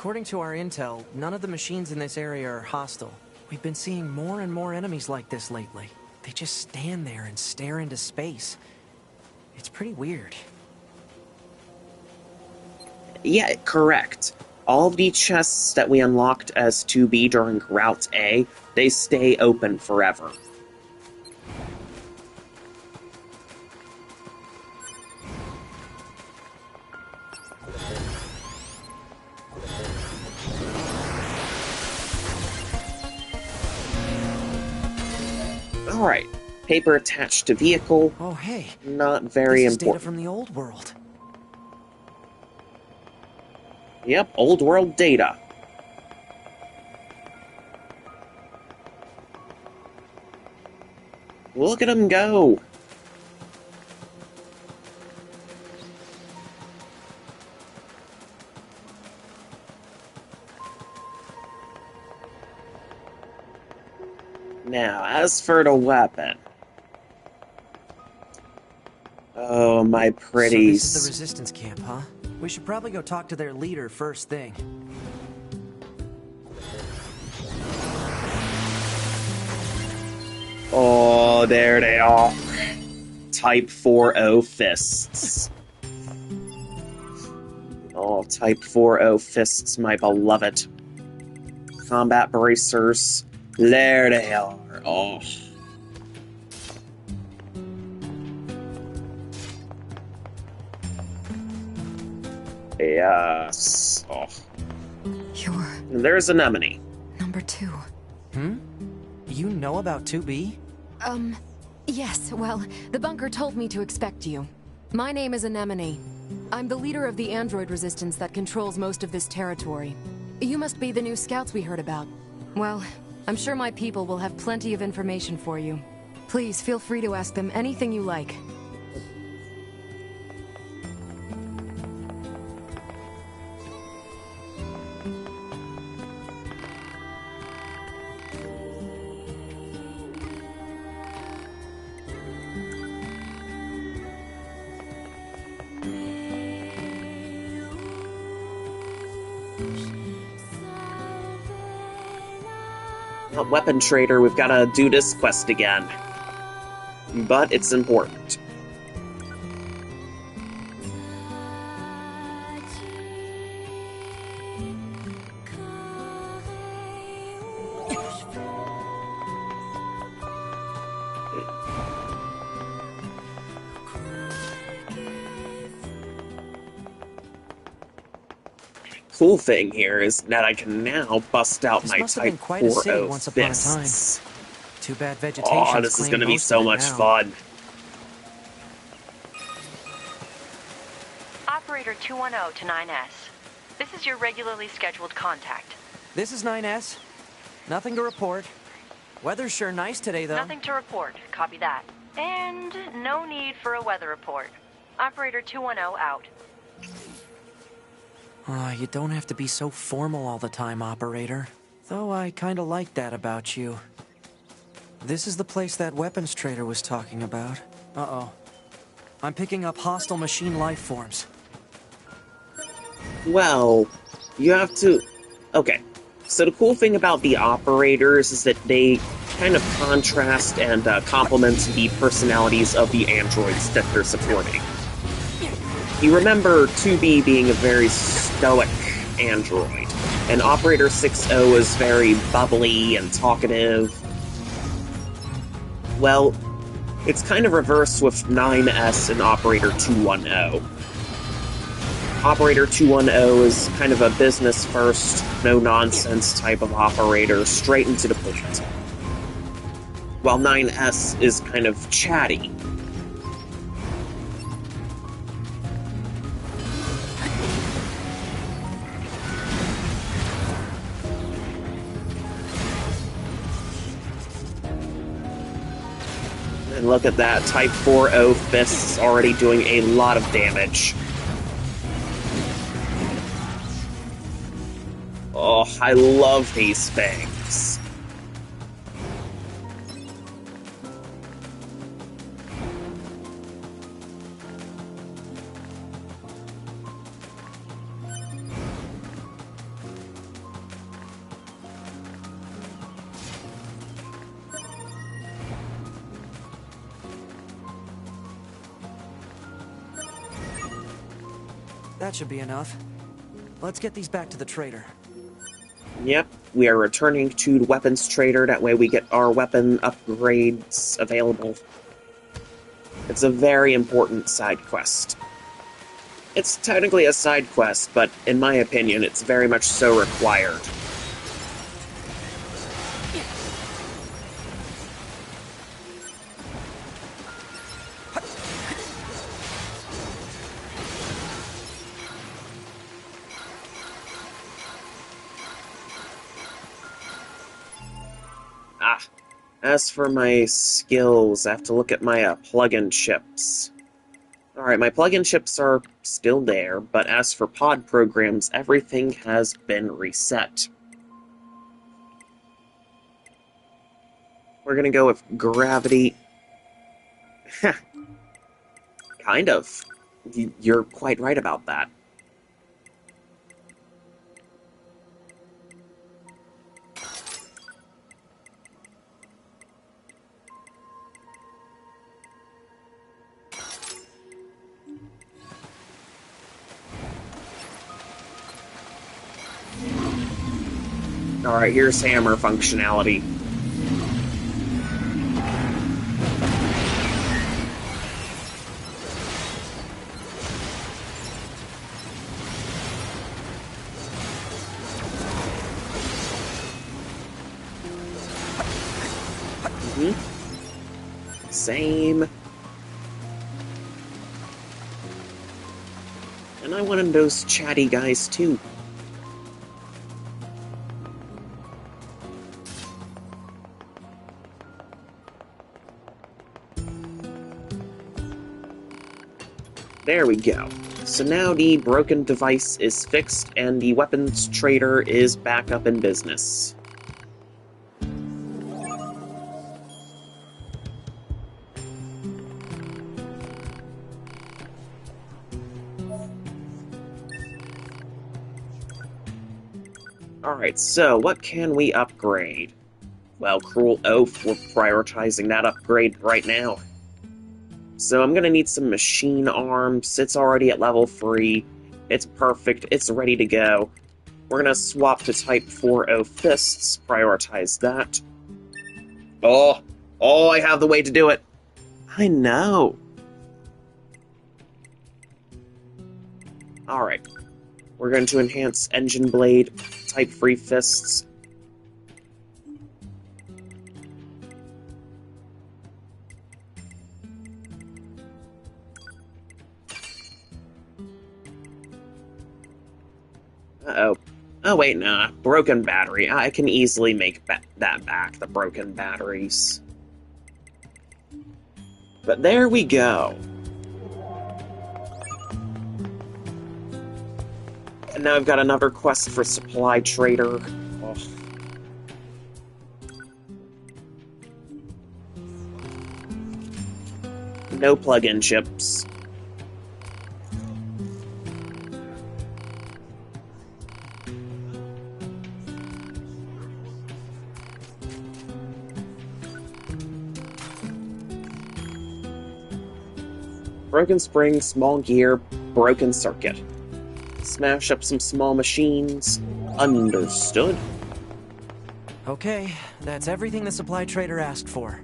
According to our intel, none of the machines in this area are hostile. We've been seeing more and more enemies like this lately. They just stand there and stare into space. It's pretty weird. Yeah, correct. All of the chests that we unlocked as 2B during Route A, they stay open forever. Alright. Paper attached to vehicle. Oh, hey. Not very this is important. Data from the old world. Yep, old world data. Look at him go. Now, as for the weapon. Oh, my pretties. So this is the resistance camp, huh? We should probably go talk to their leader first thing. Oh, there they are. Type 4-0 fists. Oh, Type 4-0 fists, my beloved. Combat bracers. There they are. Oh. Yes. Oh. There's Anemone. Number 2. You know about 2B? Yes, well, the bunker told me to expect you. My name is Anemone. I'm the leader of the android resistance that controls most of this territory. You must be the new scouts we heard about. Well, I'm sure my people will have plenty of information for you. Please feel free to ask them anything you like. Weapon trader, we've got to do this quest again. But it's important. Cool thing here is that I can now bust out my Type 4-0 fists. Too bad vegetation. Oh, this is going to be so much fun. Operator 210 to 9S. This is your regularly scheduled contact. This is 9S. Nothing to report. Weather's sure nice today, though. Nothing to report. Copy that. And no need for a weather report. Operator 210 out. You don't have to be so formal all the time, Operator. Though I kinda like that about you. This is the place that weapons trader was talking about. Uh-oh. I'm picking up hostile machine life forms. Well, you have to... Okay, so the cool thing about the operators is that they kind of contrast and complement the personalities of the androids that they're supporting. You remember 2B being a very stoic android, and Operator 6-0 is very bubbly and talkative. Well, it's kind of reversed with 9S and Operator 210. Operator 210 is kind of a business-first, no-nonsense type of operator, straight into the point. While 9S is kind of chatty. And look at that, Type 4-0 fists already doing a lot of damage. Oh, I love these things. That should be enough. Let's get these back to the trader. Yep, we are returning to the weapons trader. That way we get our weapon upgrades available. It's a very important side quest. It's technically a side quest, but in my opinion, it's very much so required. As for my skills, I have to look at my plugin chips. Alright, my plugin chips are still there, but as for pod programs, everything has been reset. We're gonna go with gravity. Kind of. You're quite right about that. Alright, here's hammer functionality. Same. And I wanted those chatty guys too. There we go. So now the broken device is fixed and the weapons trader is back up in business. Alright, so what can we upgrade? Well, Cruel Oath, we're prioritizing that upgrade right now. So I'm gonna need some machine arms. It's already at level 3. It's perfect. It's ready to go. We're gonna swap to Type 4O Fists. Prioritize that. Oh, I have the way to do it. I know. Alright. We're going to enhance Engine Blade, Type 3 Fists. Uh-oh. Oh, wait, nah. Broken battery. I can easily make that back, the broken batteries. But there we go. And now I've got another quest for Supply Trader. Oh. No plug-in chips. Broken spring, small gear, broken circuit. Smash up some small machines. Understood. Okay, that's everything the supply trader asked for.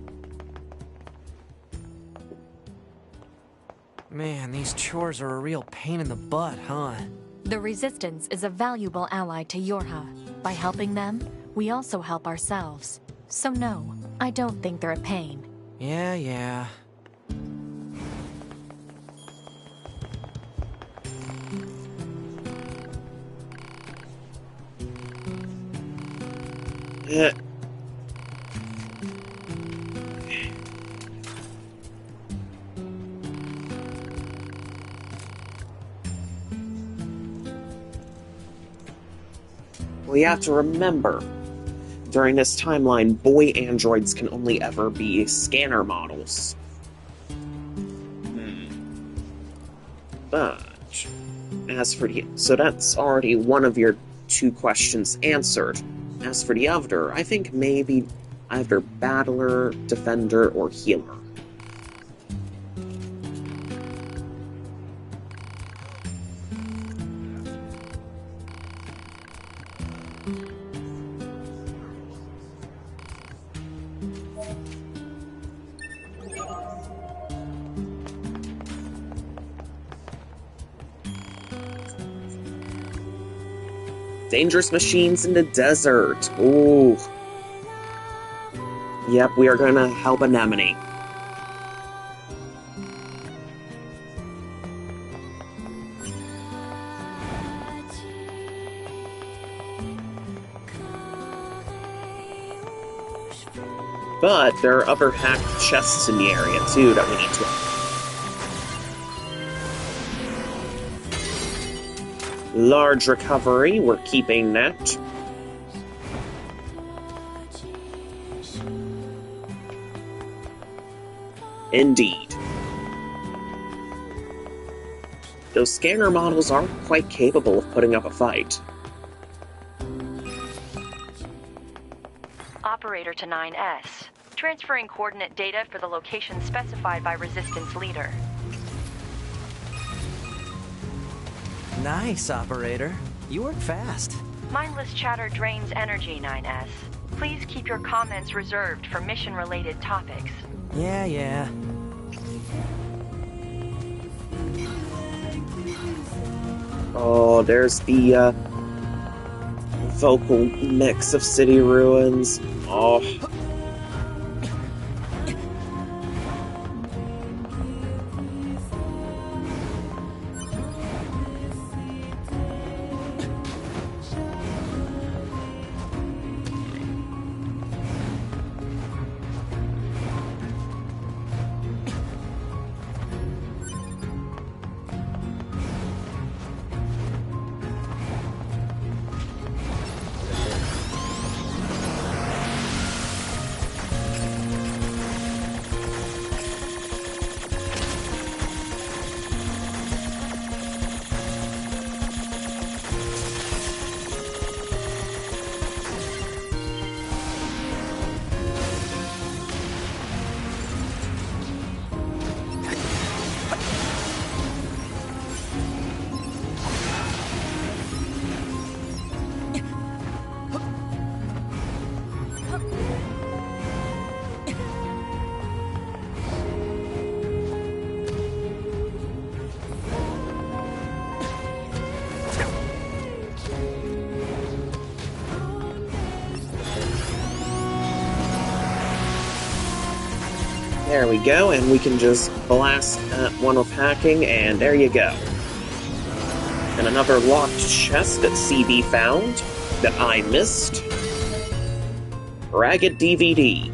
Man, these chores are a real pain in the butt, huh? The Resistance is a valuable ally to Yorha. By helping them, we also help ourselves. So no, I don't think they're a pain. Yeah. Well, you have to remember, during this timeline, boy androids can only ever be scanner models. But, as for the... So that's already one of your 2 questions answered. As for the other, I think maybe either Battler, Defender, or Healer. Dangerous machines in the desert. Ooh. Yep, we are gonna help Anemone. But there are other hacked chests in the area, too, that we need to... Large recovery, we're keeping that. Indeed. Those scanner models are quite capable of putting up a fight. Operator to 9S. Transferring coordinate data for the location specified by Resistance Leader. Nice, Operator. You work fast. Mindless chatter drains energy, 9S. Please keep your comments reserved for mission-related topics. Yeah. Oh, there's the, vocal mix of city ruins. Oh. There we go, and we can just blast at one with hacking, and there you go. And another locked chest that CB found, that I missed. Ragged DVD.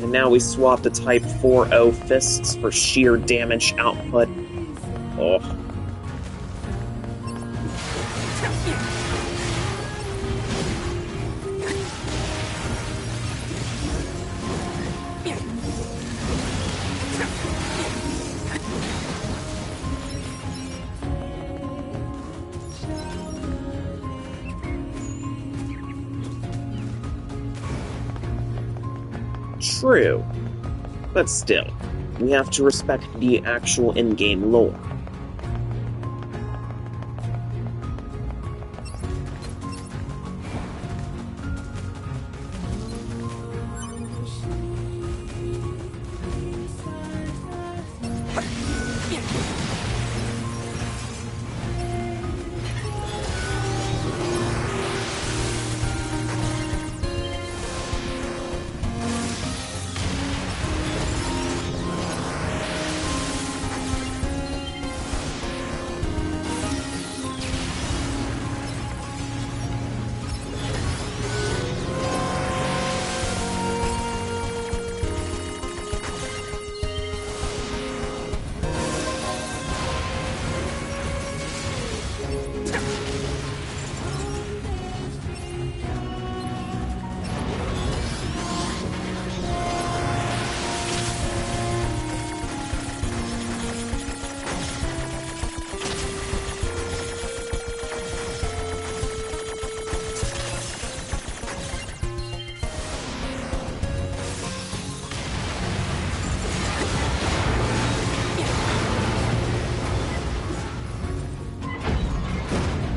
And now we swap the Type 4.0 fists for sheer damage output. Oh. True, but still, we have to respect the actual in-game lore.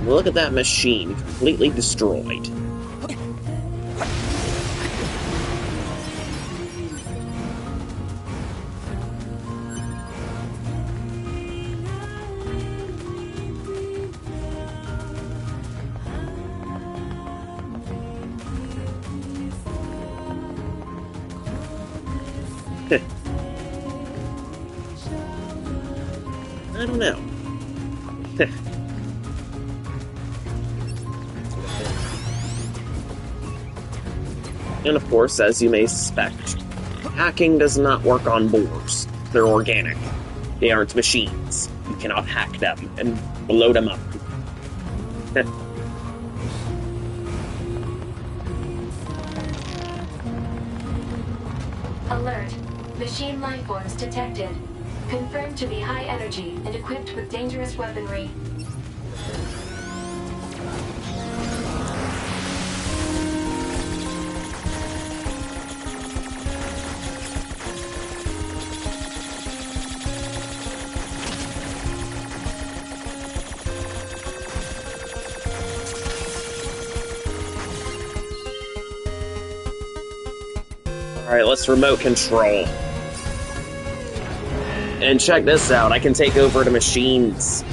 Look at that machine, completely destroyed. I don't know. And of course, as you may suspect, hacking does not work on boars. They're organic. They aren't machines. You cannot hack them and blow them up. Alert. Machine lifeforms detected. Confirmed to be high energy and equipped with dangerous weaponry. Alright, let's remote control. And check this out, I can take over the machines.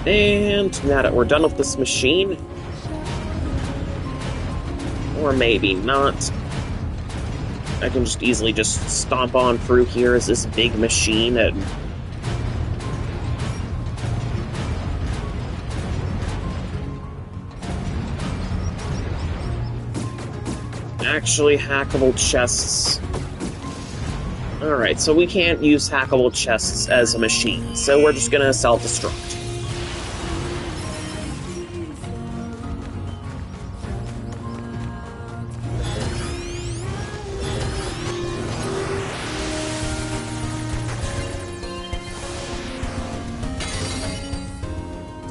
And now that we're done with this machine, or maybe not, I can just easily just stomp on through here as this big machine and actually hackable chests. Alright, so we can't use hackable chests as a machine, so we're just gonna self-destruct.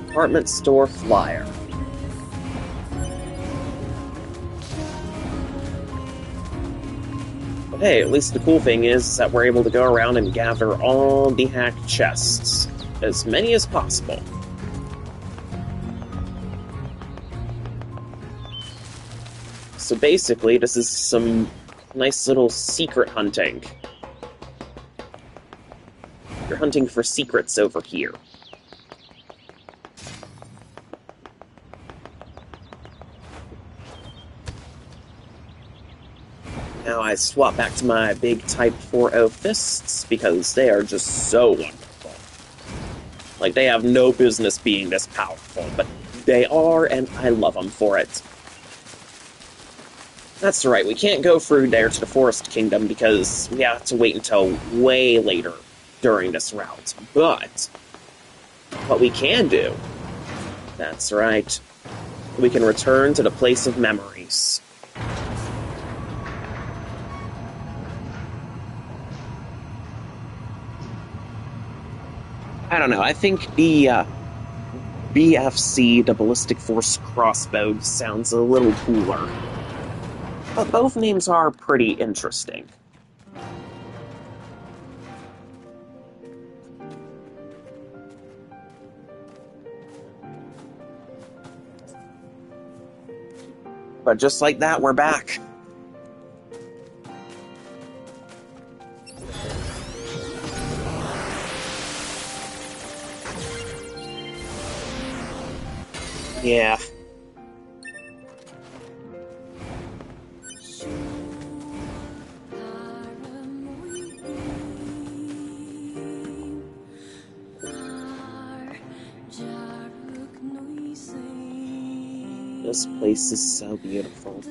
Department store flyer. But hey, at least the cool thing is that we're able to go around and gather all the hacked chests. As many as possible. So basically, this is some nice little secret hunting. You're hunting for secrets over here. Now I swap back to my big Type 4.0 fists, because they are just so wonderful. Like, they have no business being this powerful, but they are, and I love them for it. That's right, we can't go through there to the Forest Kingdom, because we have to wait until way later during this route. But what we can do, that's right, we can return to the Place of Memories. I don't know, I think the BFC, the Ballistic Force Crossbow, sounds a little cooler. But both names are pretty interesting. But just like that, we're back. Yeah. This place is so beautiful.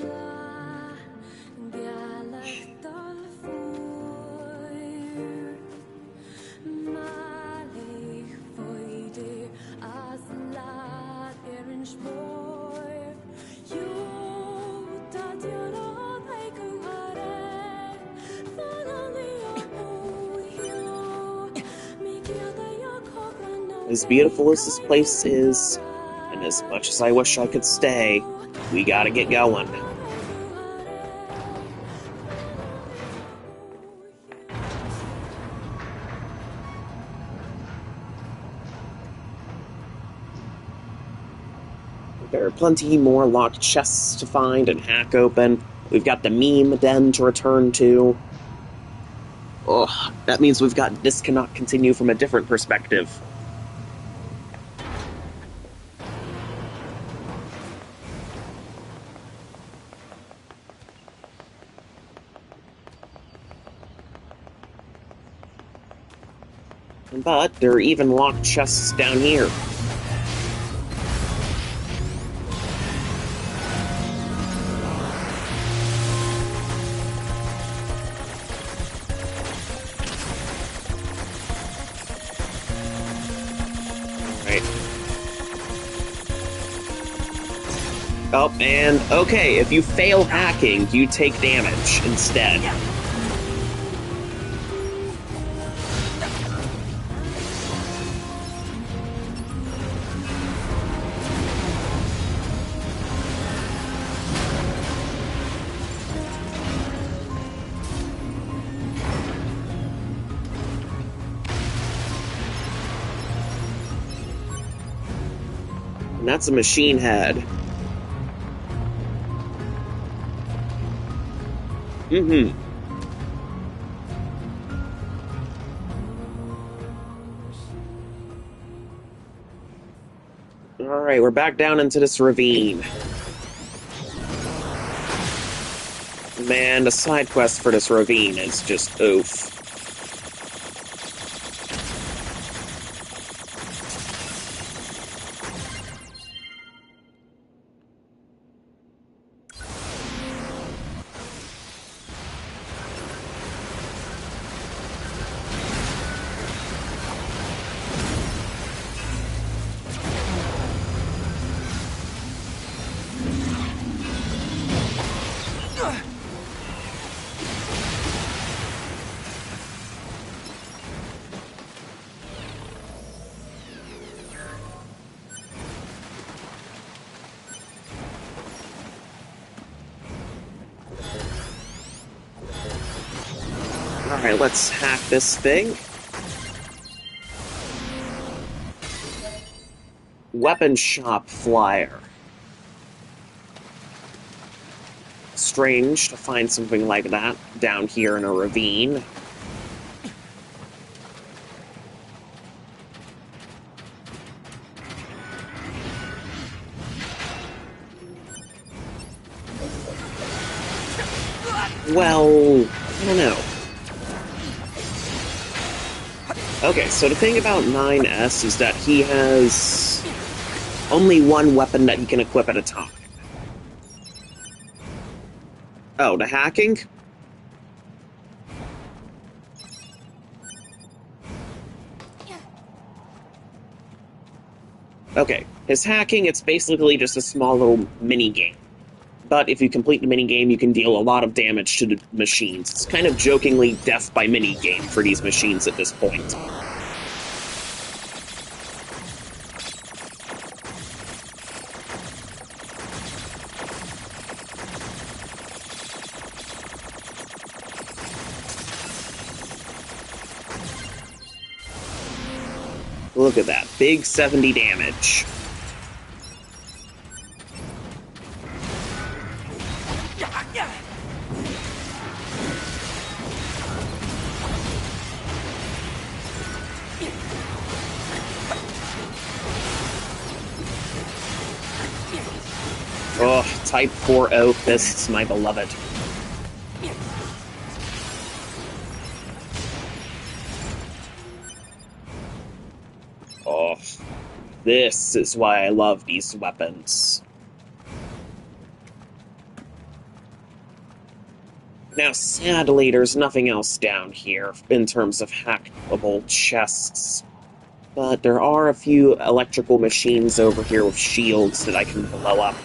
As beautiful as this place is, and as much as I wish I could stay, we gotta get going. There are plenty more locked chests to find and hack open. We've got the meme den to return to. Ugh, that means we've got this cannot continue from a different perspective. But there are even locked chests down here. Oh, and okay, if you fail hacking, you take damage instead. And that's a machine head. Mm-hmm. Alright, we're back down into this ravine. Man, the side quest for this ravine is just oof. Alright, let's hack this thing. Weapon shop flyer. Strange to find something like that down here in a ravine. Well, I don't know. Okay, so the thing about 9S is that he has only one weapon that he can equip at a time. Oh, the hacking? Okay, his hacking, it's basically just a small little mini-game. But if you complete the minigame, you can deal a lot of damage to the machines. It's kind of jokingly death by minigame for these machines at this point. Look at that, big 70 damage. Oh, Type 4-0 fists, my beloved. Oh, this is why I love these weapons. Now, sadly, there's nothing else down here in terms of hackable chests. But there are a few electrical machines over here with shields that I can blow up.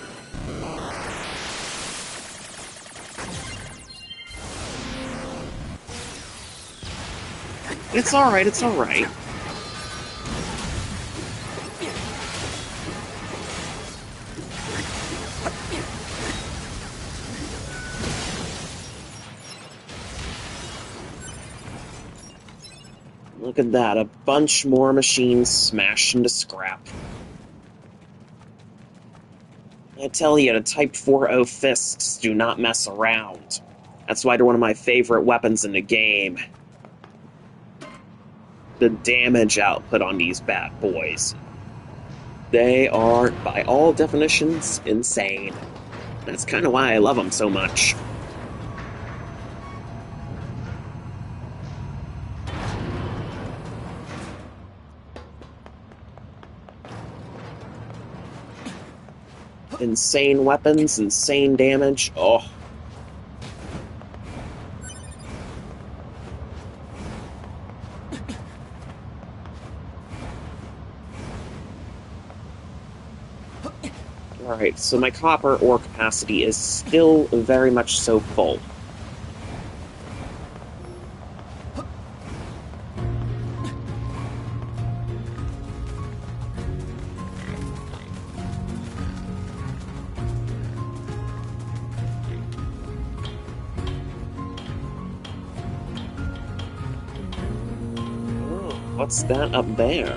It's alright, it's alright. Look at that, a bunch more machines smashed into scrap. I tell you, the Type 4.0 fists do not mess around. That's why they're one of my favorite weapons in the game. The damage output on these bad boys. They are, by all definitions, insane. That's kind of why I love them so much. Insane weapons, insane damage. Oh. Alright, so my copper ore capacity is still very much so full. Oh, what's that up there?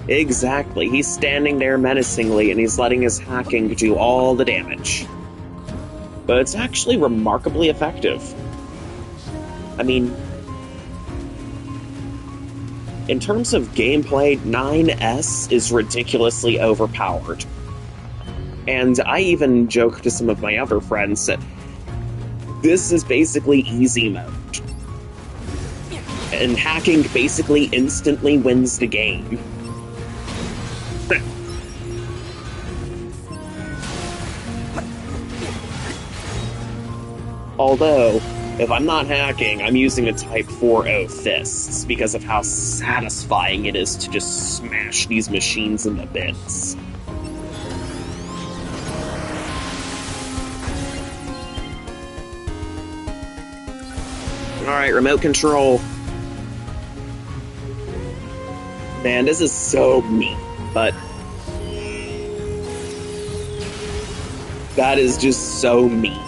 Exactly, he's standing there menacingly and he's letting his hacking do all the damage. But it's actually remarkably effective. I mean, in terms of gameplay, 9S is ridiculously overpowered. And I even joke to some of my other friends that this is basically easy mode. And hacking basically instantly wins the game. Although, if I'm not hacking, I'm using a Type 4.0 fists because of how satisfying it is to just smash these machines into bits. Alright, remote control. Man, this is so mean, but that is just so mean.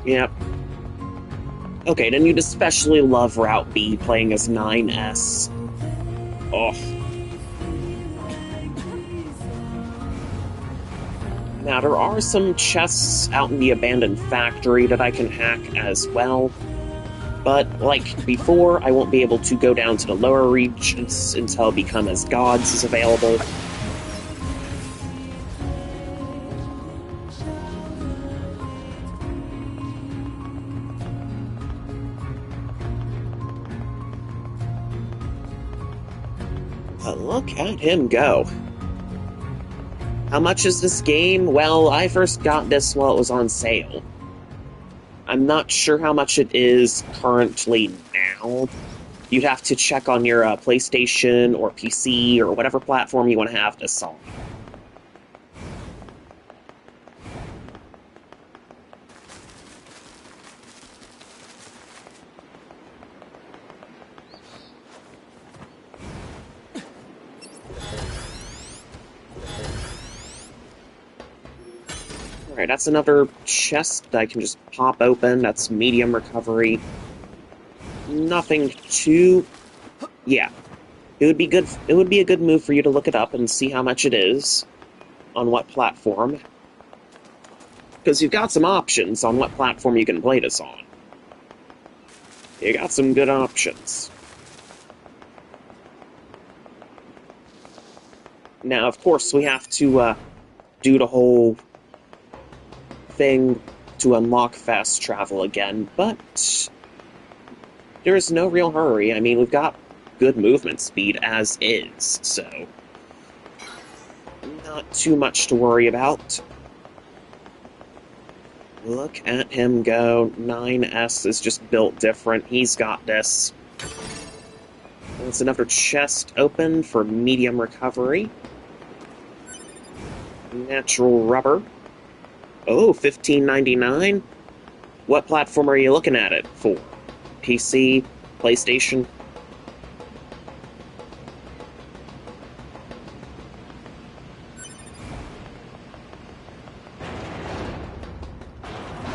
Yep. Okay, then you'd especially love Route B playing as 9S. Oh. Now, there are some chests out in the abandoned factory that I can hack as well. But, like before, I won't be able to go down to the lower regions until Become as Gods is available. Look at him go. How much is this game? Well, I first got this while it was on sale. I'm not sure how much it is currently now. You'd have to check on your PlayStation or PC or whatever platform you want to have this on. Alright, that's another chest that I can just pop open. That's medium recovery. Nothing too... Yeah. It would be good. It would be a good move for you to look it up and see how much it is on what platform. Because you've got some options on what platform you can play this on. You got some good options. Now, of course, we have to do the whole thing to unlock fast travel again, but there is no real hurry. I mean, we've got good movement speed as is, so Not too much to worry about. Look at him go. 9S is just built different. He's got this. There's another chest open for medium recovery. Natural rubber. Oh, $15.99? What platform are you looking at it for? PC? PlayStation?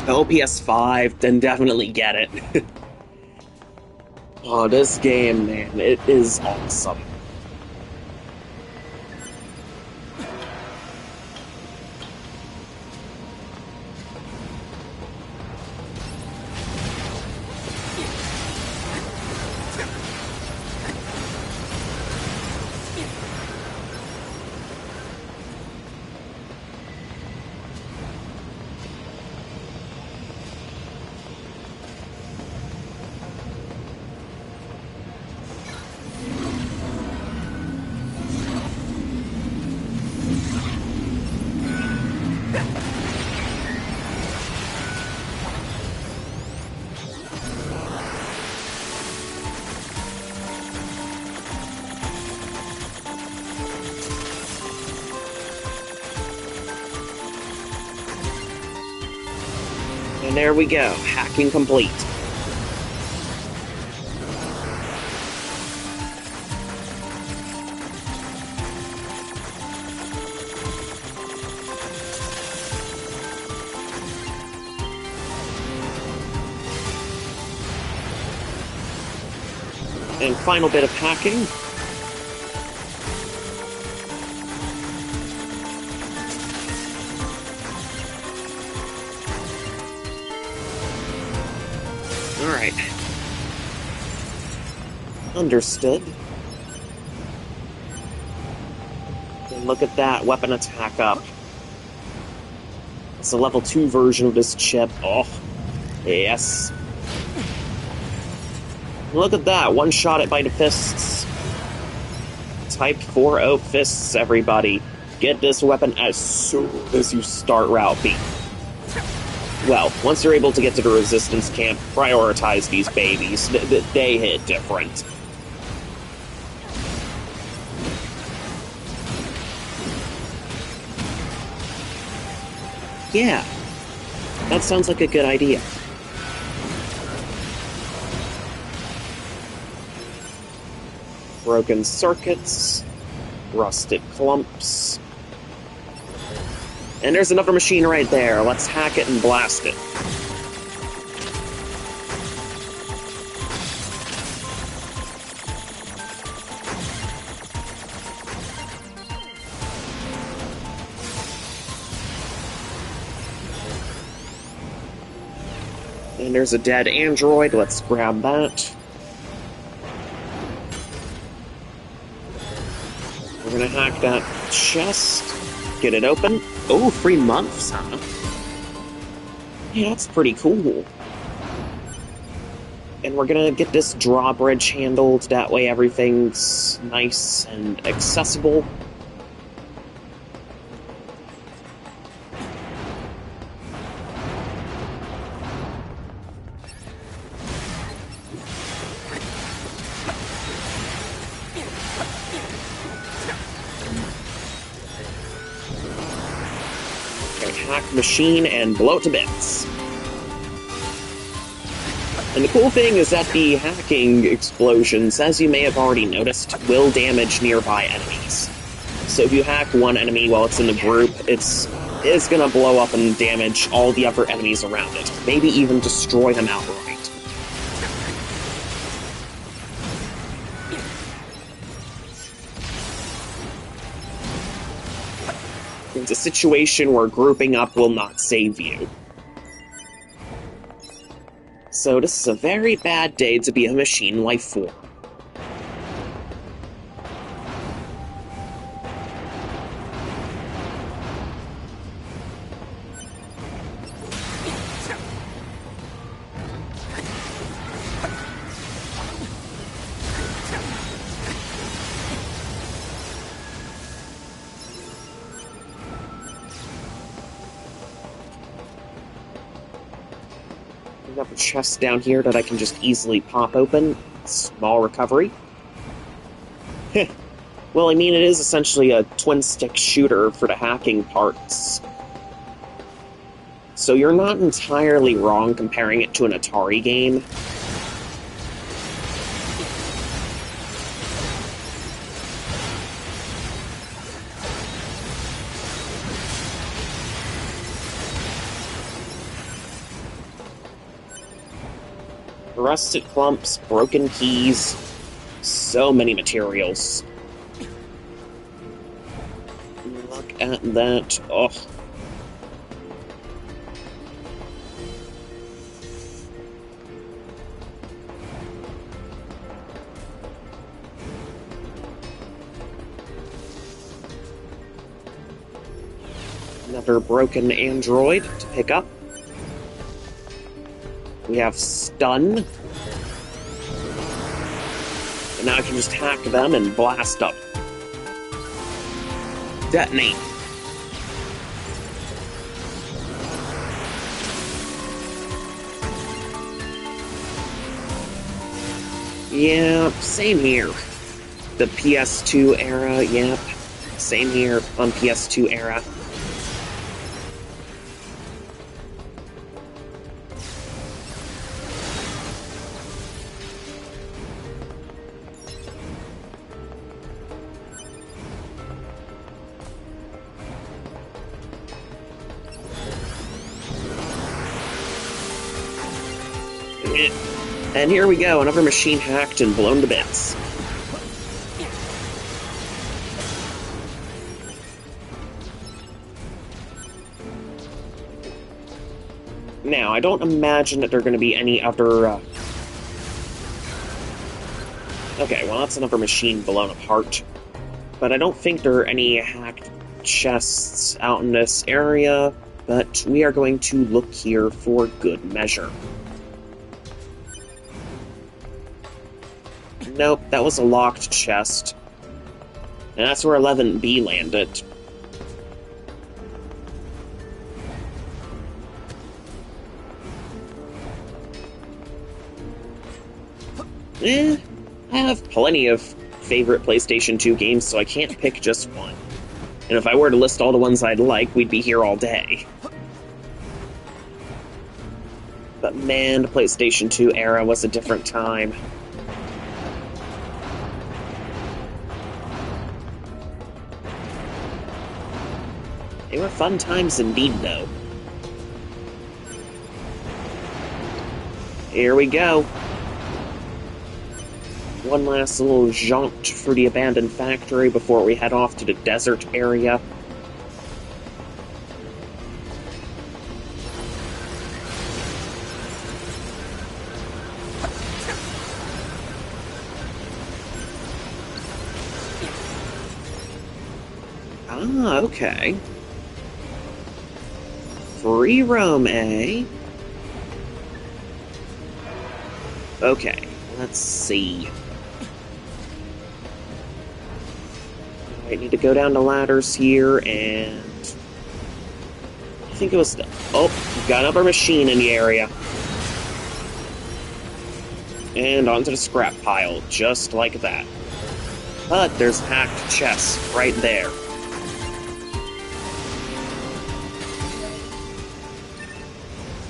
Oh, PS5, then definitely get it. Oh, this game, man, it is awesome. And there we go, hacking complete. And final bit of hacking. Alright. Understood. And look at that, weapon attack up. It's a level 2 version of this chip. Oh, yes. Look at that, one shot it by the fists. Type 4-0 fists, everybody. Get this weapon as soon as you start Route B. Well, once you're able to get to the resistance camp, prioritize these babies. They hit different. Yeah, that sounds like a good idea. Broken circuits, rusted clumps. And there's another machine right there. Let's hack it and blast it. And there's a dead android. Let's grab that. We're gonna hack that chest. Get it open. Oh, 3 months, huh? Yeah, that's pretty cool. And we're gonna get this drawbridge handled. That way everything's nice and accessible. Hack machine and blow it to bits. And the cool thing is that the hacking explosions, as you may have already noticed, will damage nearby enemies. So if you hack one enemy while it's in the group, it's gonna blow up and damage all the other enemies around it. Maybe even destroy them outright. It's a situation where grouping up will not save you. So this is a very bad day to be a machine life form. Got a chest down here that I can just easily pop open. Small recovery. Well, I mean, it is essentially a twin-stick shooter for the hacking parts. So you're not entirely wrong comparing it to an Atari game. Rusted clumps, broken keys, so many materials. Look at that. Oh. Another broken android to pick up. We have stun. And now I can just hack them and blast up. Detonate. Yeah, same here. The PS2 era, yep. Same here on PS2 era. And here we go, another machine hacked and blown to bits. Now, I don't imagine that there are going to be any other... Okay, well, that's another machine blown apart. But I don't think there are any hacked chests out in this area, but we are going to look here for good measure. Nope, that was a locked chest. And that's where 11B landed. I have plenty of favorite PlayStation 2 games, so I can't pick just one. And if I were to list all the ones I'd like, we'd be here all day. But man, the PlayStation 2 era was a different time. They were fun times indeed, though. Here we go. One last little jaunt through the abandoned factory before we head off to the desert area. Ah, okay. Free roam, eh? Okay, let's see. I need to go down the ladders here, and... I think it was... Oh, got another machine in the area. And onto the scrap pile, just like that. But there's hacked chests right there.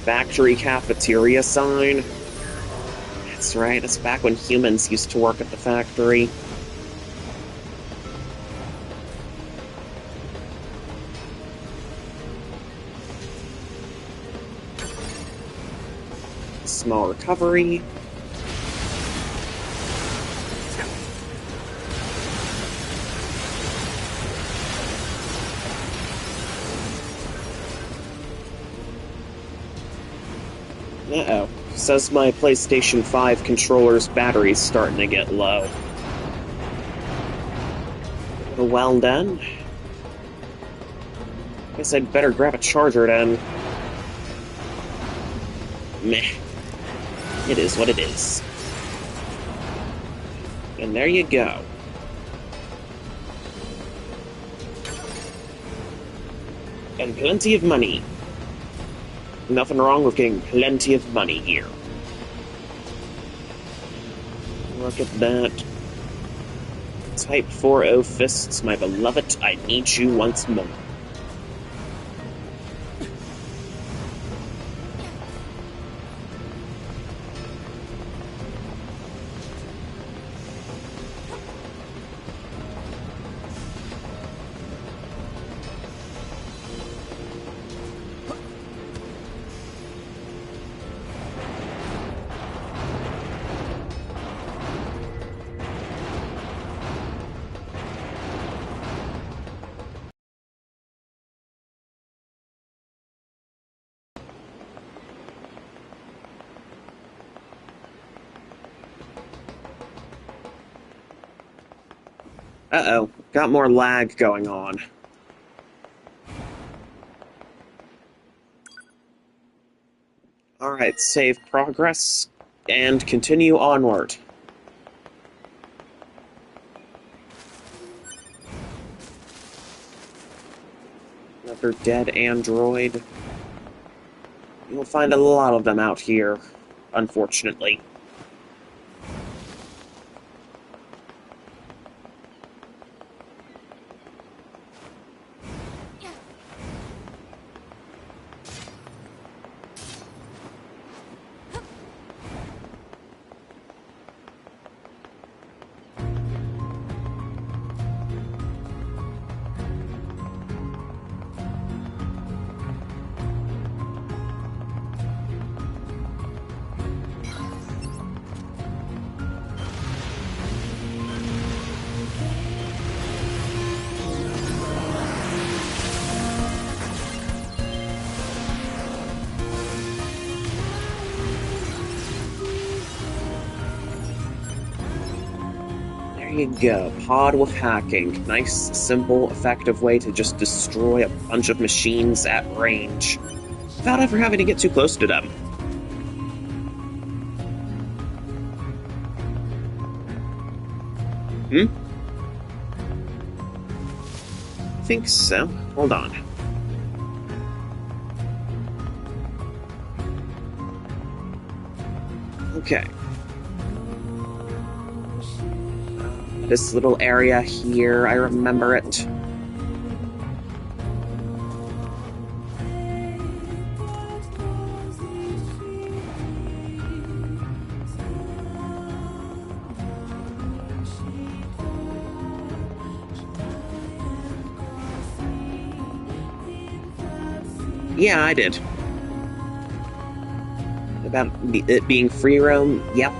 Factory cafeteria sign. That's right, that's back when humans used to work at the factory. Small recovery. Uh-oh. Says my PlayStation 5 controller's battery's starting to get low. Well then. Guess I'd better grab a charger then. Meh. It is what it is. And there you go. And plenty of money. Nothing wrong with getting plenty of money here. Look at that. Type 4-0 fists, my beloved, I need you once more. Uh-oh, got more lag going on. Alright, save progress, and continue onward. Another dead android. You'll find a lot of them out here, unfortunately. There you go, pod with hacking. Nice, simple, effective way to just destroy a bunch of machines at range, without ever having to get too close to them. I think so. Hold on. Okay. This little area here, I remember it. Yeah, I did. About it being free roam, yep.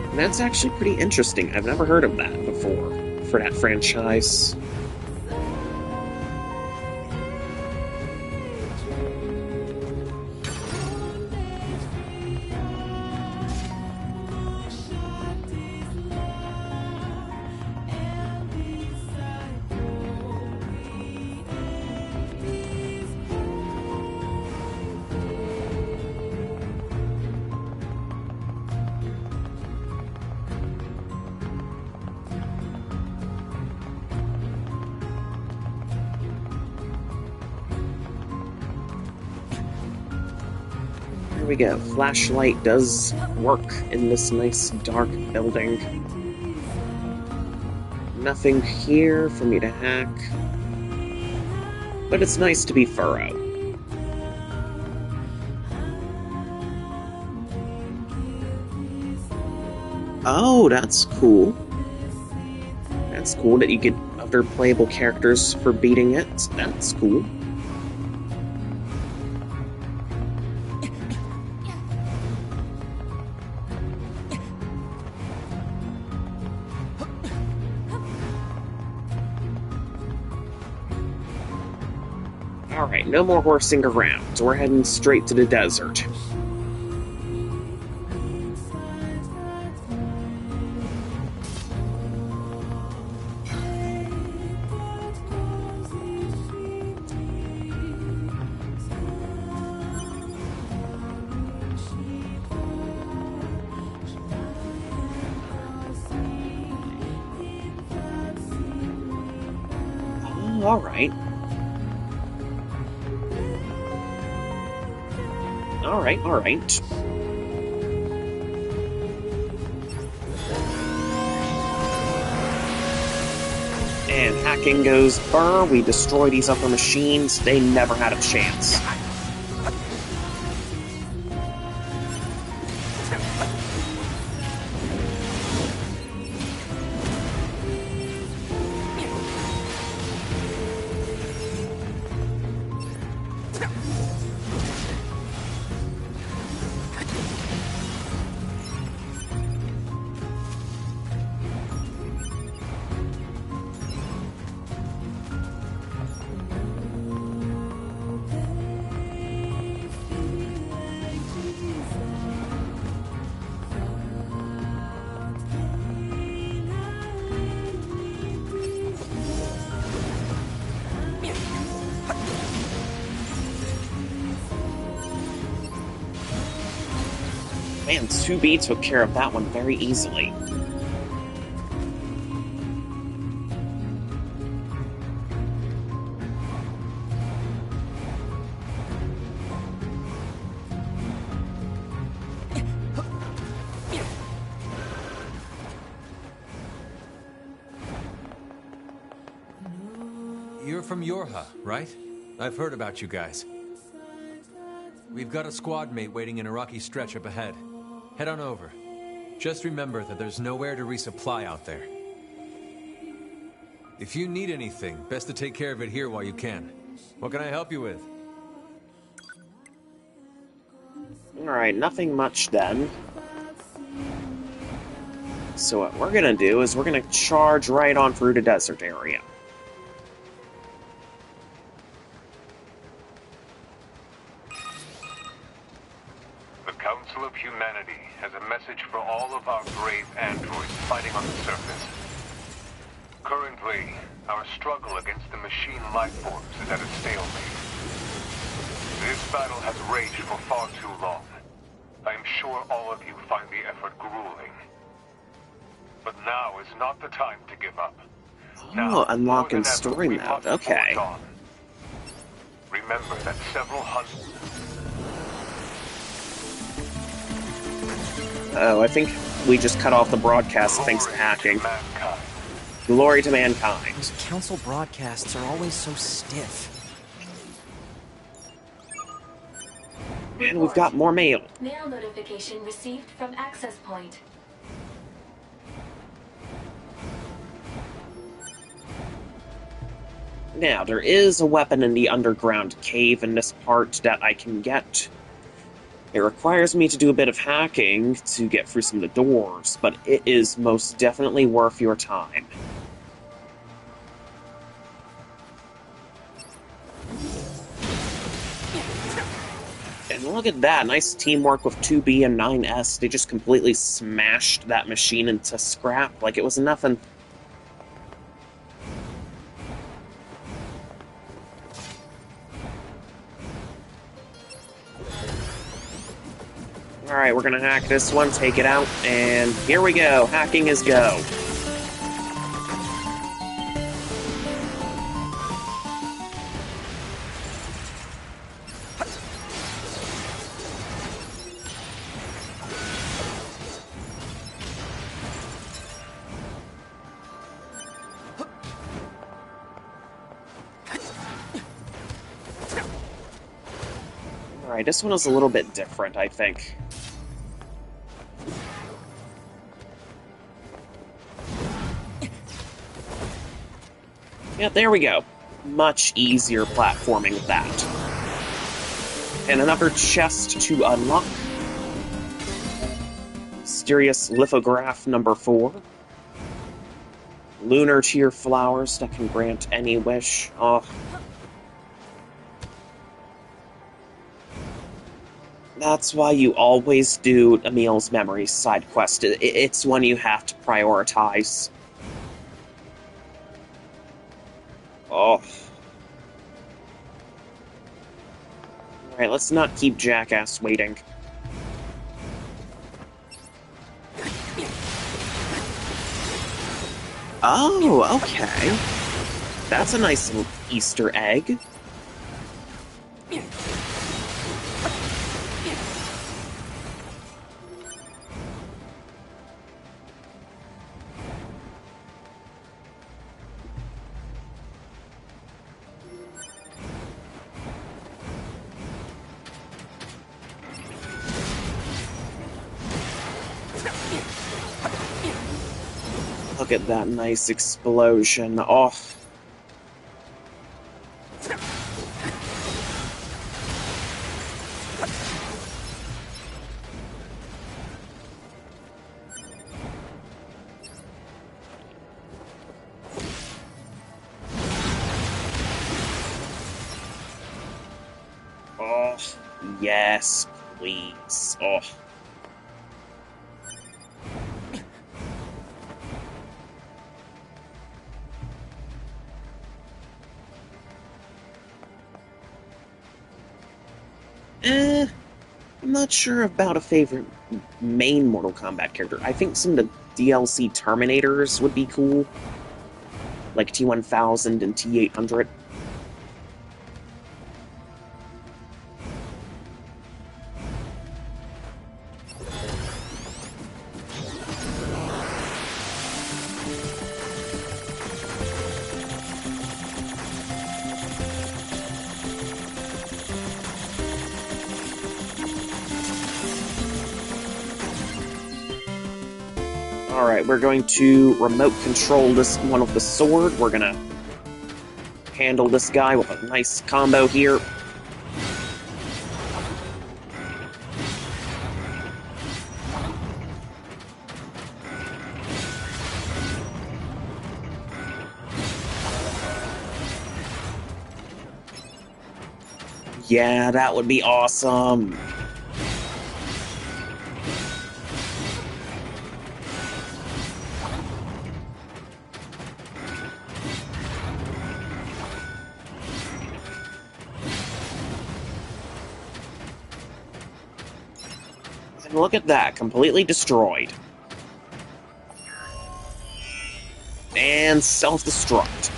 And that's actually pretty interesting. I've never heard of that before for that franchise. There we go. Flashlight does work in this nice dark building. Nothing here for me to hack. But it's nice to be thorough. Oh, that's cool. That's cool that you get other playable characters for beating it. That's cool. Alright, no more horsing around. We're heading straight to the desert. Oh, alright. Alright, alright. And hacking goes burr. We destroy these other machines. They never had a chance. Man, 2B took care of that one very easily. You're from Yorha, right? I've heard about you guys. We've got a squad mate waiting in a rocky stretch up ahead. Head on over. Just remember that there's nowhere to resupply out there. If you need anything, best to take care of it here while you can. What can I help you with? Alright, nothing much then. So what we're gonna do is we're gonna charge right on through the desert area. The Council of Humanity has a message for all of our brave androids fighting on the surface. Currently, our struggle against the machine life forms is at a stalemate. This battle has raged for far too long. I am sure all of you find the effort grueling. But now is not the time to give up. Oh, unlocking story mode, okay. Remember that several hundred... Oh, I think we just cut off the broadcast thanks to hacking. Glory to mankind. Those council broadcasts are always so stiff. And we've got more mail. Mail notification received from access point. Now, there is a weapon in the underground cave in this part that I can get. It requires me to do a bit of hacking to get through some of the doors, but it is most definitely worth your time. And look at that, nice teamwork with 2B and 9S. They just completely smashed that machine into scrap like it was nothing. Alright, we're gonna hack this one, take it out, and here we go. Hacking is go. Alright, this one is a little bit different, I think. Yeah, there we go. Much easier platforming with that. And another chest to unlock. Mysterious lithograph number 4. Lunar tier flowers that can grant any wish. Oh. That's why you always do Emil's Memories side quest. It's one you have to prioritize. Oh. Alright, let's not keep Jackass waiting. Oh, okay. That's a nice little Easter egg. Look at that nice explosion. Oh. Oh, yes, please. Oh. I'm not sure about a favorite main Mortal Kombat character. I think some of the DLC Terminators would be cool. Like T-1000 and T-800. Alright, we're going to remote control this one with the sword. We're gonna handle this guy with a nice combo here. Yeah, that would be awesome. And look at that, completely destroyed. And self-destruct.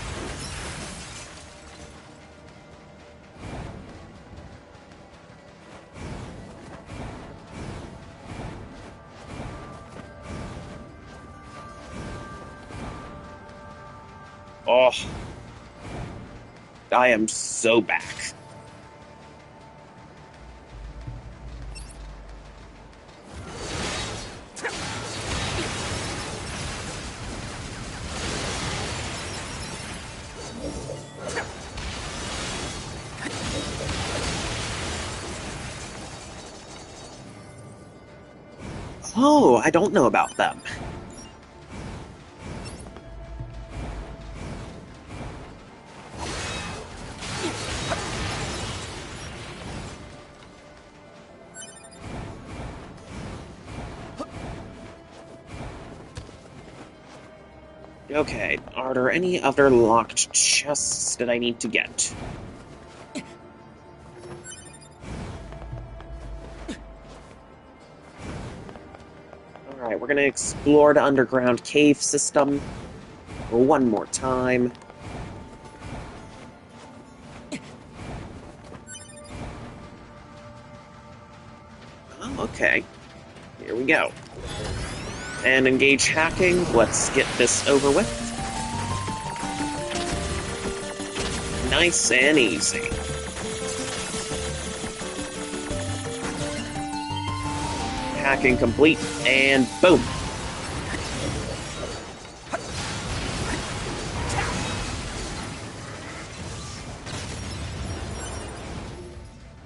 Oh. I am so back. Oh, I don't know about them. Okay, are there any other locked chests that I need to get? Alright, we're gonna explore the underground cave system one more time. Oh, okay. Here we go. And engage hacking. Let's get this over with. Nice and easy. Hacking complete, and boom!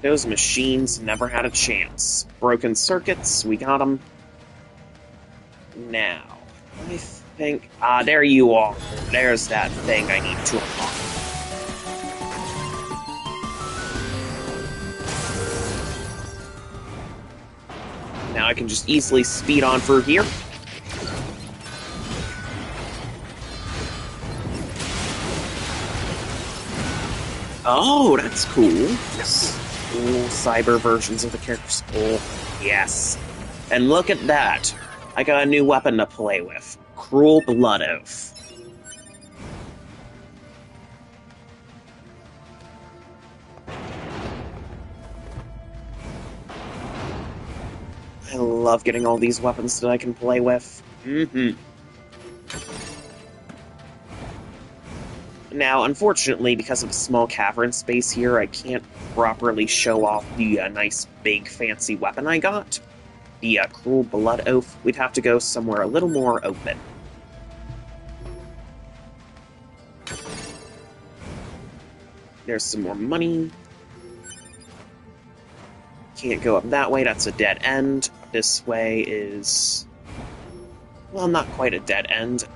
Those machines never had a chance. Broken circuits, we got them. Now, I think... Ah, there you are. There's that thing I need to unlock. Now I can just easily speed on through here. Oh, that's cool. Cool cyber versions of the characters. Oh, yes. And look at that. I got a new weapon to play with. Cruel Blood Oath. I love getting all these weapons that I can play with. Now, unfortunately, because of a small cavern space here, I can't properly show off the nice, big, fancy weapon I got. the Cruel Blood Oath, we'd have to go somewhere a little more open. There's some more money. Can't go up that way, that's a dead end. This way is... well, not quite a dead end.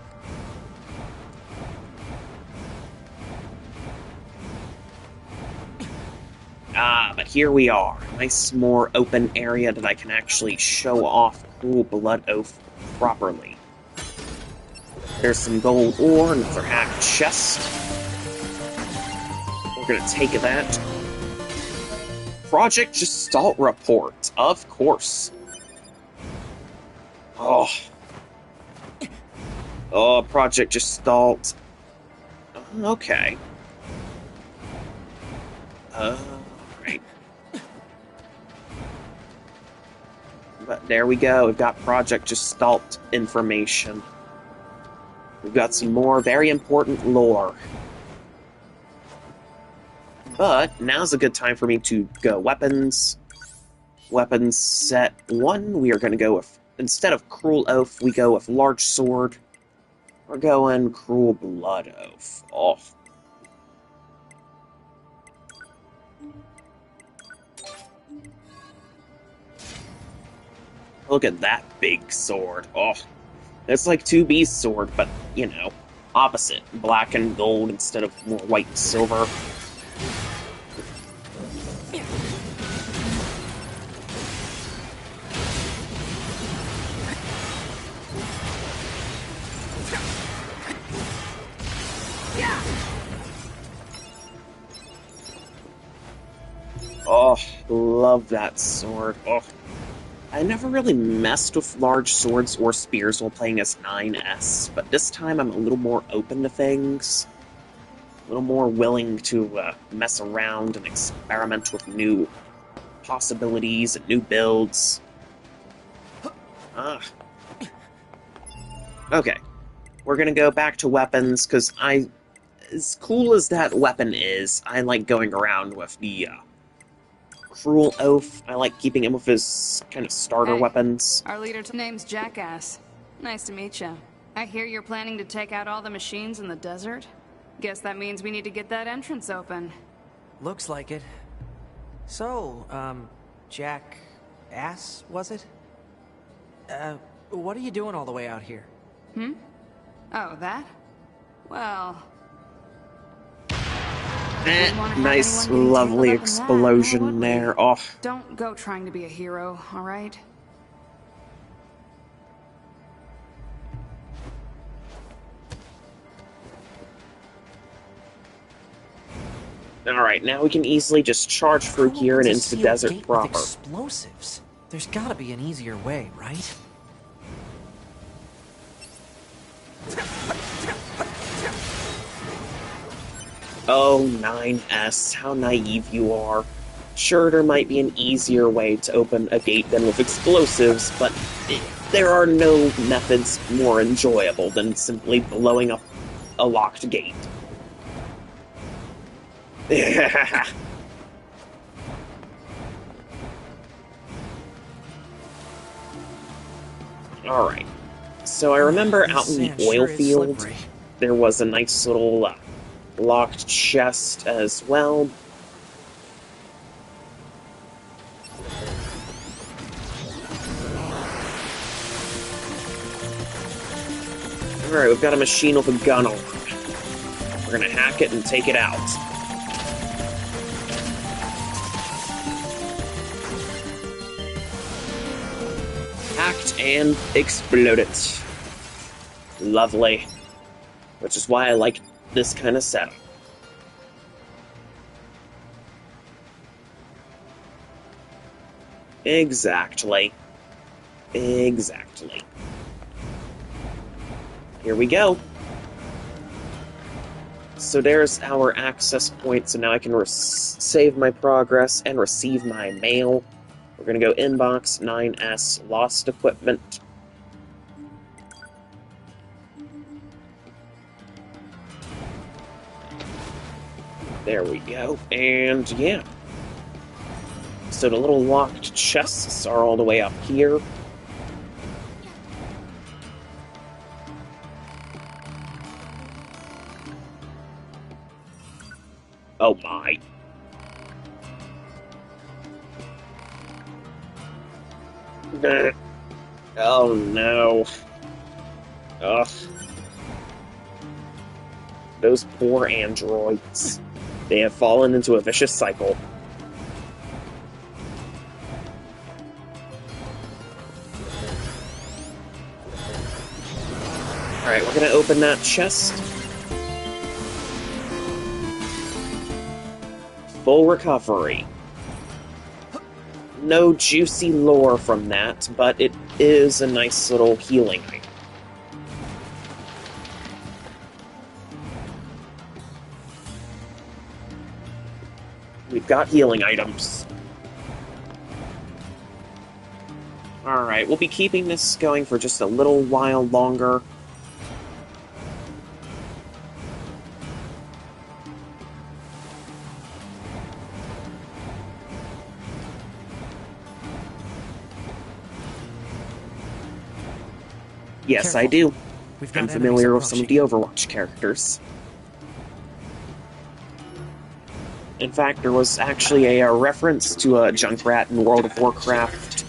Ah, but here we are. Nice, more open area that I can actually show off Cruel Blood Oath properly. There's some gold ore, another hacked chest. We're gonna take that. Project Gestalt report, of course. Oh. Oh, Project Gestalt. Okay. Right. But there we go, we've got Project Gestalt information. We've got some more very important lore. But now's a good time for me to go weapons. Weapons set 1, we are going to go with, instead of Cruel Oath, we go with Large Sword. We're going Cruel Blood Oath. Oh. Look at that big sword. Oh. It's like 2B's sword, but, you know, opposite. Black and gold instead of more white and silver. Oh, love that sword. Oh. I never really messed with large swords or spears while playing as 9S, but this time I'm a little more open to things. A little more willing to mess around and experiment with new possibilities and new builds. Okay. We're gonna go back to weapons, because as cool as that weapon is, I like going around with the Cruel Oath. I like keeping him with his kind of starter weapons. Our leader's name's Jackass. Nice to meet you. I hear you're planning to take out all the machines in the desert? Guess that means we need to get that entrance open. Looks like it. So, Jackass, was it? What are you doing all the way out here? Oh, that? Well... Nice, lovely explosion there. Oh. Don't go trying to be a hero, alright? Alright, now we can easily just charge through here and into the desert proper. Explosives. There's gotta be an easier way, right? Oh, 9S, how naive you are. Sure, there might be an easier way to open a gate than with explosives, but there are no methods more enjoyable than simply blowing up a locked gate. Alright, so I remember out in the oil field, there was a nice little locked chest as well. Alright, we've got a machine with a gun on it. We're gonna hack it and take it out. Hacked and exploded. Lovely. Which is why I like this kind of setup. Exactly. Exactly. Here we go. So there's our access point, so now I can save my progress and receive my mail. We're gonna go inbox 9S, lost equipment. There we go, and yeah. So the little locked chests are all the way up here. Oh my. Oh no. Ugh. Those poor androids. They have fallen into a vicious cycle. Alright, we're gonna open that chest. Full recovery. No juicy lore from that, but it is a nice little healing item. We've got healing items. Alright, we'll be keeping this going for just a little while longer. Yes, Careful. I do. We've got I'm familiar with enemies some of the Overwatch characters. In fact, there was actually a reference to a Junkrat in World of Warcraft.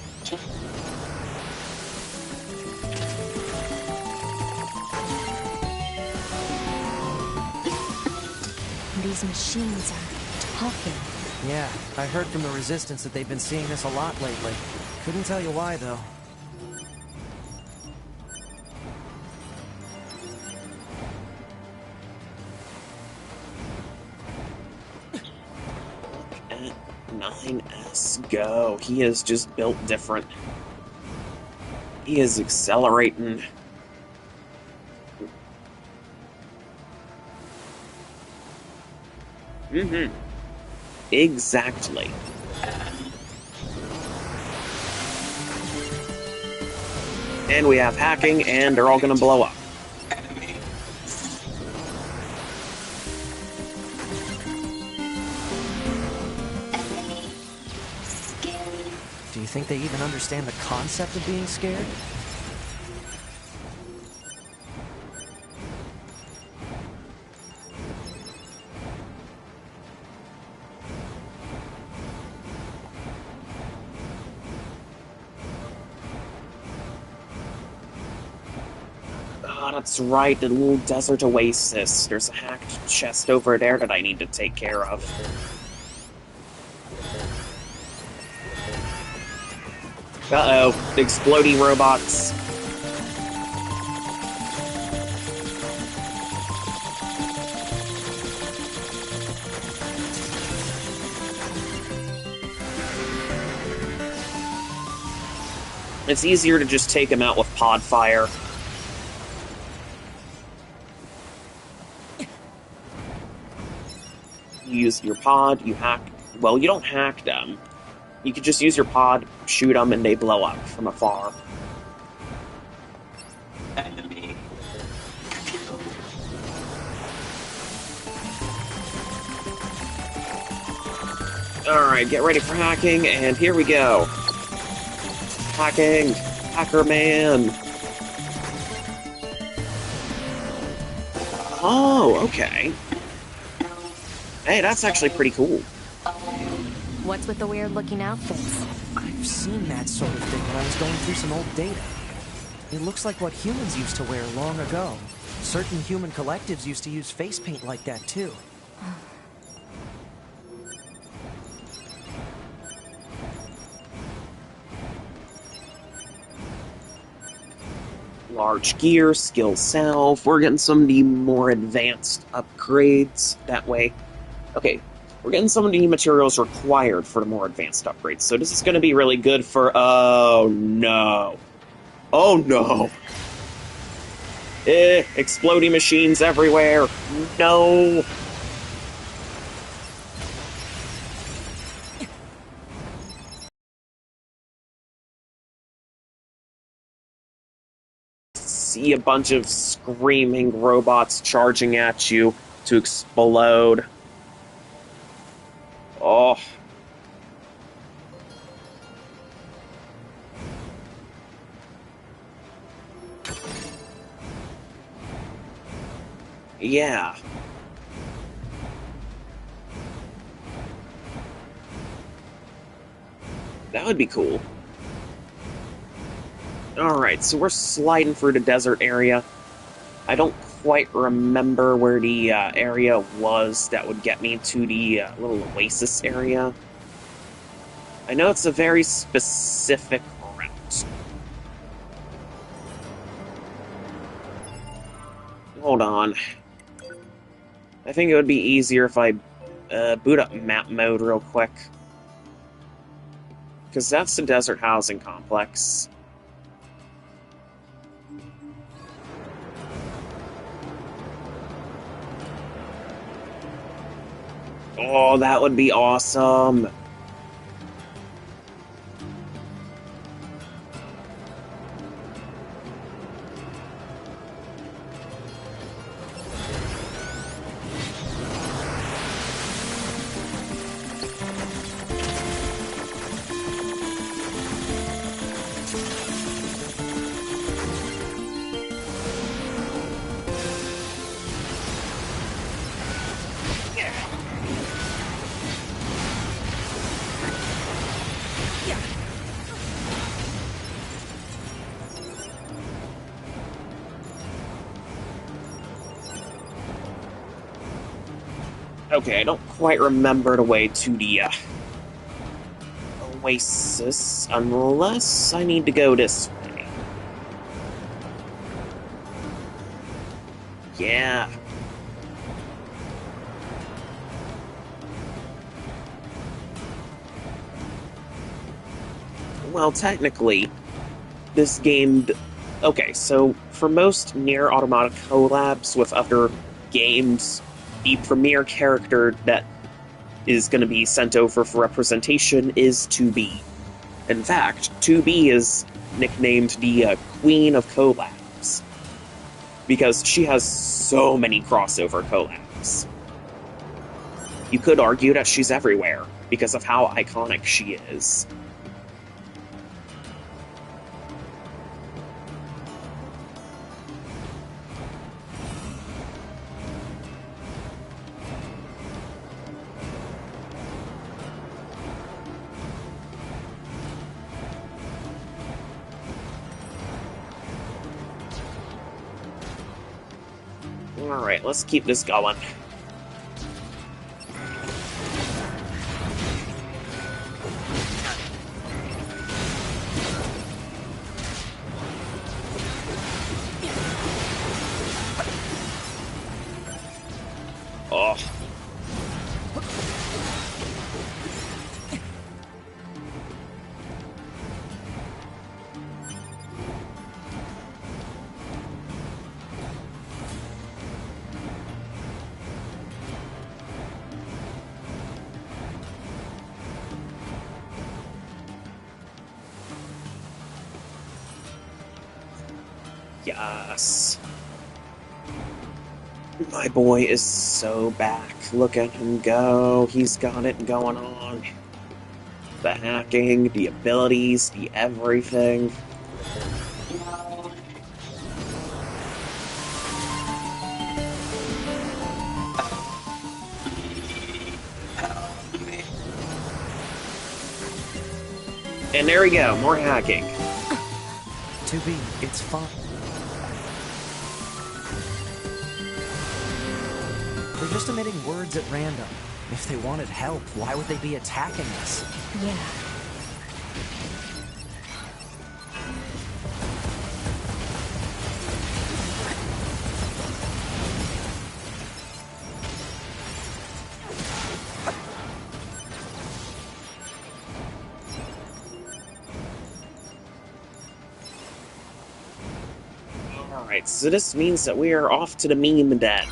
These machines are talking. Yeah, I heard from the Resistance that they've been seeing this a lot lately. Couldn't tell you why, though. At 9S go. He is just built different. He is accelerating. Mm-hmm. Exactly. And we have hacking, and they're all gonna blow up. Do you think they even understand the concept of being scared? Oh, that's right, the little desert oasis. There's a hacked chest over there that I need to take care of. Uh-oh, explodey robots. It's easier to just take them out with pod fire. You use your pod, you hack... Well, you don't hack them. You could just use your pod, shoot them, and they blow up from afar. Enemy. Alright, get ready for hacking, and here we go. Hacking! Hacker man! Oh, okay. Hey, that's actually pretty cool. What's with the weird-looking outfits? I've seen that sort of thing when I was going through some old data. It looks like what humans used to wear long ago. Certain human collectives used to use face paint like that, too. Large gear, skill salve. We're getting some of the more advanced upgrades that way. Okay, we're getting some of the materials required for the more advanced upgrades. So this is going to be really good for... Oh, no. Oh, no. Exploding machines everywhere. No. See a bunch of screaming robots charging at you to explode. Oh. Yeah. That would be cool. Alright, so we're sliding through the desert area. I don't quite remember where the area was that would get me to the little oasis area. I know it's a very specific route. Hold on. I think it would be easier if I boot up map mode real quick. Because that's the desert housing complex. Oh, that would be awesome! Okay, I don't quite remember the way to the oasis, unless I need to go this way. Yeah. Well, technically, this game... Okay, so for most NieR Automata collabs with other games, the premier character that is going to be sent over for representation is 2B. In fact, 2B is nicknamed the Queen of Collabs, because she has so many crossover collabs. You could argue that she's everywhere, because of how iconic she is. Alright, let's keep this going. Oh. Yes. My boy is so back. Look at him go. He's got it going on. The hacking, the abilities, the everything. And there we go, more hacking. 2B, it's fun. They're just emitting words at random. If they wanted help, why would they be attacking us? Yeah. Alright, so this means that we are off to the meme den.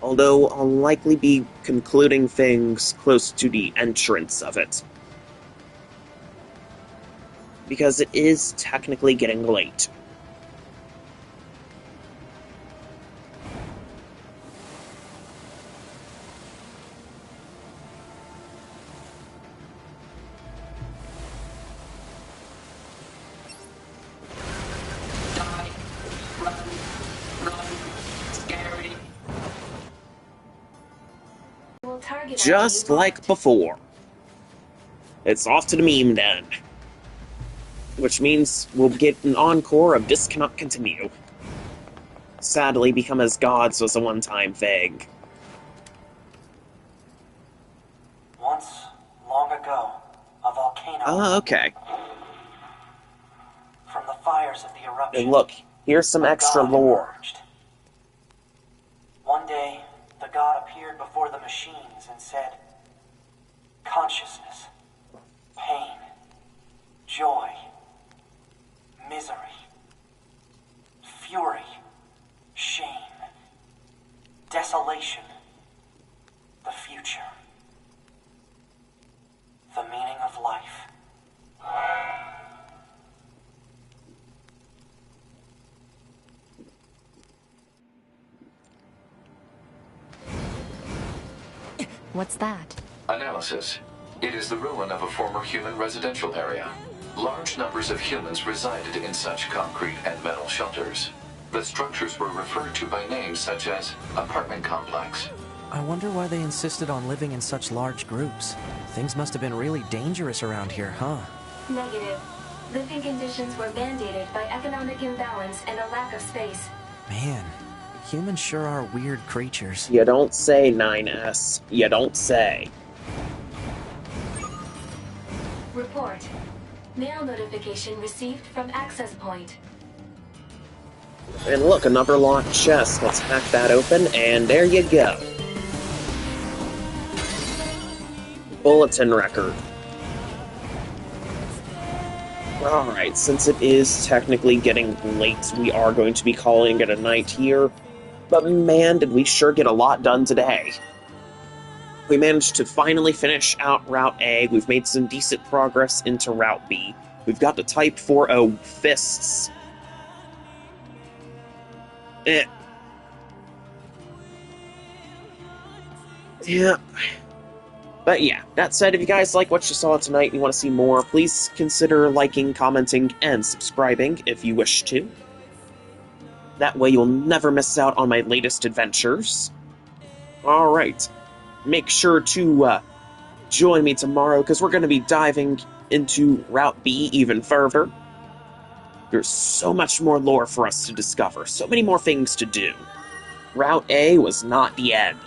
Although I'll likely be concluding things close to the entrance of it. Because it is technically getting late. just like before. It's off to the meme den. Which means we'll get an encore of This Cannot Continue. Sadly, Become as Gods was a one-time thing. Once, long ago, a volcano... Oh, okay. From the fires of the eruption... And look, here's some extra lore. Emerged. One day, the god appeared before the machines and said, consciousness, pain, joy, misery, fury, shame, desolation, the future, the meaning of life. What's that? Analysis. It is the ruin of a former human residential area. Large numbers of humans resided in such concrete and metal shelters. The structures were referred to by names such as apartment complex. I wonder why they insisted on living in such large groups. Things must have been really dangerous around here, huh? Negative. Living conditions were mandated by economic imbalance and a lack of space. Man, humans sure are weird creatures. You don't say, 9S. You don't say. Report. Mail notification received from access point. And look, another locked chest. Let's hack that open, and there you go. Bulletin record. Alright, since it is technically getting late, we are going to be calling it a night here. But man, did we sure get a lot done today. We managed to finally finish out Route A. We've made some decent progress into Route B. We've got the Type 4.0 fists. Yeah. But yeah, that said, if you guys like what you saw tonight and you want to see more, please consider liking, commenting, and subscribing if you wish to. That way you'll never miss out on my latest adventures. Alright. Make sure to join me tomorrow, because we're going to be diving into Route B even further. There's so much more lore for us to discover, so many more things to do. Route A was not the end.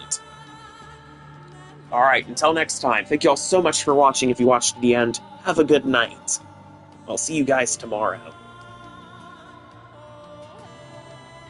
Alright, until next time, thank you all so much for watching if you watched to the end. Have a good night. I'll see you guys tomorrow.